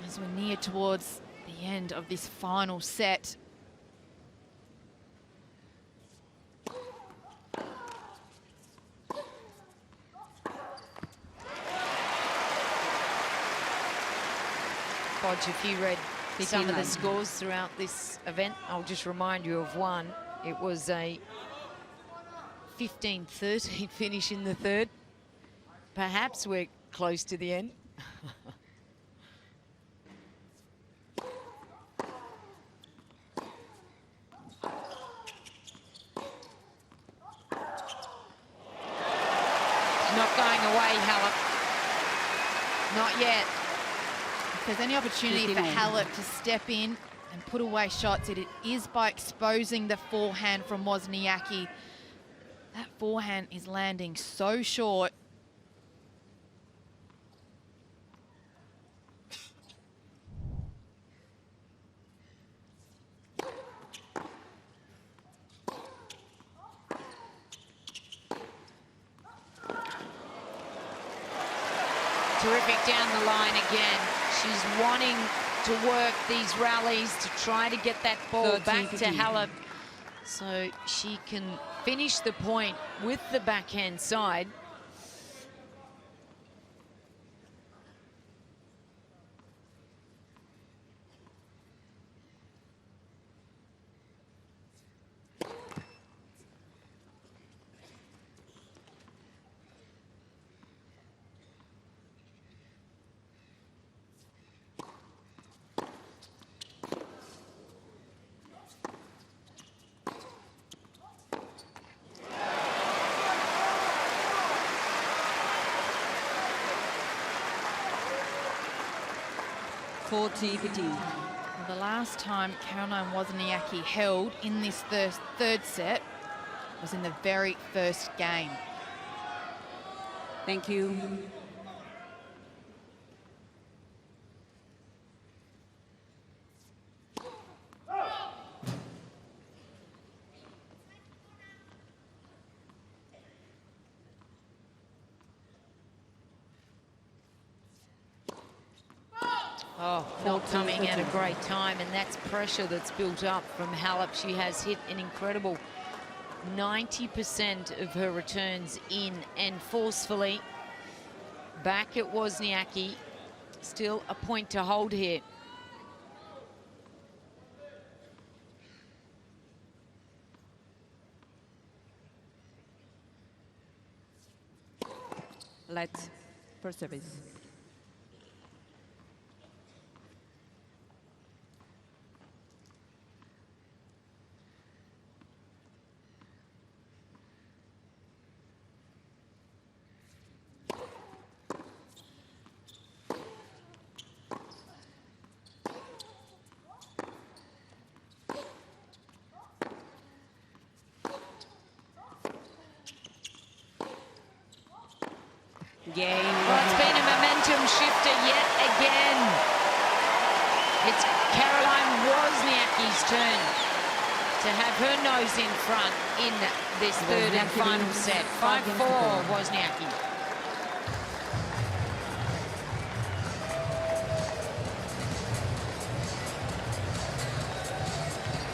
as we're near towards the end of this final set. Hodge, if you read some of the 15-9. scores throughout this event, I'll just remind you of one. It was a 15-13 finish in the third. Perhaps we're close to the end. Not going away, Halep. Not yet. If there's any opportunity for Halep to step in and put away shots, it is by exposing the forehand from Wozniacki. That forehand is landing so short. Terrific down the line again. She's wanting to work these rallies to try to get that ball back to Halep so she can finish the point with the backhand side. Well, the last time Caroline Wozniacki held in this third set was in the very first game. Thank you. Oh, not coming at a great time, and that's pressure that's built up from Halep. She has hit an incredible 90% of her returns in and forcefully. Back at Wozniacki, still a point to hold here. Let's first service. Well, it's been a momentum shifter yet again. It's Caroline Wozniacki's turn to have her nose in front in this third and final set. 5-4 Wozniacki.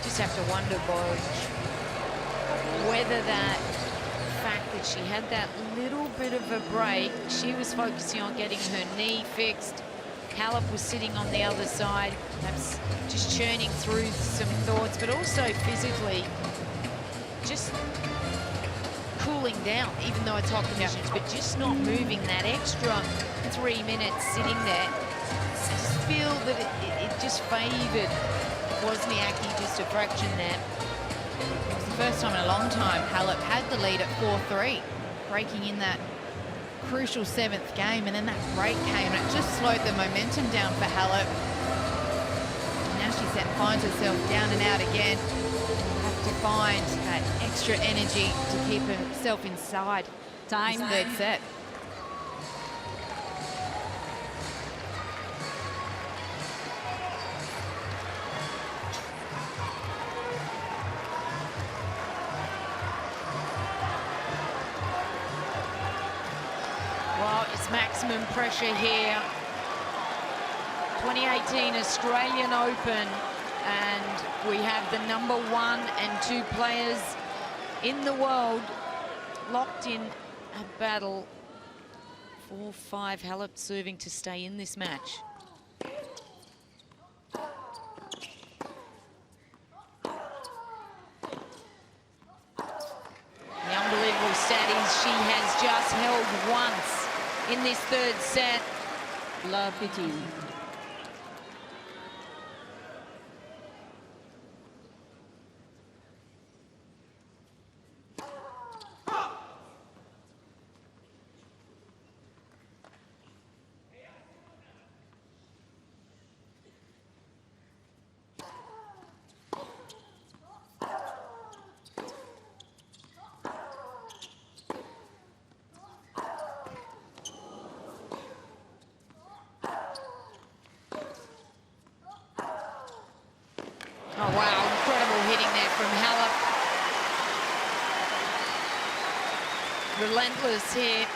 Just have to wonder, Boy, whether that fact that she had that little bit of a break, she was focusing on getting her knee fixed. Halep was sitting on the other side, perhaps just churning through some thoughts, but also physically just cooling down, even though it's hot conditions, but just not moving that extra 3 minutes sitting there. I just feel that it just favoured Wozniacki just a fraction there. It was the first time in a long time Halep had the lead at 4-3, breaking in that crucial 7th game, and then that break came and it just slowed the momentum down for Halep. Now she finds herself down and out again. Have to find that extra energy to keep herself inside this third set. Well, it's maximum pressure here. 2018 Australian Open, and we have the #1 and 2 players in the world locked in a battle. 4-5, Halep serving to stay in this match. stat is she has just held once in this third set. Love 15. Oh, wow, incredible hitting there from Halep. Relentless here.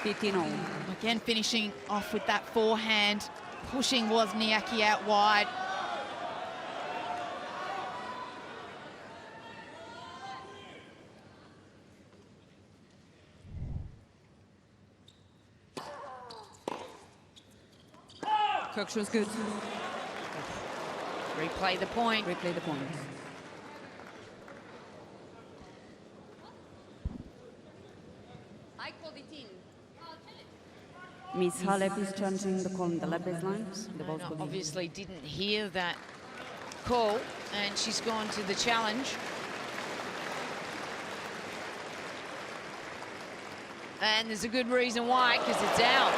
15-all. Again, finishing off with that forehand, pushing Wozniacki out wide. Cook was good. Replay the point. Replay the point. Miss Halep is challenging the call on the left baseline. The ball's Martina going. obviously didn't hear that call, and she's gone to the challenge. And there's a good reason why, because it's out.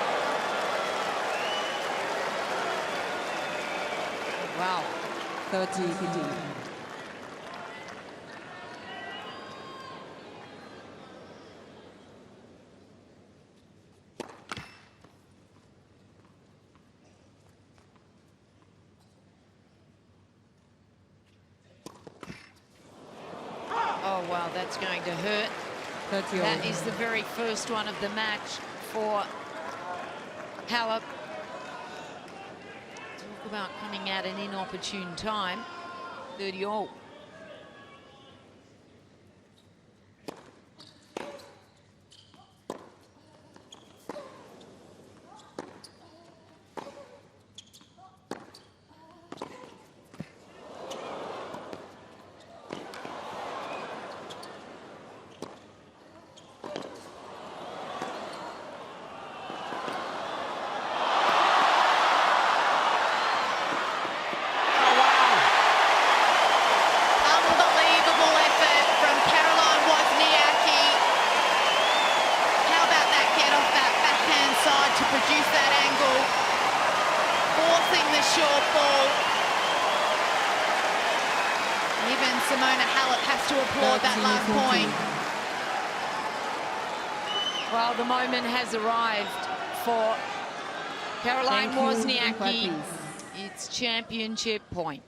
Wow. 30-15. Oh, wow, that's going to hurt. 30-all. That is the very first one of the match for Halep. Talk about coming at an inopportune time. 30-all. Unbelievable effort from Caroline Wozniacki. How about that get off that backhand side to produce that angle, forcing the short ball. Even Simona Halep has to applaud that last point. Well, the moment has arrived for Caroline Thank you. Wozniacki. Please. It's championship point.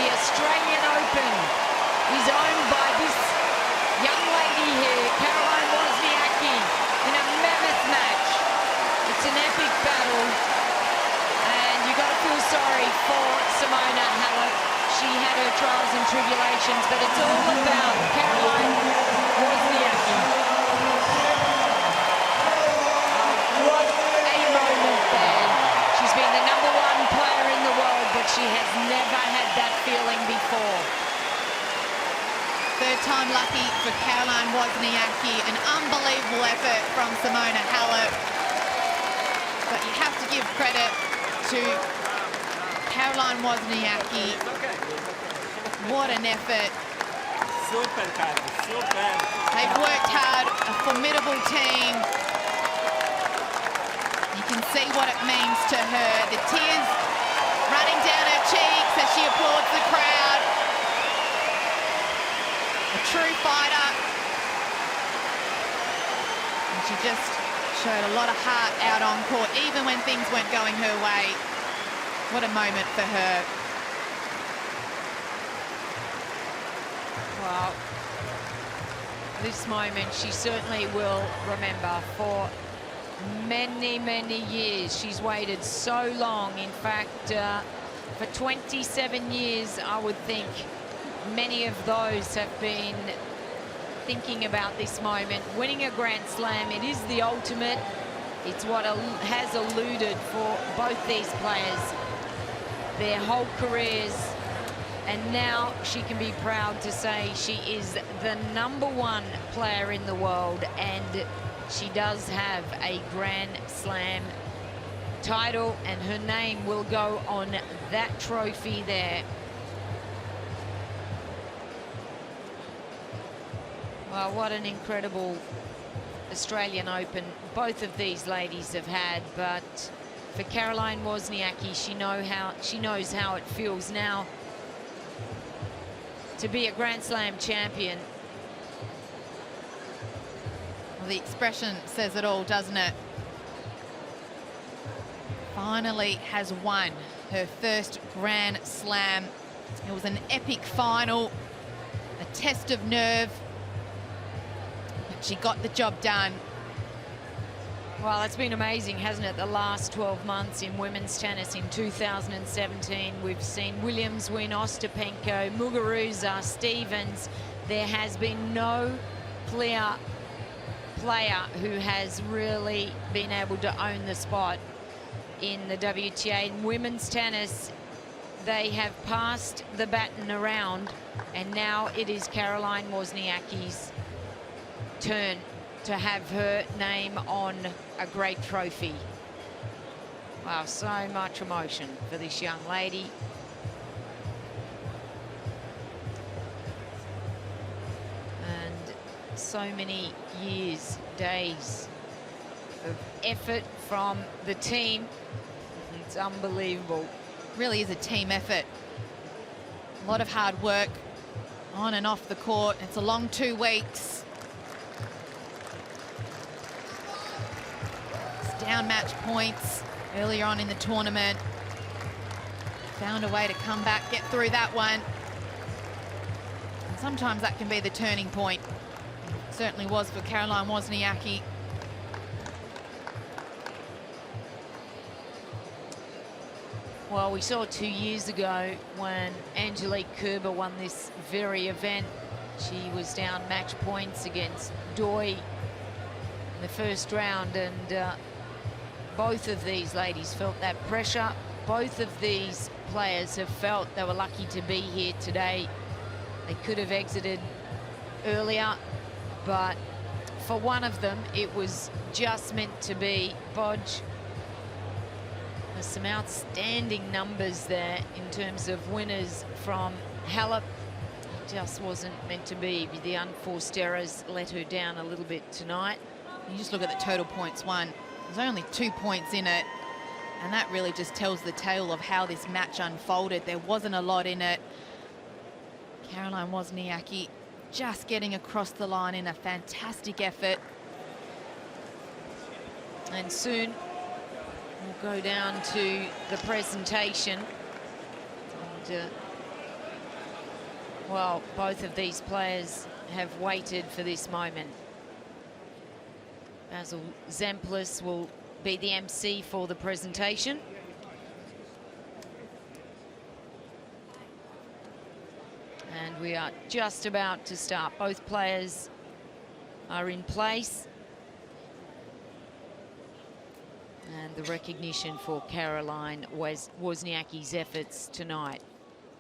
Australian Open is owned by this young lady here, Caroline Wozniacki, in a mammoth match. It's an epic battle, and you got to feel sorry for Simona Halep. She had her trials and tribulations, but it's all about Caroline Wozniacki. What a moment there. She's been the #1 player in the world, but she has never had that feeling before. Third time lucky for Caroline Wozniacki. An unbelievable effort from Simona Halep. But you have to give credit to Caroline Wozniacki. What an effort. Super, Carlos, super. They've worked hard, a formidable team. You can see what it means to her. The tears running down her cheeks as she applauds the crowd. A true fighter. And she just Showed a lot of heart out on court, even when things weren't going her way. What a moment for her. Well, this moment she certainly will remember for many, many years. She's waited so long. In fact, for 27 years, I would think many of those have been thinking about this moment. Winning a Grand Slam, it is the ultimate. It's what has eluded for both these players their whole careers. And now she can be proud to say she is the #1 player in the world, and she does have a Grand Slam title, and her name will go on that trophy there. Well, what an incredible Australian Open both of these ladies have had, but for Caroline Wozniacki, she knows how it feels now to be a Grand Slam champion. Well, the expression says it all, doesn't it? Finally has won her first Grand Slam. It was an epic final, a test of nerve, but she got the job done. Well, it's been amazing, hasn't it? The last 12 months in women's tennis. In 2017, we've seen Williams win, Ostapenko, Muguruza, Stevens. There has been no player who has really been able to own the spot in the WTA. In women's tennis, they have passed the baton around, and now it is Caroline Wozniacki's turn to have her name on a great trophy. Wow, so much emotion for this young lady. And so many years, days of effort from the team. It's unbelievable. Really is a team effort. A lot of hard work on and off the court. It's a long 2 weeks. Down match points earlier on in the tournament. Found a way to come back, get through that one. And sometimes that can be the turning point. It certainly was for Caroline Wozniacki. Well, we saw 2 years ago when Angelique Kerber won this very event. She was down match points against Doi in the first round, and both of these ladies felt that pressure. Both of these players have felt they were lucky to be here today. They could have exited earlier, but for one of them, it was just meant to be. Bodge, there's some outstanding numbers there in terms of winners from Halep. It just wasn't meant to be. The unforced errors let her down a little bit tonight. You just look at the total points won. There's only 2 points in it, and that really just tells the tale of how this match unfolded. There wasn't a lot in it. Caroline Wozniacki just getting across the line in a fantastic effort. And soon we'll go down to the presentation. And, well, both of these players have waited for this moment. Basil Zemplis will be the MC for the presentation. And we are just about to start. Both players are in place. And the recognition for Caroline Wozniacki's efforts tonight.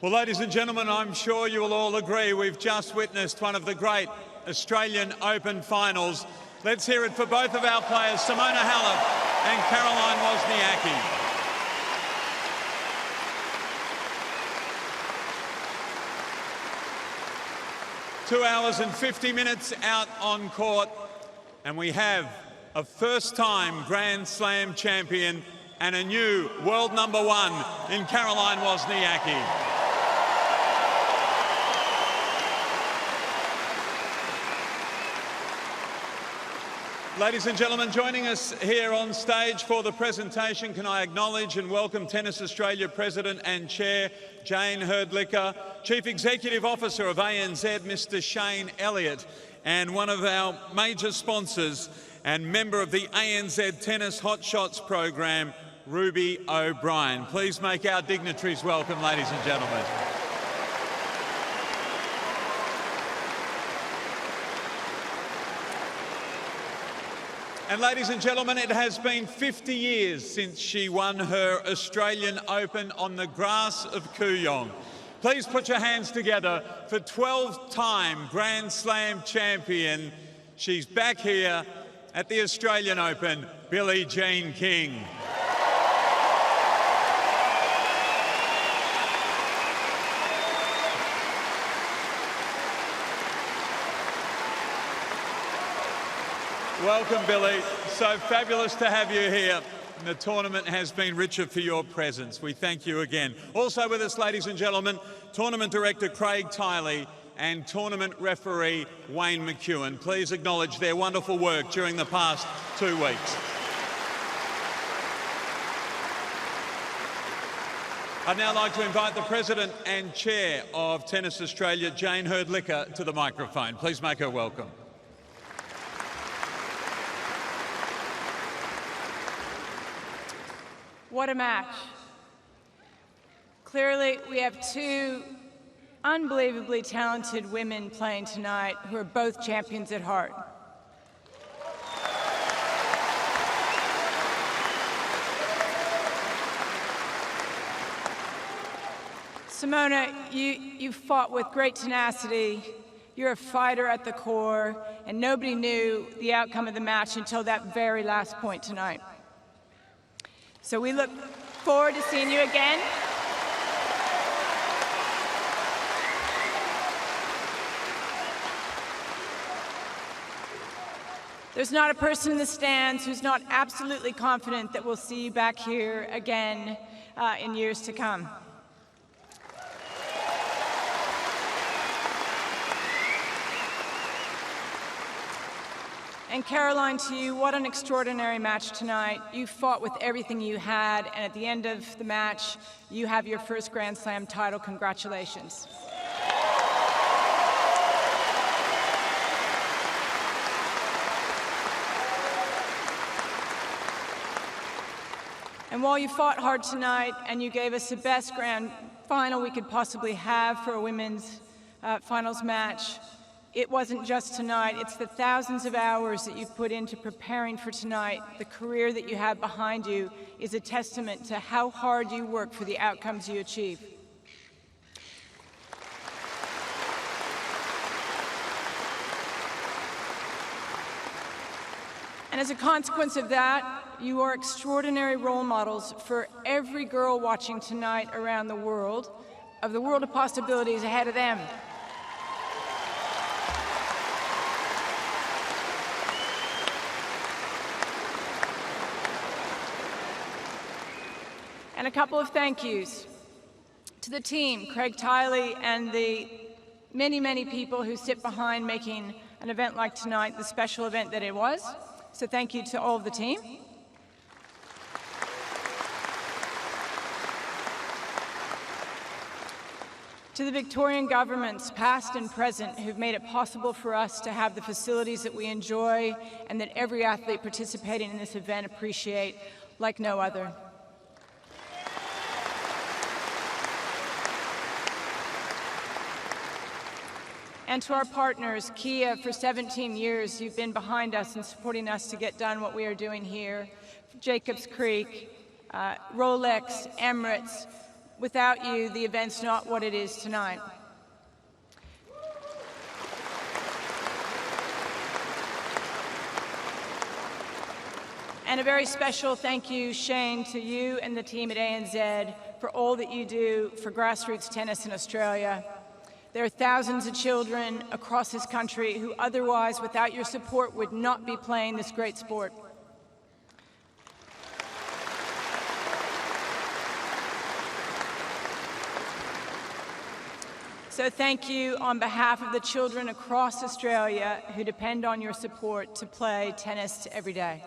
Well, ladies and gentlemen, I'm sure you will all agree we've just witnessed one of the great Australian Open finals. Let's hear it for both of our players, Simona Halep and Caroline Wozniacki. Two hours and 50 minutes out on court, and we have a first-time Grand Slam champion and a new world #1 in Caroline Wozniacki. Ladies and gentlemen, joining us here on stage for the presentation, can I acknowledge and welcome Tennis Australia President and Chair Jane Herdlicker, Chief Executive Officer of ANZ, Mr Shane Elliott, and one of our major sponsors and member of the ANZ Tennis Hot Shots program, Ruby O'Brien. Please make our dignitaries welcome, ladies and gentlemen. And ladies and gentlemen, it has been 50 years since she won her Australian Open on the grass of Kooyong. Please put your hands together for 12-time Grand Slam champion. She's back here at the Australian Open, Billie Jean King. Welcome, Billie. So fabulous to have you here. And the tournament has been richer for your presence. We thank you again. Also with us, ladies and gentlemen, Tournament Director Craig Tiley and Tournament Referee Wayne McEwen. Please acknowledge their wonderful work during the past 2 weeks. I'd now like to invite the President and Chair of Tennis Australia, Jane Herdlicker, to the microphone. Please make her welcome. What a match. Clearly, we have two unbelievably talented women playing tonight who are both champions at heart. Simona, you fought with great tenacity. You're a fighter at the core, and nobody knew the outcome of the match until that very last point tonight. So we look forward to seeing you again. There's not a person in the stands who's not absolutely confident that we'll see you back here again in years to come. And Caroline, to you, what an extraordinary match tonight. You fought with everything you had, and at the end of the match, you have your first Grand Slam title. Congratulations. And while you fought hard tonight and you gave us the best grand final we could possibly have for a women's finals match, it wasn't just tonight, it's the thousands of hours that you've put into preparing for tonight. The career that you have behind you is a testament to how hard you work for the outcomes you achieve. And as a consequence of that, you are extraordinary role models for every girl watching tonight around the world, of the world of possibilities ahead of them. And a couple of thank yous to the team, Craig Tiley, and the many, many people who sit behind making an event like tonight the special event that it was. So thank you to all of the team. To the Victorian governments, past and present, who've made it possible for us to have the facilities that we enjoy and that every athlete participating in this event appreciate like no other. And to our partners, Kia, for 17 years, you've been behind us and supporting us to get done what we are doing here. Jacobs Creek, Rolex, Emirates. Without you, the event's not what it is tonight. And a very special thank you, Shane, to you and the team at ANZ for all that you do for grassroots tennis in Australia. There are thousands of children across this country who otherwise, without your support, would not be playing this great sport. So thank you on behalf of the children across Australia who depend on your support to play tennis every day.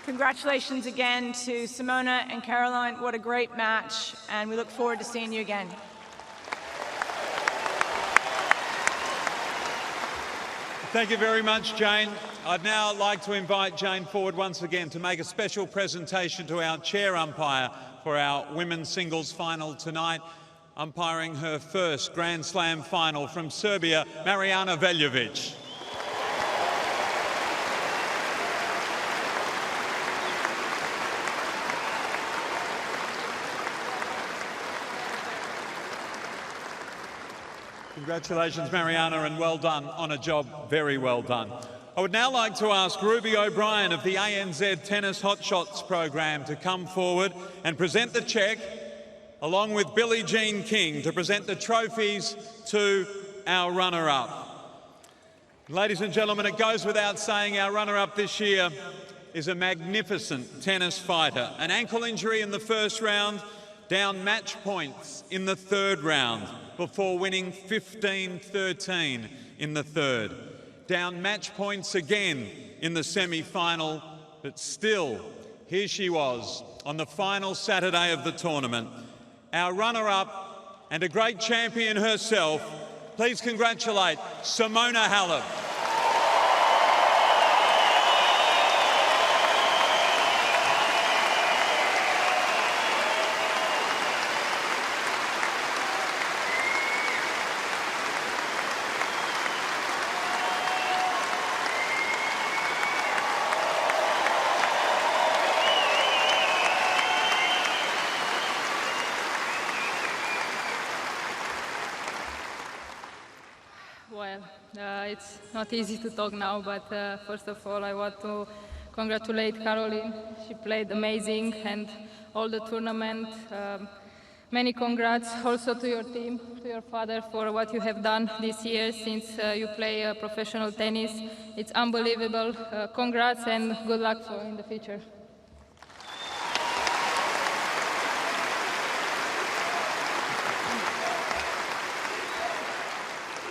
Congratulations again to Simona and Caroline. What a great match, and we look forward to seeing you again. Thank you very much, Jane. I'd now like to invite Jane forward once again to make a special presentation to our chair umpire for our women's singles final tonight, umpiring her first Grand Slam final from Serbia, Martina Veljovic. Congratulations, Martina, and well done on a job very well done. I would now like to ask Ruby O'Brien of the ANZ Tennis Hot Shots program to come forward and present the cheque, along with Billie Jean King to present the trophies to our runner-up. Ladies and gentlemen, it goes without saying our runner-up this year is a magnificent tennis fighter. An ankle injury in the first round, down match points in the third round, before winning 15-13 in the third. Down match points again in the semi-final, but still, here she was on the final Saturday of the tournament. Our runner-up and a great champion herself, please congratulate Simona Halep. It's not easy to talk now, but first of all, I want to congratulate Caroline. She played amazing and all the tournament. Many congrats also to your team, to your father for what you have done this year since you play professional tennis. It's unbelievable. Congrats and good luck in the future.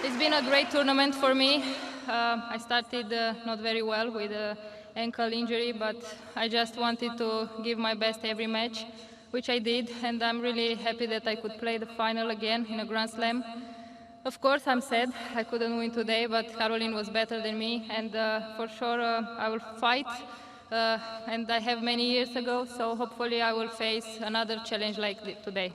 It's been a great tournament for me. I started not very well with an ankle injury, but I just wanted to give my best every match, which I did, and I'm really happy that I could play the final again in a Grand Slam. Of course, I'm sad I couldn't win today, but Caroline was better than me, and for sure I will fight, and I have many years ago, so hopefully I will face another challenge like today.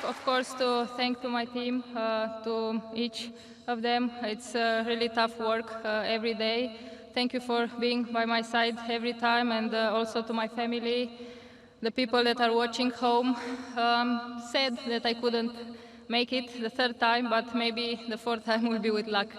Of course, to thank to my team, to each of them. It's really tough work every day. Thank you for being by my side every time, and also to my family, the people that are watching home. Sad that I couldn't make it the third time, but maybe the fourth time will be with luck.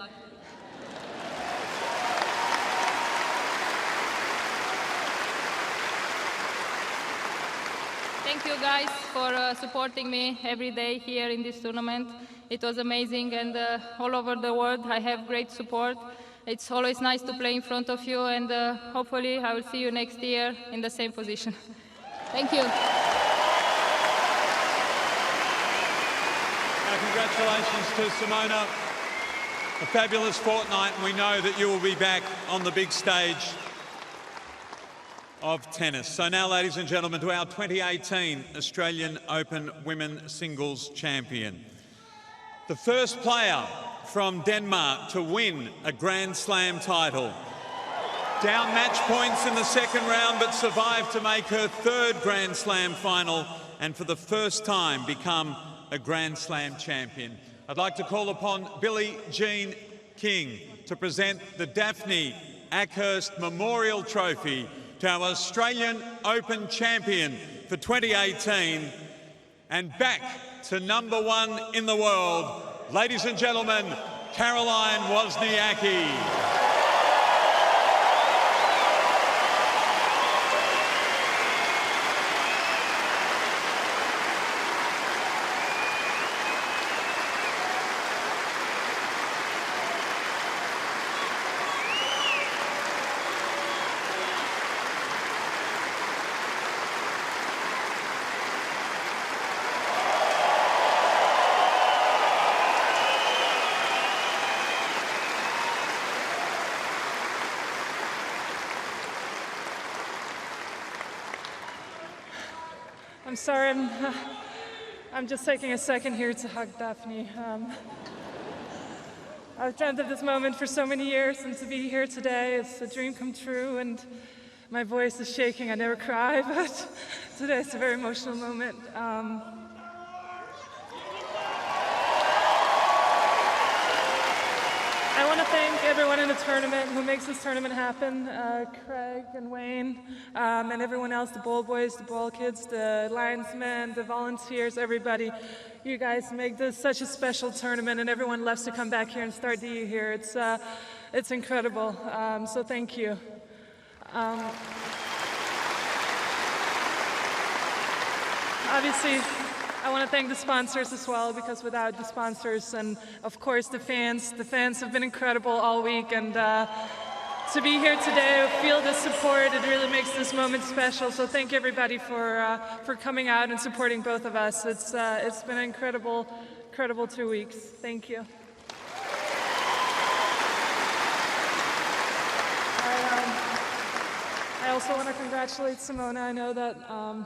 Thank you guys for supporting me every day here in this tournament. It was amazing, and all over the world I have great support. It's always nice to play in front of you, and hopefully I will see you next year in the same position. Thank you. Congratulations to Simona. A fabulous fortnight, and we know that you will be back on the big stage of tennis. So now, ladies and gentlemen, to our 2018 Australian Open Women's Singles Champion. The first player from Denmark to win a Grand Slam title. Down match points in the second round, but survived to make her third Grand Slam final and for the first time become a Grand Slam champion. I'd like to call upon Billie Jean King to present the Daphne Ackhurst Memorial Trophy to our Australian Open champion for 2018 and back to #1 in the world, ladies and gentlemen, Caroline Wozniacki. I'm sorry, I'm just taking a second here to hug Daphne. I've dreamt of this moment for so many years, and to be here today is a dream come true, and my voice is shaking. I never cry, but today it's a very emotional moment. I want to thank everyone in the tournament who makes this tournament happen, Craig and Wayne, and everyone else, the ball boys, the ball kids, the linesmen, the volunteers, everybody. You guys make this such a special tournament, and everyone loves to come back here and start the year here. It's incredible, so thank you. Obviously, I want to thank the sponsors as well, because without the sponsors and, of course, the fans have been incredible all week. And to be here today, feel the support, it really makes this moment special. So thank everybody for coming out and supporting both of us. It's been an incredible 2 weeks. Thank you. I also want to congratulate Simona. I know that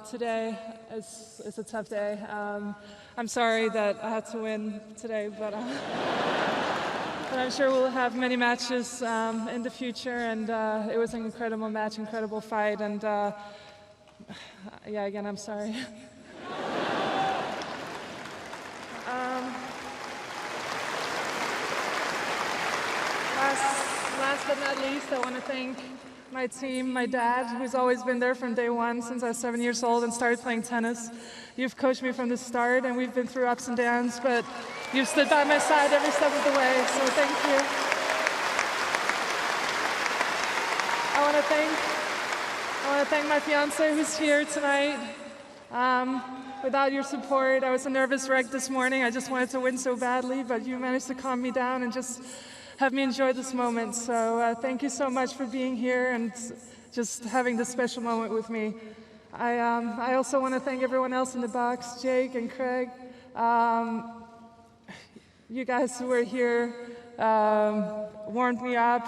today is a tough day. I'm sorry that I had to win today, but I'm sure we'll have many matches in the future. And it was an incredible match, incredible fight. And yeah, again, I'm sorry. Last but not least, I want to thank my team, my dad, who's always been there from day one since I was 7 years old and started playing tennis. You've coached me from the start, and we've been through ups and downs, but you've stood by my side every step of the way, so thank you. I want to thank my fiance who's here tonight. Without your support, I was a nervous wreck this morning. I just wanted to win so badly, but you managed to calm me down and just have me enjoy this moment. So thank you so much for being here and just having this special moment with me. I also want to thank everyone else in the box, Jake and Craig. You guys who were here warmed me up,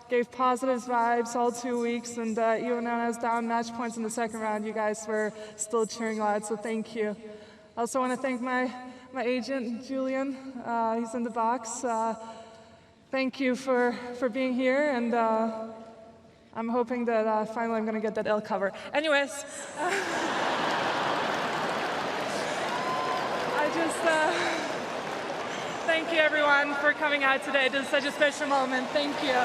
gave positive vibes all 2 weeks, and even when I was down match points in the second round, you guys were still cheering loud, so thank you. I also want to thank my agent, Julian. He's in the box. Thank you for being here, and I'm hoping that finally I'm going to get that L cover. Anyways, I just thank you everyone for coming out today. This is such a special moment. Thank you.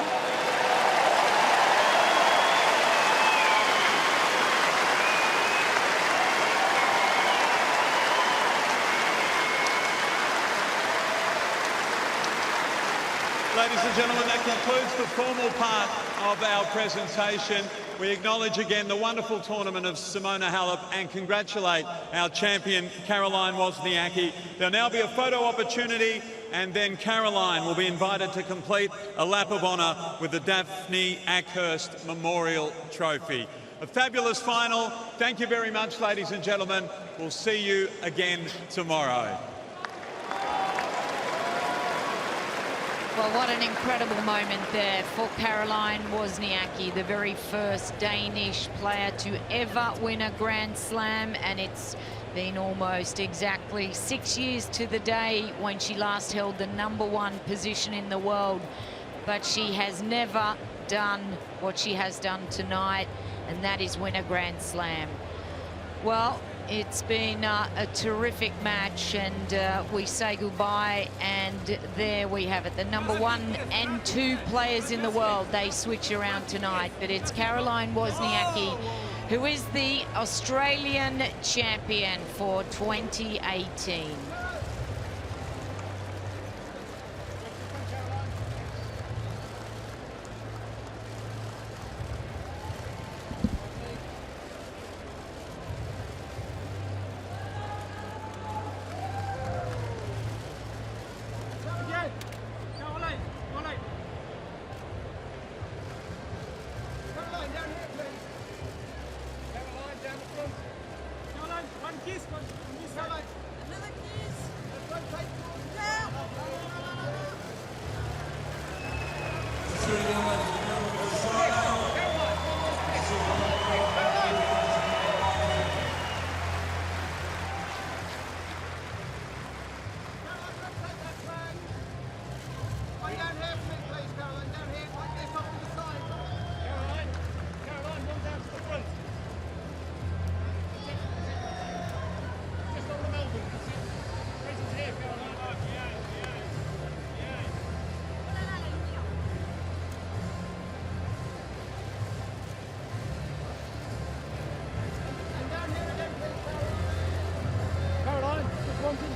Ladies and gentlemen, that concludes the formal part of our presentation. We acknowledge again the wonderful tournament of Simona Halep and congratulate our champion, Caroline Wozniacki. There'll now be a photo opportunity, and then Caroline will be invited to complete a lap of honour with the Daphne Ackhurst Memorial Trophy. A fabulous final. Thank you very much, ladies and gentlemen. We'll see you again tomorrow. Well, what an incredible moment there for Caroline Wozniacki, the very first Danish player to ever win a Grand Slam, and it's been almost exactly 6 years to the day when she last held the #1 position in the world. But she has never done what she has done tonight, and that is win a Grand Slam. Well, it's been a terrific match, and we say goodbye, and there we have it. The #1 and 2 players in the world, they switch around tonight, but it's Caroline Wozniacki who is the Australian champion for 2018. Another kiss.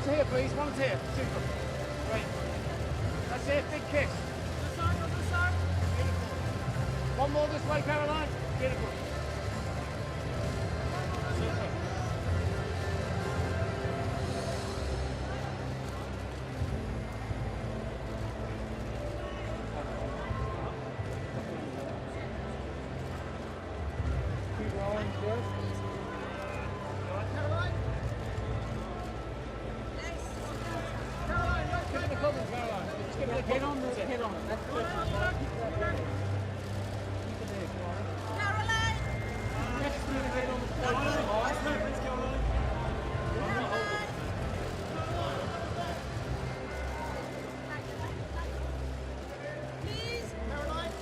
here, please. One's here. Super. Great. That's it. Big kiss. This side, on this side. Beautiful. One more this way, Caroline. Beautiful. Super. Keep rolling, good. Caroline? Caroline, give it a couple, Caroline. Just give it a hit on. Hit on. That's good. Caroline! Next to the hit on the plate. Please, Caroline. Please, Caroline.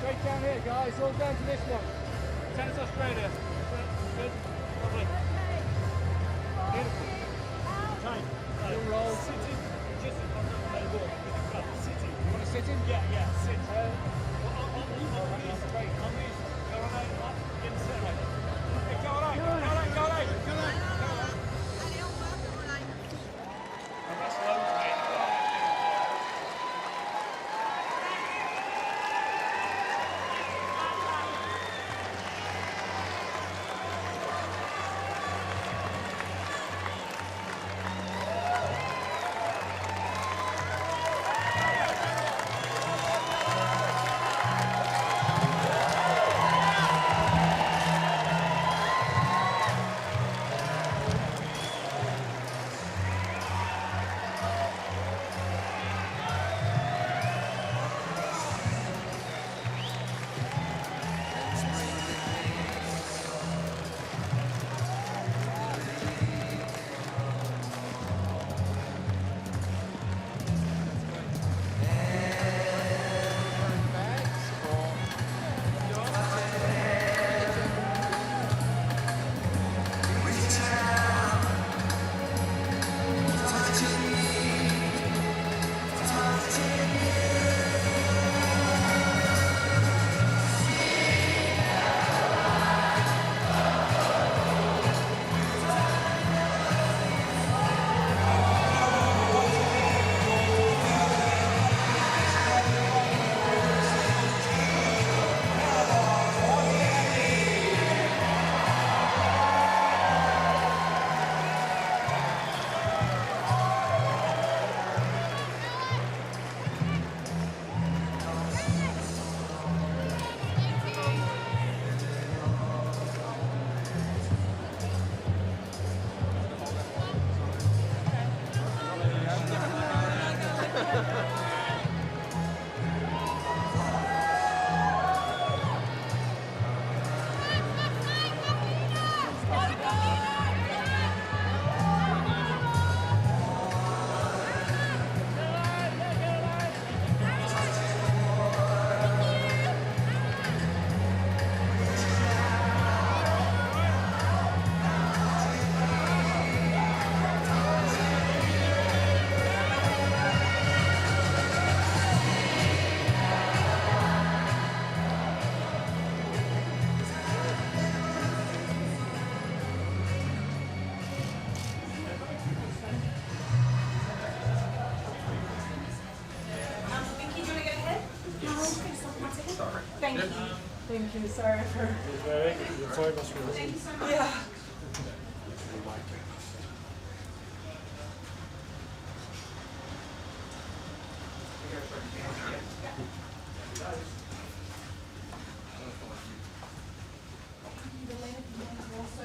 Straight down here, guys. All down to this one. Tennis Australia. Good. Lovely. Beautiful. Time. Full roll. Sitting. Just on the table. Sitting. You want to sit in? Yeah. Sit. On these. Go right. Up. Inside. Go right. And that's low, mate. Thank you. Sorry for. Yeah. The ladies also